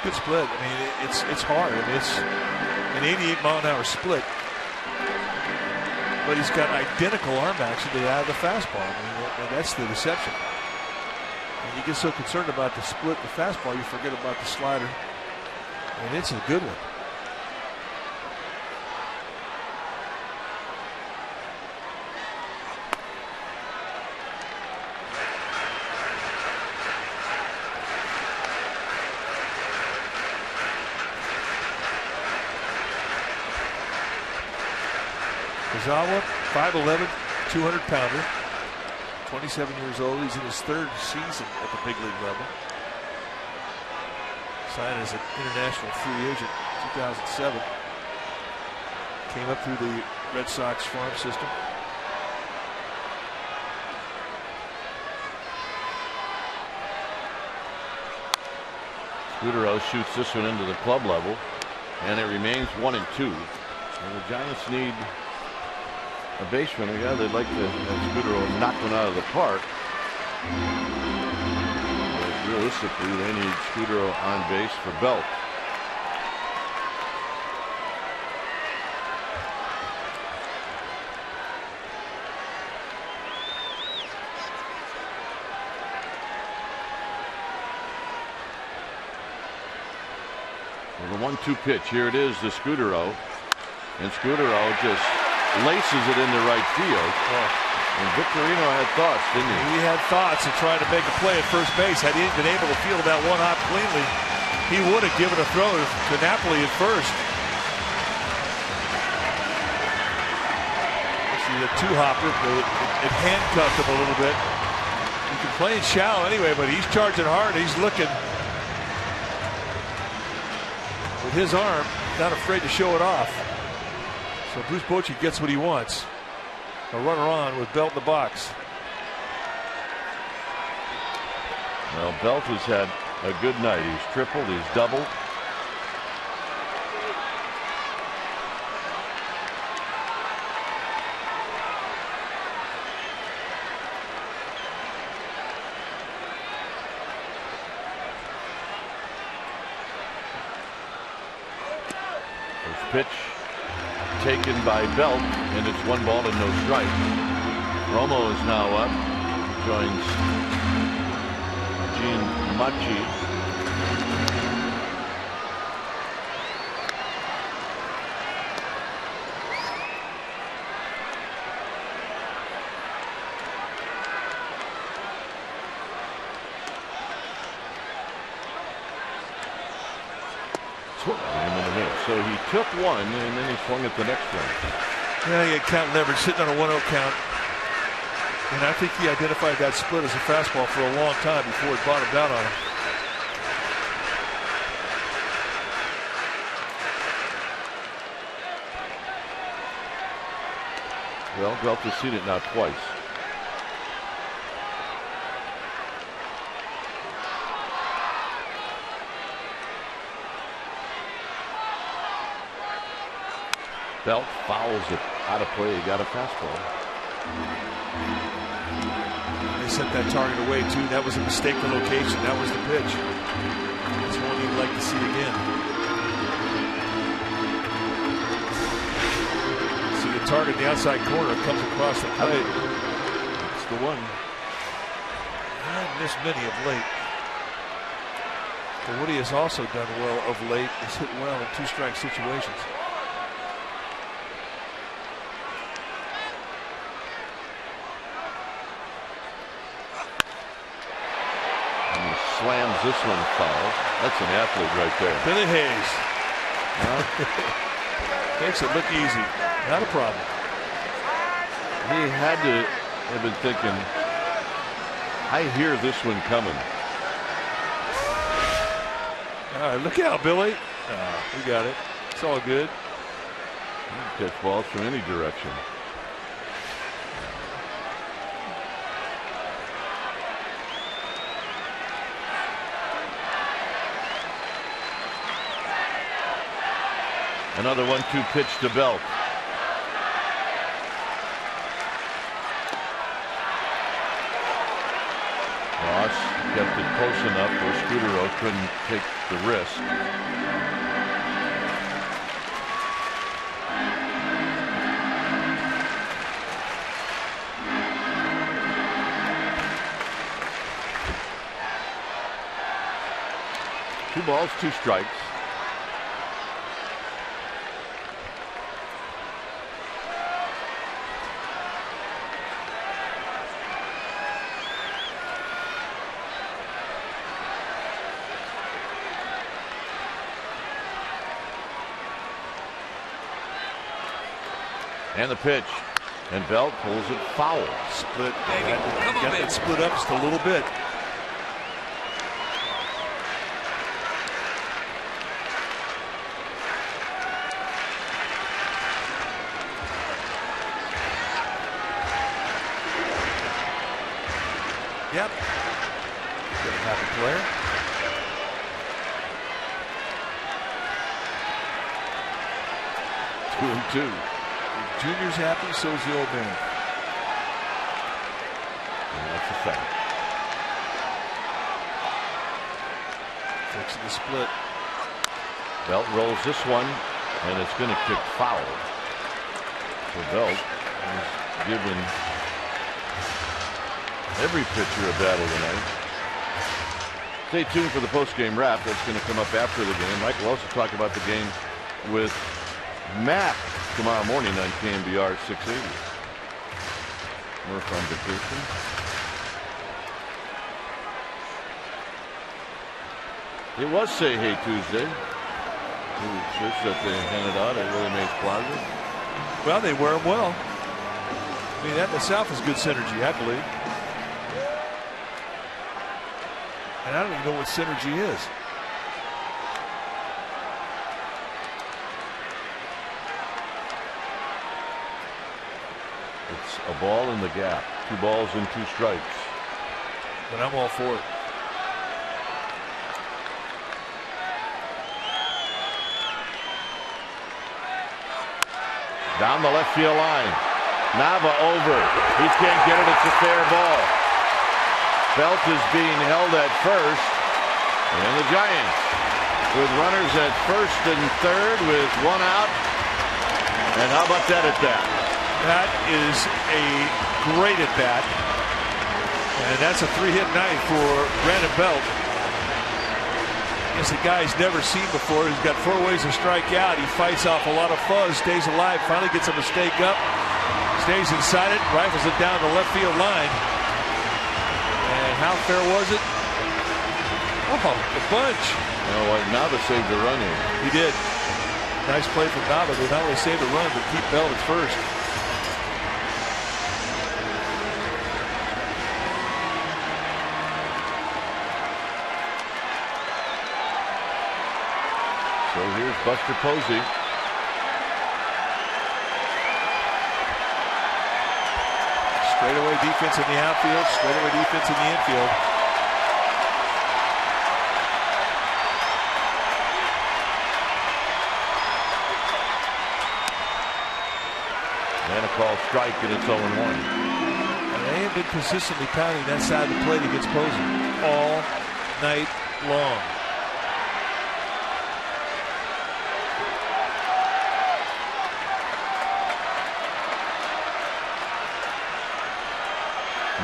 Good split. I mean, it's hard. I mean, it's an 88-mile-an-hour split, but he's got identical arm action to that of the fastball. I mean, and that's the deception. And you get so concerned about the split, the fastball, you forget about the slider, and it's a good one. Zawa, 5'11", 200-pounder, 27 years old. He's in his 3rd season at the big league level. Signed as an international free agent in 2007. Came up through the Red Sox farm system. Scudero shoots this one into the club level, and it remains 1-2. And the Giants need a baseman, a guy they'd like to have Scudero knock one out of the park. But realistically, they need Scudero on base for Belt. Well, the 1-2 pitch, here it is to Scudero, and Scudero just laces it into right field. And Victorino had thoughts, didn't he? He had thoughts of trying to make a play at first base. Had he been able to field that one hop cleanly, he would have given a throw to Napoli at first. See the 2-hopper, it handcuffed him a little bit. You can play it shallow anyway, but he's charging hard. He's looking with his arm, not afraid to show it off. So Bruce Bochy gets what he wants. A runner on with Belt in the box. Well, Belt has had a good night. He's tripled, he's doubled. First pitch taken by Belt, and it's 1 ball and no strike. Romo is now up, joins Gene Machi swung him in the middle. So he took one, and then he swung at the next one. Yeah, he had count leverage, sitting on a 1-0 count. And I think he identified that split as a fastball for a long time before it bottomed out on him. Well, Belt has seen it now twice. Belt fouls it out of play. He got a fastball. They sent that target away too. That was a mistaken location. That was the pitch. That's one you'd like to see again. See the target in the outside corner comes across the plate. It's the one. I've missed many of late. But what he has also done well of late is hit well in 2-strike situations. Slams this one foul. That's an athlete right there. Billy Hayes. Makes it look easy. Not a problem. He had to have been thinking, I hear this one coming. All right, look out, Billy. We got it. It's all good. You can catch balls from any direction. Another 1-2 pitch to Belt. Ross kept it close enough where Scudero couldn't take the risk. Two balls, 2 strikes. And the pitch. And Belt pulls it foul. Split. Got that split up just a little bit. Yep. Good happy player. Two and two. Junior's happy, so is the old man. And that's a fact. Fixing the split. Belt rolls this one, and it's going to kick foul. So Belt has given every pitcher a battle tonight. Stay tuned for the post-game wrap. That's going to come up after the game. Mike will also talk about the game with Matt tomorrow morning on KMBR 680. Murph on vacation. It was Say Hey Tuesday. New shirts that they handed out at Willie Mays Plaza. Well, they wear them well. I mean, that in the South is good synergy, I believe. And I don't even know what synergy is. It's a ball in the gap. 2 balls and 2 strikes. But I'm all for it. Down the left field line. Nava over. He can't get it. It's a fair ball. Belt is being held at first. And the Giants with runners at first and third with 1 out. And how about that at bat? That is a great at bat. And that's a 3-hit night for Brandon Belt. It's a guy he's never seen before. He's got 4 ways to strike out. He fights off a lot of fuzz, stays alive, finally gets a mistake up, stays inside it, rifles it down the left field line. And how fair was it? the bunch. Nava saved the run here. He did. Nice play from Nava. They not only saved the run, but keep Belt at first. So here's Buster Posey. Straightaway defense in the outfield, straightaway defense in the infield. And a call strike, and it's 0-1. And they have been consistently pounding that side of the plate against Posey all night long.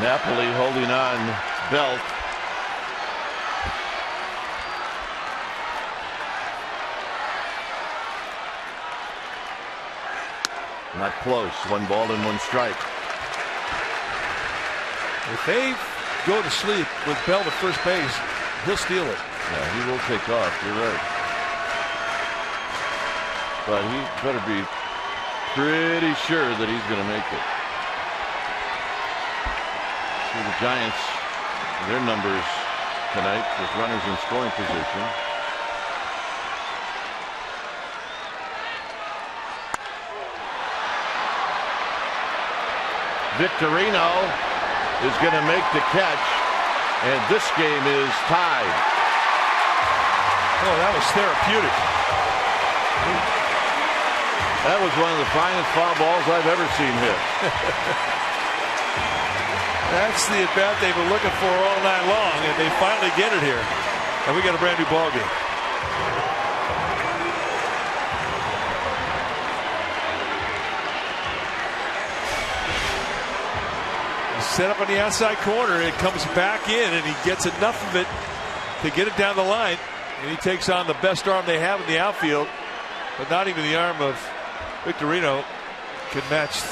Napoli holding on. Belt. Not close. 1 ball and 1 strike. If they go to sleep with Belt at first base, he'll steal it. Yeah, he will take off. You're right. But he better be pretty sure that he's going to make it. See the Giants, their numbers tonight with runners in scoring position. Victorino is going to make the catch, and this game is tied. Oh, that was therapeutic. That was one of the finest foul balls I've ever seen hit. That's the at-bat they've been looking for all night long, and they finally get it here. And we got a brand new ball game. Set up on the outside corner, it comes back in, and he gets enough of it to get it down the line. And he takes on the best arm they have in the outfield, but not even the arm of Victorino can match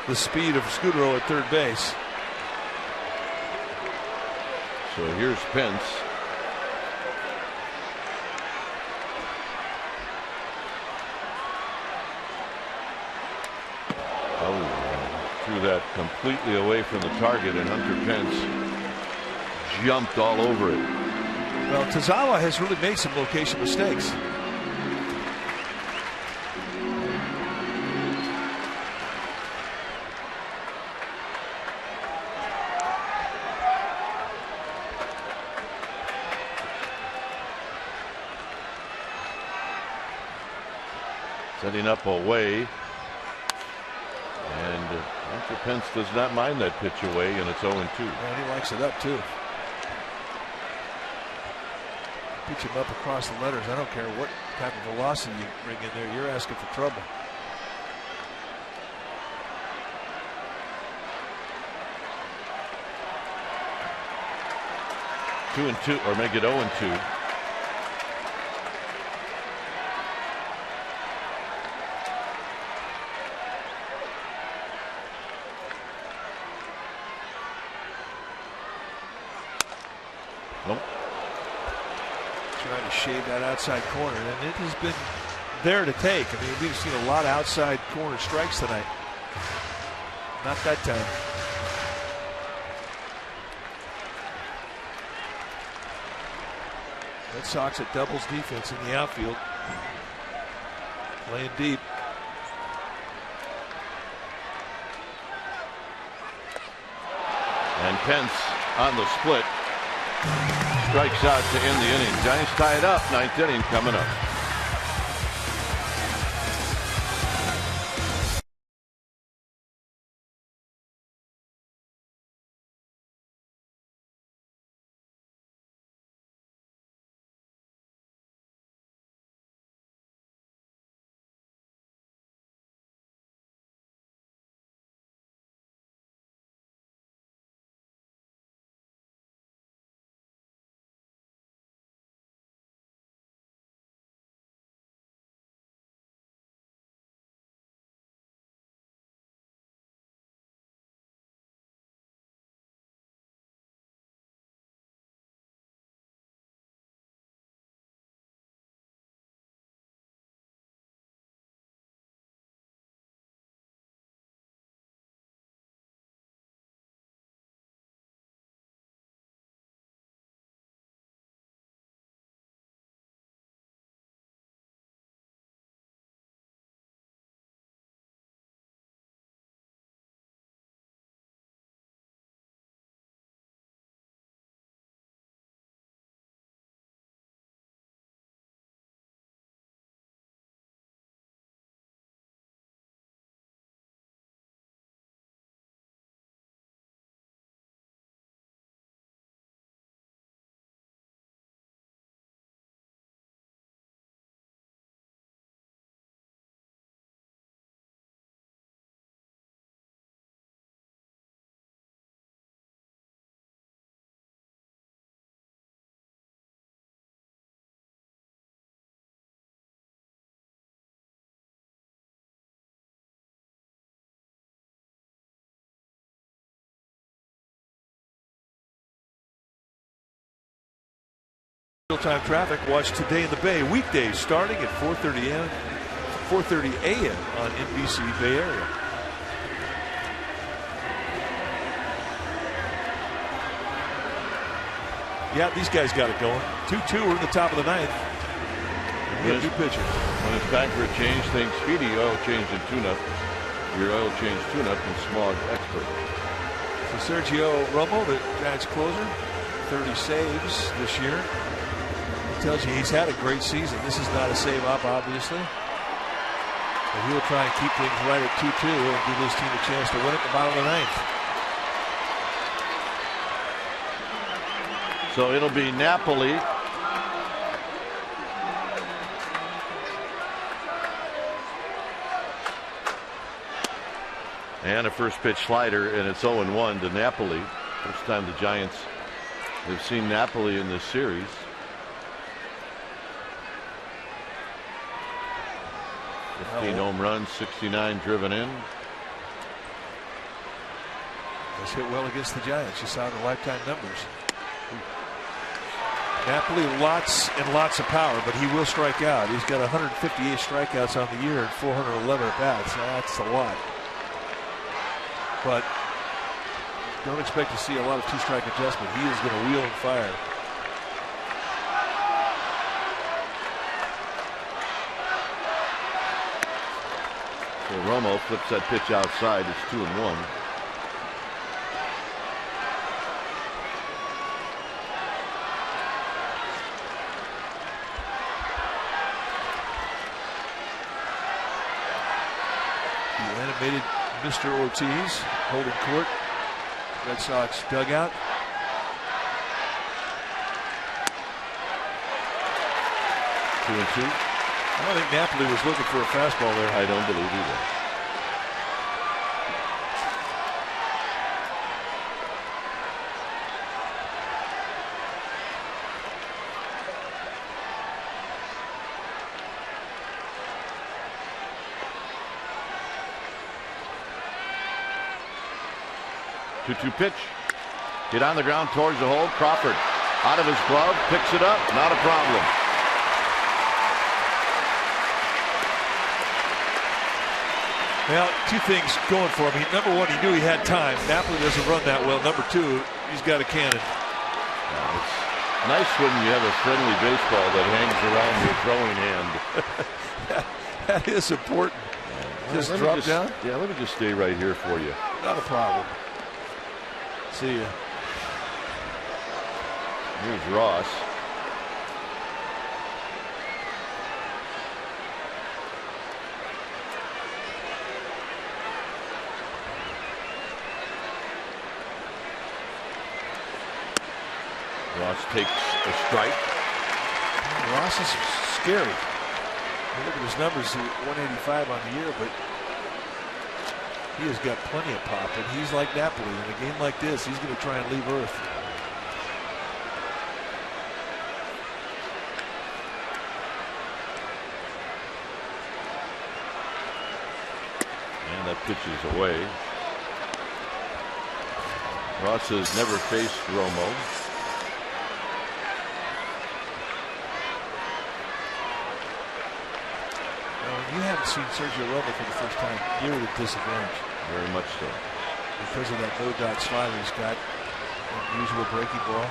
the speed of Scudero at third base. So here's Pence. Threw that completely away from the target, and Hunter Pence jumped all over it. Well, Tazawa has really made some location mistakes. Setting up away. And Hunter Pence does not mind that pitch away, and it's 0-2. And he likes it up, too. Pitch him up across the letters. I don't care what type of velocity you bring in there. You're asking for trouble. Two and 2, or make it 0-2. Nope. Trying to shave that outside corner, and it has been there to take. I mean, we've seen a lot of outside corner strikes tonight. Not that time. Red Sox at doubles defense in the outfield. Playing deep. And Pence on the split. Strikes out to end the inning. Giants tie it up. 9th inning coming up. Real-time traffic. Watch Today in the Bay weekdays starting at 4:30 a.m. on NBC Bay Area. Yeah, these guys got it going. 2-2. We're in the top of the ninth. We have a new pitcher. When it's time for a change, think Speedy oil change and tune-up. Your oil change tune-up and Smog Expert. So Sergio Romo, the Giants closer, 30 saves this year. It tells you he's had a great season. This is not a save-up, obviously. But he'll try and keep things right at 2-2 and give his team a chance to win at the bottom of the ninth. So it'll be Napoli. And a first pitch slider, and it's 0-1 to Napoli. First time the Giants have seen Napoli in this series. Oh. 15 home runs, 69 driven in. Has hit well against the Giants. You saw the lifetime numbers. Napoli, lots and lots of power, but he will strike out. He's got 158 strikeouts on the year and 411 at bats. That's a lot. But don't expect to see a lot of two-strike adjustment. He is going to wheel and fire. So Romo flips that pitch outside. It's 2-1. The animated Mr. Ortiz holding court. Red Sox dugout. Two and two. I don't think Napoli was looking for a fastball there. I don't believe either. Two-two pitch. Hit on the ground towards the hole. Crawford out of his glove, picks it up. Not a problem. Well, two things going for him. Number one, he knew he had time. Napoli doesn't run that well. Number two, he's got a cannon. It's nice when you have a friendly baseball that hangs around your throwing hand. That is important. Just drop down? Yeah, let me just stay right here for you. Not a problem. See ya. Here's Ross. Ross takes a strike. Ross is scary. Look at his numbers, 185 on the year, but he has got plenty of pop, and he's like Napoli. In a game like this, he's going to try and leave Earth. And that pitch is away. Ross has never faced Romo. You haven't seen Sergio Romo for the first time. You're at a disadvantage. Very much so. Because of that no-dot slider he's got. Unusual breaking ball.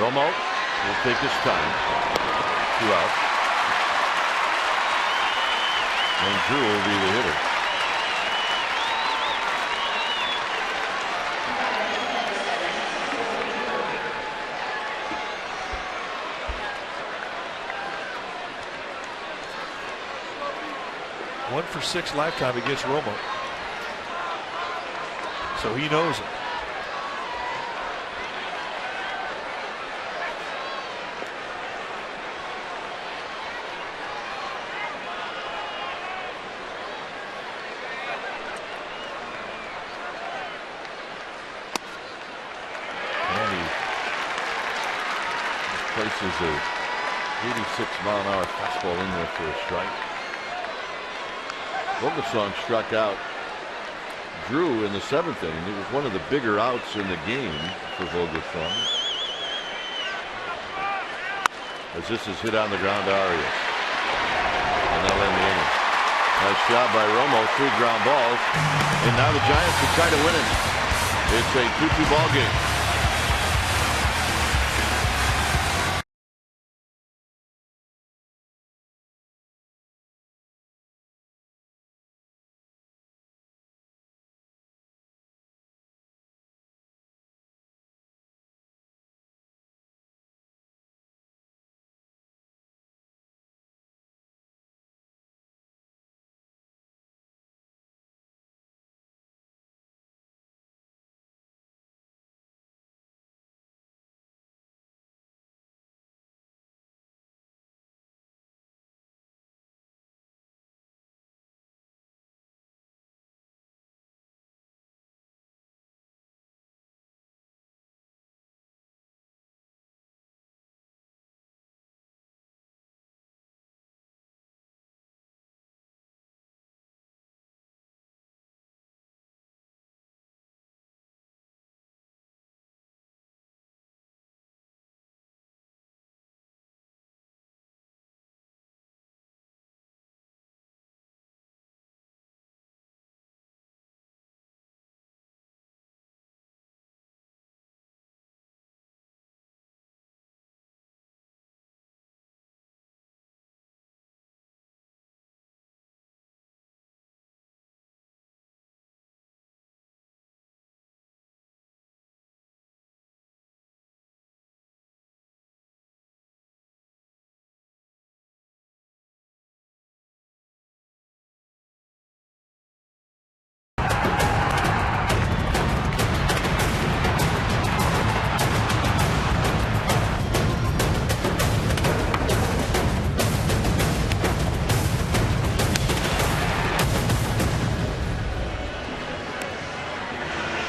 Romo will take his time. 2 out. And Drew will be the hitter. One for 6 lifetime against Romo. So he knows it. And he places a 86-mile-an-hour fastball in there for a strike. Vogelsong struck out drew in the 7th inning. It was one of the bigger outs in the game for Vogelstrom. As this is hit on the ground to Arias. And they'll end the inning. Nice job by Romo. 3 ground balls. And now the Giants can try to win it. It's a 2-2 ball game.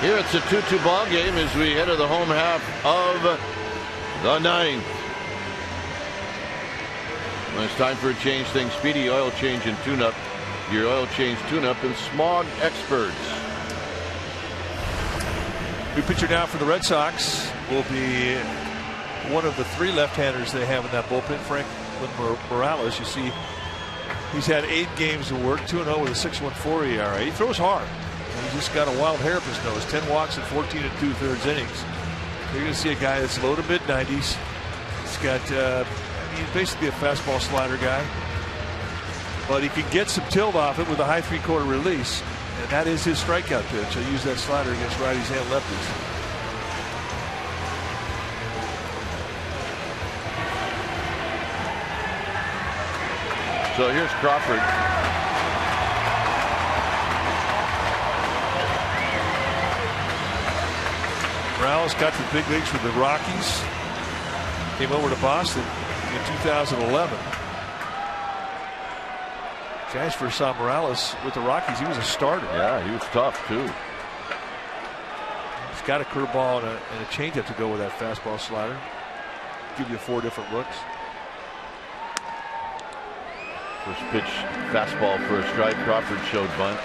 Here it's a 2-2 ball game as we enter the home half of the 9th. When it's time for a change thing, Speedy Oil Change and Tune-Up. Your oil change tune-up and smog experts. New pitcher now for the Red Sox will be one of the 3 left-handers they have in that bullpen. Franklin Morales, you see, he's had 8 games of work, 2-0 with a 6.14 ERA. He throws hard. He's just got a wild hair up his nose. 10 walks in 14 2/3 innings. You're going to see a guy that's low to mid-90s. He's got, he's basically a fastball slider guy. But he can get some tilt off it with a high 3/4 release. And that is his strikeout pitch. He'll use that slider against righties and lefties. So here's Crawford. Morales got to the big leagues for the Rockies. Came over to Boston in 2011. Giants first saw Morales with the Rockies. He was a starter. Yeah, he was tough too. He's got a curveball and a changeup to go with that fastball slider. Give you 4 different looks. First pitch, fastball for a strike. Crawford showed bunt.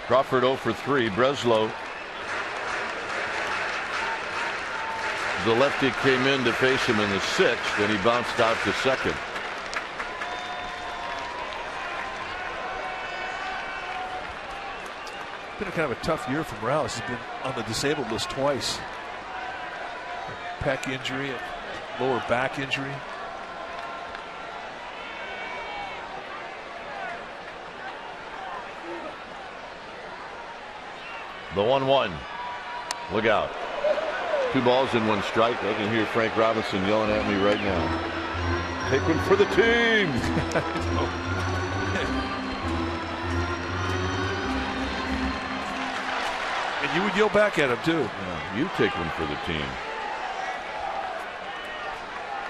Crawford 0 for 3. Breslow, the lefty, came in to face him in the 6th, and he bounced out to second. Been a kind of a tough year for Morales. He's been on the disabled list twice. A pec injury, a lower back injury. The 1-1. Look out. 2 balls and 1 strike. I can hear Frank Robinson yelling at me right now. Take one for the team. And you would yell back at him too. Yeah, you take one for the team.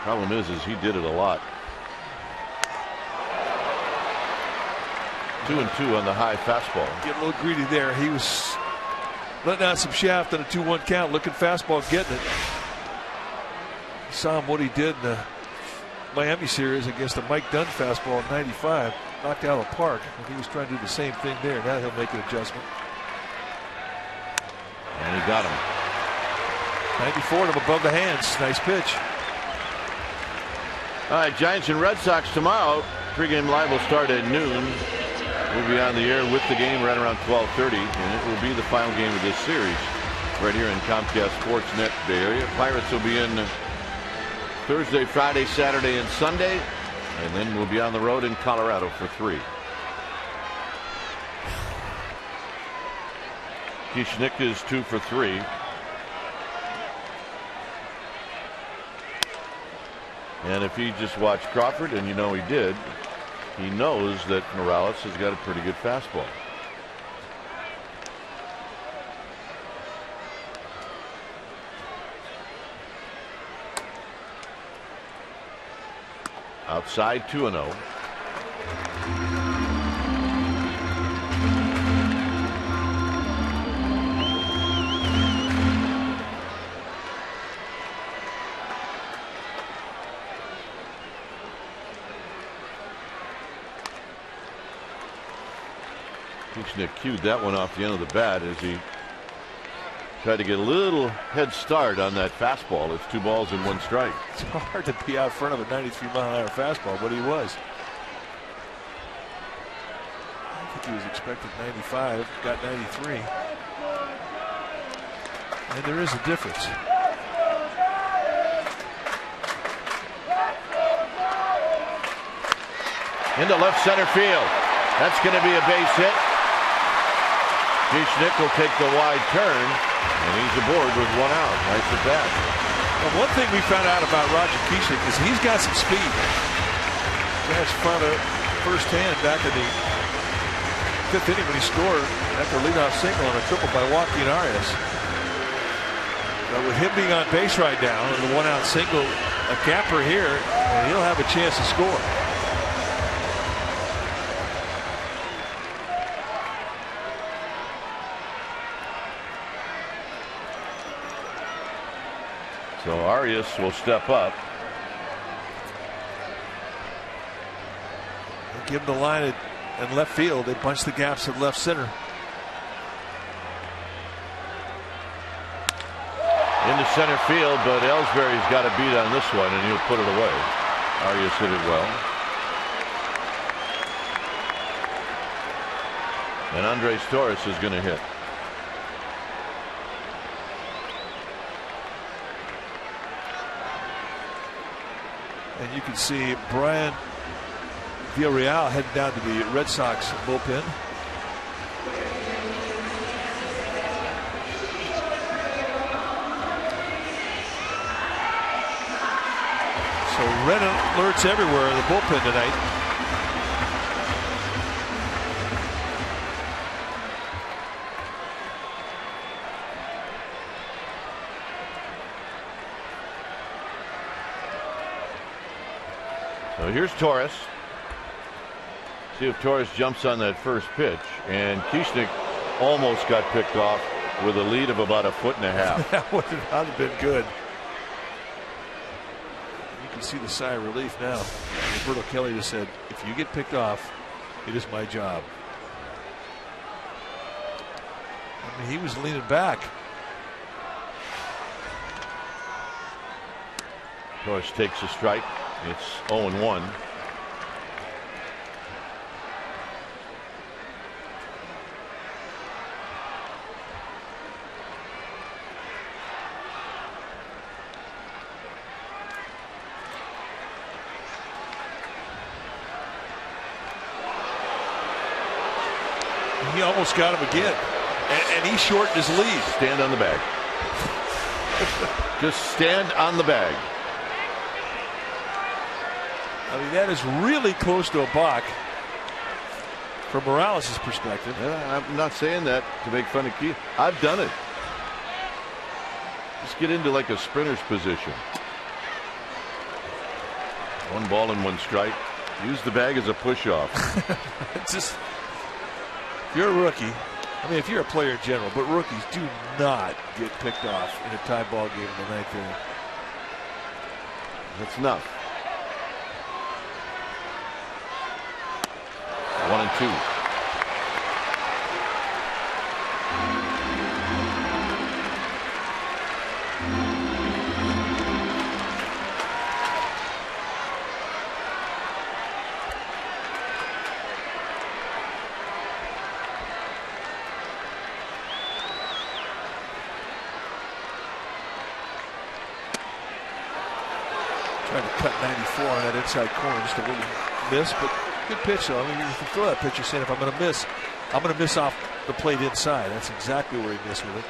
Problem is he did it a lot. 2-2 on the high fastball. Get a little greedy there. He was letting out some shaft on a 2-1 count, looking fastball, getting it. Saw him what he did in the Miami series against the Mike Dunn fastball in '95, knocked out of the park. And he was trying to do the same thing there. Now he'll make an adjustment. And he got him. 94 to him above the hands. Nice pitch. All right, Giants and Red Sox tomorrow. Pregame live will start at noon. We'll be on the air with the game right around 12:30, and it will be the final game of this series right here in Comcast Sportsnet Bay Area. Pirates will be in Thursday, Friday, Saturday, and Sunday, and then we'll be on the road in Colorado for 3. Kishnick is 2 for 3. And if he just watched Crawford, and you know he did, he knows that Morales has got a pretty good fastball. Outside 2-0. Kishnick cued that one off the end of the bat as he tried to get a little head start on that fastball. It's 2 balls and 1 strike. It's hard to be out front of a 93-mile-an-hour fastball, but he was. I think he was expected 95, got 93. And there is a difference. Into left center field. That's going to be a base hit. Kishnick will take the wide turn, and he's aboard with 1 out. Nice at bat. Well, one thing we found out about Roger Kishnick is he's got some speed. Guys found it firsthand back in the 5th inning when he scored after a leadoff single on a triple by Joaquin Arias. But with him being on base right now and the 1-out single, a capper here, and he'll have a chance to score. So Arias will step up. They'll give him the line at left field. They bunch the gaps at left center. Into center field, but Ellsbury's got a beat on this one, and he'll put it away. Arias hit it well. And Andres Torres is going to hit. And you can see Brian Villarreal heading down to the Red Sox bullpen. So red alerts everywhere in the bullpen tonight. So here's Torres. See if Torres jumps on that first pitch. And Kishnick almost got picked off with a lead of about 1.5 feet. That would not have been good. You can see the sigh of relief now. Roberto Kelly just said, if you get picked off, it is my job. I mean, he was leaning back. Torres takes a strike. It's 0-1. He almost got him again. And he shortened his lead. Stand on the bag. Just stand on the bag. I mean, that is really close to a balk from Morales' perspective. Yeah, I'm not saying that to make fun of Keith. I've done it. Just get into like a sprinter's position. 1 ball and 1 strike. Use the bag as a push-off. If you're a rookie, I mean, if you're a player in general, but rookies do not get picked off in a tie ball game in the ninth inning. That's enough. 1-2. Trying to cut 94 on that inside corner just a little miss, but good pitch though. I mean, if you throw that pitch, you're saying if I'm going to miss, I'm going to miss off the plate inside. That's exactly where he missed with it.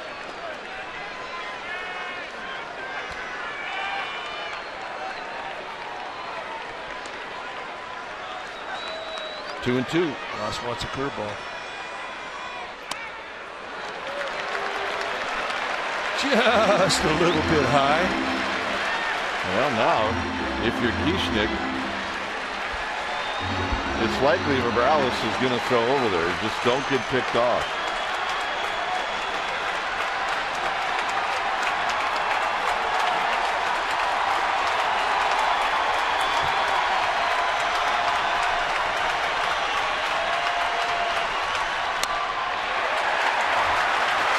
Two and two. Ross wants a curveball. Just a little bit high. Well, now, if you're Kieschnick, it's likely Morales is going to throw over there. Just don't get picked off.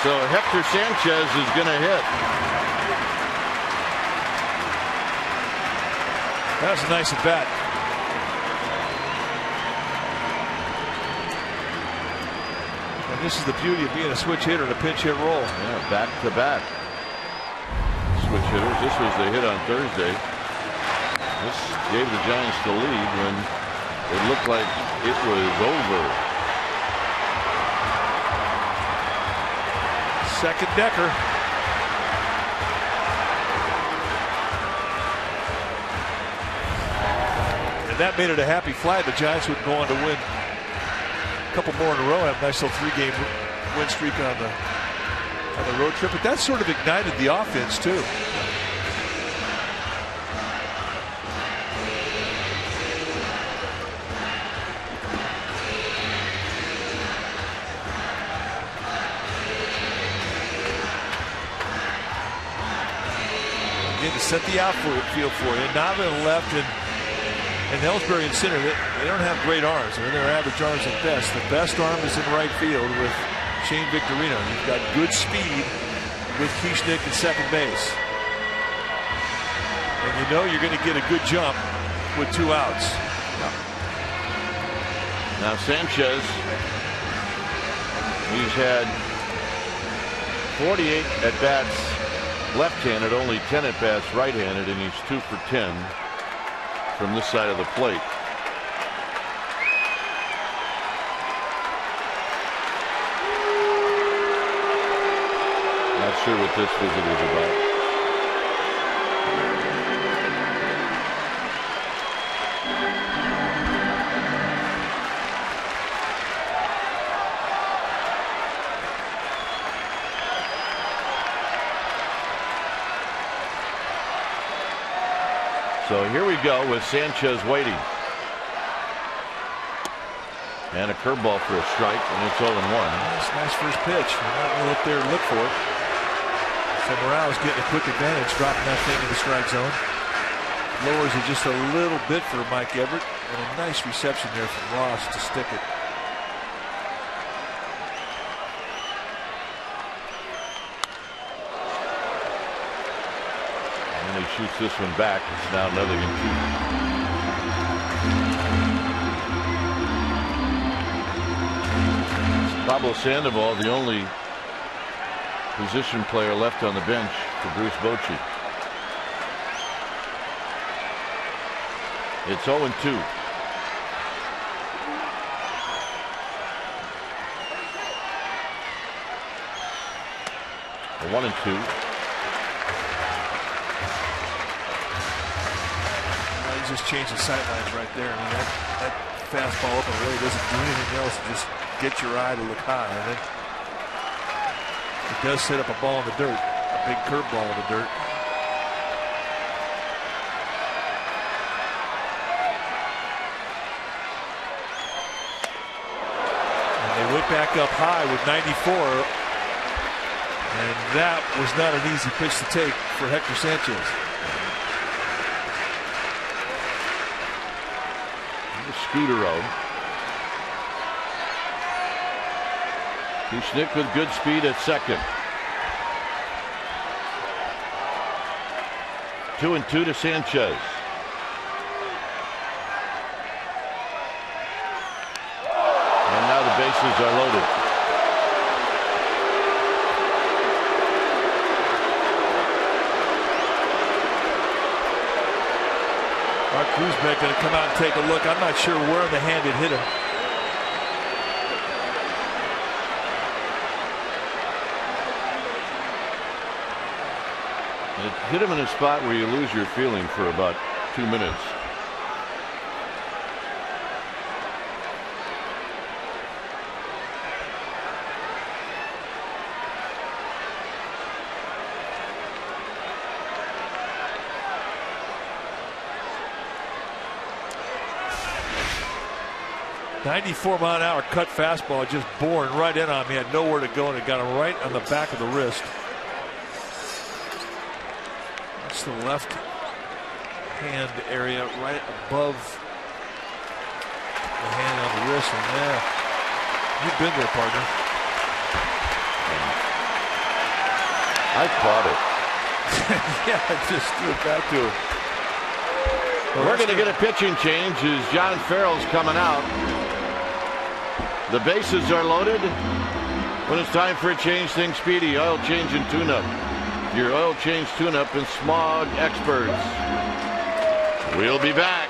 So Hector Sanchez is going to hit. That was a nice at bat. And this is the beauty of being a switch hitter and a pinch hit roll. Yeah, back to back switch hitters. This was the hit on Thursday. This gave the Giants the lead when it looked like it was over. Second Decker. And that made it a happy flight. The Giants would go on to win a couple more in a row. Have a nice little 3-game win streak on the road trip. But that sort of ignited the offense too. Again, to set the outfield for you. Nava in left and Ellsbury in center. They don't have great arms. I mean, they're average arms at best. The best arm is in right field with Shane Victorino. You've got good speed with Kieschnick at second base. And you know you're going to get a good jump with 2 outs. Now Sanchez, he's had 48 at bats left-handed, only 10 at bats right-handed, and he's 2 for 10 from this side of the plate. Not sure what this visit is about. So here we go with Sanchez waiting. And a curveball for a strike, and it's 0-1. That's a nice first pitch. Not really up there to look for it. So Morales getting a quick advantage, dropping that thing in the strike zone. Lowers it just a little bit for Mike Everett, and a nice reception there from Ross to stick it. And he shoots this one back. It's now 0-2. Pablo Sandoval, the only position player left on the bench for Bruce Bochy. It's 0-2. A 1-2. He's just changing sightlines right there. I mean, that fastball up and away doesn't do anything else. Just get your eye to look high. And then it does set up a ball in the dirt, a big curveball in the dirt. And they went back up high with 94. And that was not an easy pitch to take for Hector Sanchez. Scudero. Kushnick with good speed at second. 2-2 to Sanchez. And now the bases are loaded. Mark Kuzmek going to come out and take a look. I'm not sure where in the hand it hit him. It hit him in a spot where you lose your feeling for about 2 minutes. .94-mile-an-hour cut fastball just boring right in on me. Had nowhere to go, and it got him right on the back of the wrist. That's the left hand area right above the hand on the wrist. And yeah, you've been there, partner. I caught it. Yeah, I just threw it back to him. Well, we're going to get a pitching change as John Farrell's coming out. The bases are loaded. When it's time for a change, think Speedy. Oil change and tune-up. Your oil change tune-up and smog experts. We'll be back.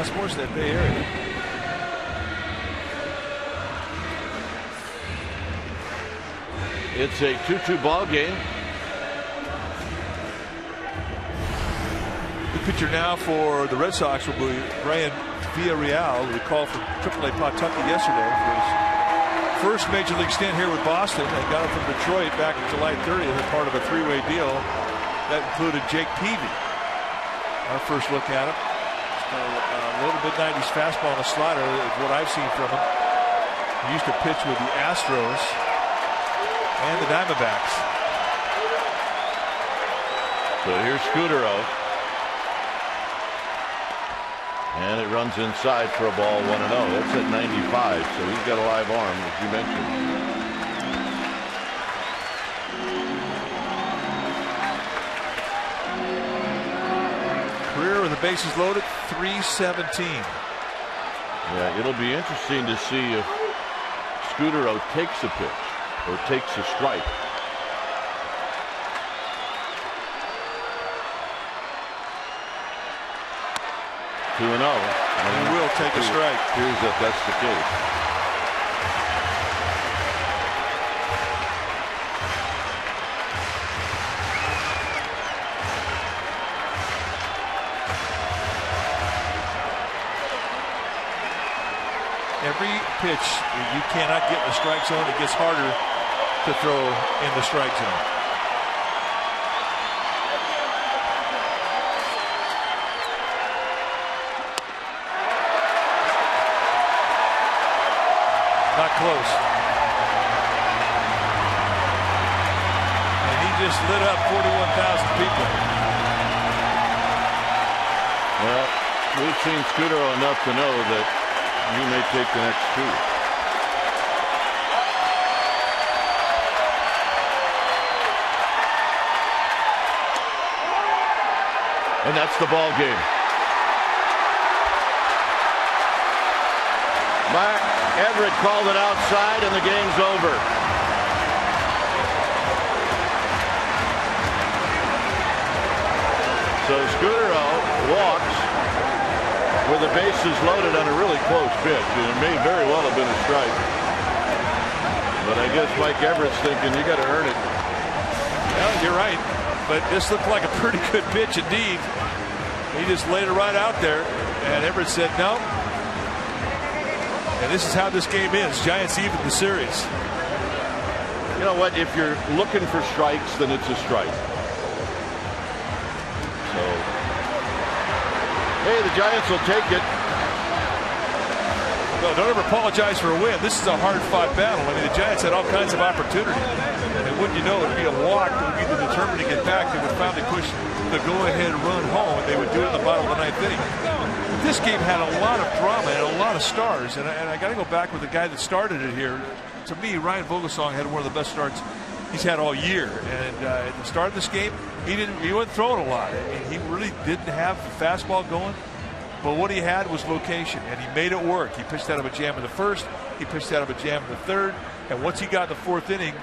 Sportsnet Bay Area. It's a 2-2 ball game. The pitcher now for the Red Sox will be Brian Villarreal, who we called from AAA Pawtucket yesterday for his first major league stint here with Boston. They got him from Detroit back in July 30th as part of a three-way deal that included Jake Peavy. Our first look at him. A little mid-90s fastball and a slider is what I've seen from him. He used to pitch with the Astros and the Diamondbacks. So here's Scudero. And it runs inside for a ball 1-0. That's at 95, so he's got a live arm, as you mentioned. With the bases loaded, 317. Yeah, it'll be interesting to see if Scudero takes a pitch or takes a strike. 2-0. And he will take a strike. Here's if that's the case. every pitch you cannot get in the strike zone, it gets harder to throw in the strike zone. Not close. And he just lit up 41,000 people. Well, we've seen Scudero enough to know that you may take the next two. And that's the ball game. Mark Everett called it outside, and the game's over. So Scudero walks with the bases loaded on a really close pitch. It may very well have been a strike. But I guess Mike Everett's thinking you got to earn it. Well, you're right. But this looked like a pretty good pitch indeed. He just laid it right out there, and Everett said no. And this is how this game is. Giants even the series. You know what? If you're looking for strikes, then it's a strike. So, hey, the Giants will take it. Well, don't ever apologize for a win. This is a hard-fought battle. I mean, the Giants had all kinds of opportunity. And wouldn't you know, it would be a walk that would be determined to get back. They would finally push the go-ahead run home, and they would do it in the bottom of the ninth inning. This game had a lot of drama and a lot of stars, and I got to go back with the guy that started it here. To me, Ryan Vogelsong had one of the best starts he's had all year. And at the start of this game, he wasn't throwing a lot. I mean, he really didn't have the fastball going. But what he had was location, and he made it work. He pitched out of a jam in the first. He pitched out of a jam in the third. And once he got in the fourth inning,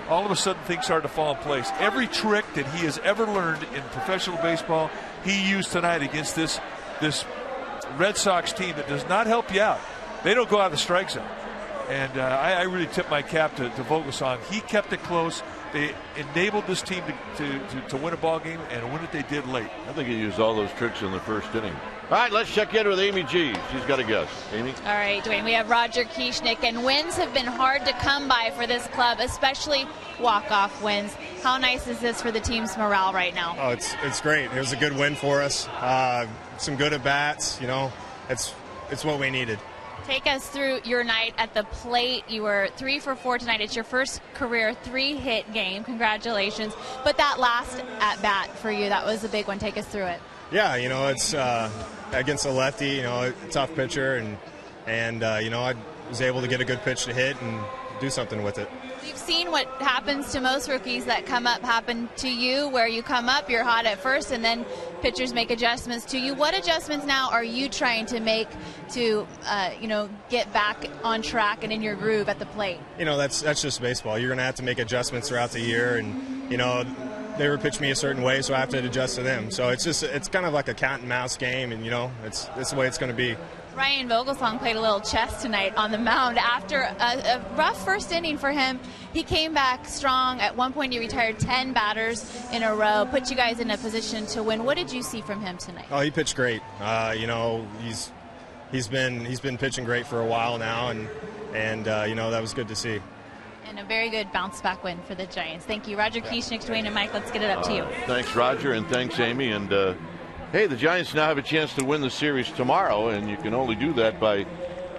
all of a sudden things started to fall in place. Every trick that he has ever learned in professional baseball, he used tonight against this Red Sox team that does not help you out. They don't go out of the strike zone. And I really tip my cap to Vogelsong. He kept it close. They enabled this team to win a ball game, and win it they did late. I think he used all those tricks in the first inning. All right, let's check in with Amy G. She's got a guess. Amy? All right, Dwayne, we have Roger Kieschnick, and wins have been hard to come by for this club, especially walk-off wins. How nice is this for the team's morale right now? Oh, it's great. It was a good win for us. Some good at-bats, you know. It's what we needed. Take us through your night at the plate. You were 3 for 4 tonight. It's your first career 3-hit game. Congratulations. But that last at-bat for you, that was a big one. Take us through it. Yeah, you know, it's against a lefty, you know, a tough pitcher, and you know, I was able to get a good pitch to hit and do something with it. We've seen what happens to most rookies that come up happen to you, where you come up, you're hot at first, and then pitchers make adjustments to you. What adjustments now are you trying to make to, you know, get back on track and in your groove at the plate? You know, that's just baseball. You're going to have to make adjustments throughout the year, and you know, they were pitching me a certain way, so I have to adjust to them. So it's kind of like a cat and mouse game, and you know, it's the way it's going to be. Ryan Vogelsong played a little chess tonight on the mound after a rough first inning for him. He came back strong. At one point, he retired 10 batters in a row, put you guys in a position to win. What did you see from him tonight? Oh, he pitched great. You know, he's been pitching great for a while now, and you know, that was good to see. And a very good bounce-back win for the Giants. Thank you. Roger Kieschnick, Dwayne, and Mike, let's get it up to you. Thanks, Roger, and thanks, Amy. And, hey, the Giants now have a chance to win the series tomorrow, and you can only do that by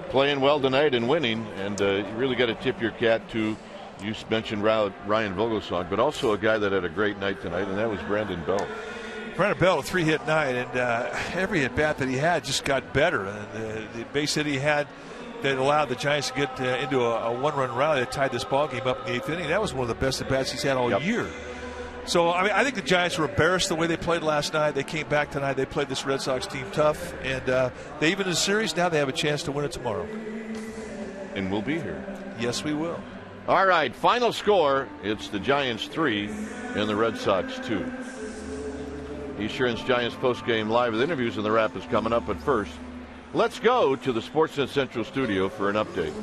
playing well tonight and winning. And you really got to tip your cap to, you mentioned Ryan Vogelsong, but also a guy that had a great night tonight, and that was Brandon Bell. Brandon Bell, a 3-hit night, and every at-bat that he had just got better. And the base hit he had that allowed the Giants to get into a one-run rally that tied this ball game up in the 8th inning. That was one of the best at-bats he's had all year. So, I mean, I think the Giants were embarrassed the way they played last night. They came back tonight. They played this Red Sox team tough, and they even in the series. Now they have a chance to win it tomorrow. And we'll be here. Yes, we will. All right, final score. It's the Giants 3 and the Red Sox 2. Esurance Giants postgame live with interviews, and the wrap is coming up. But first, let's go to the Sportsnet Central studio for an update.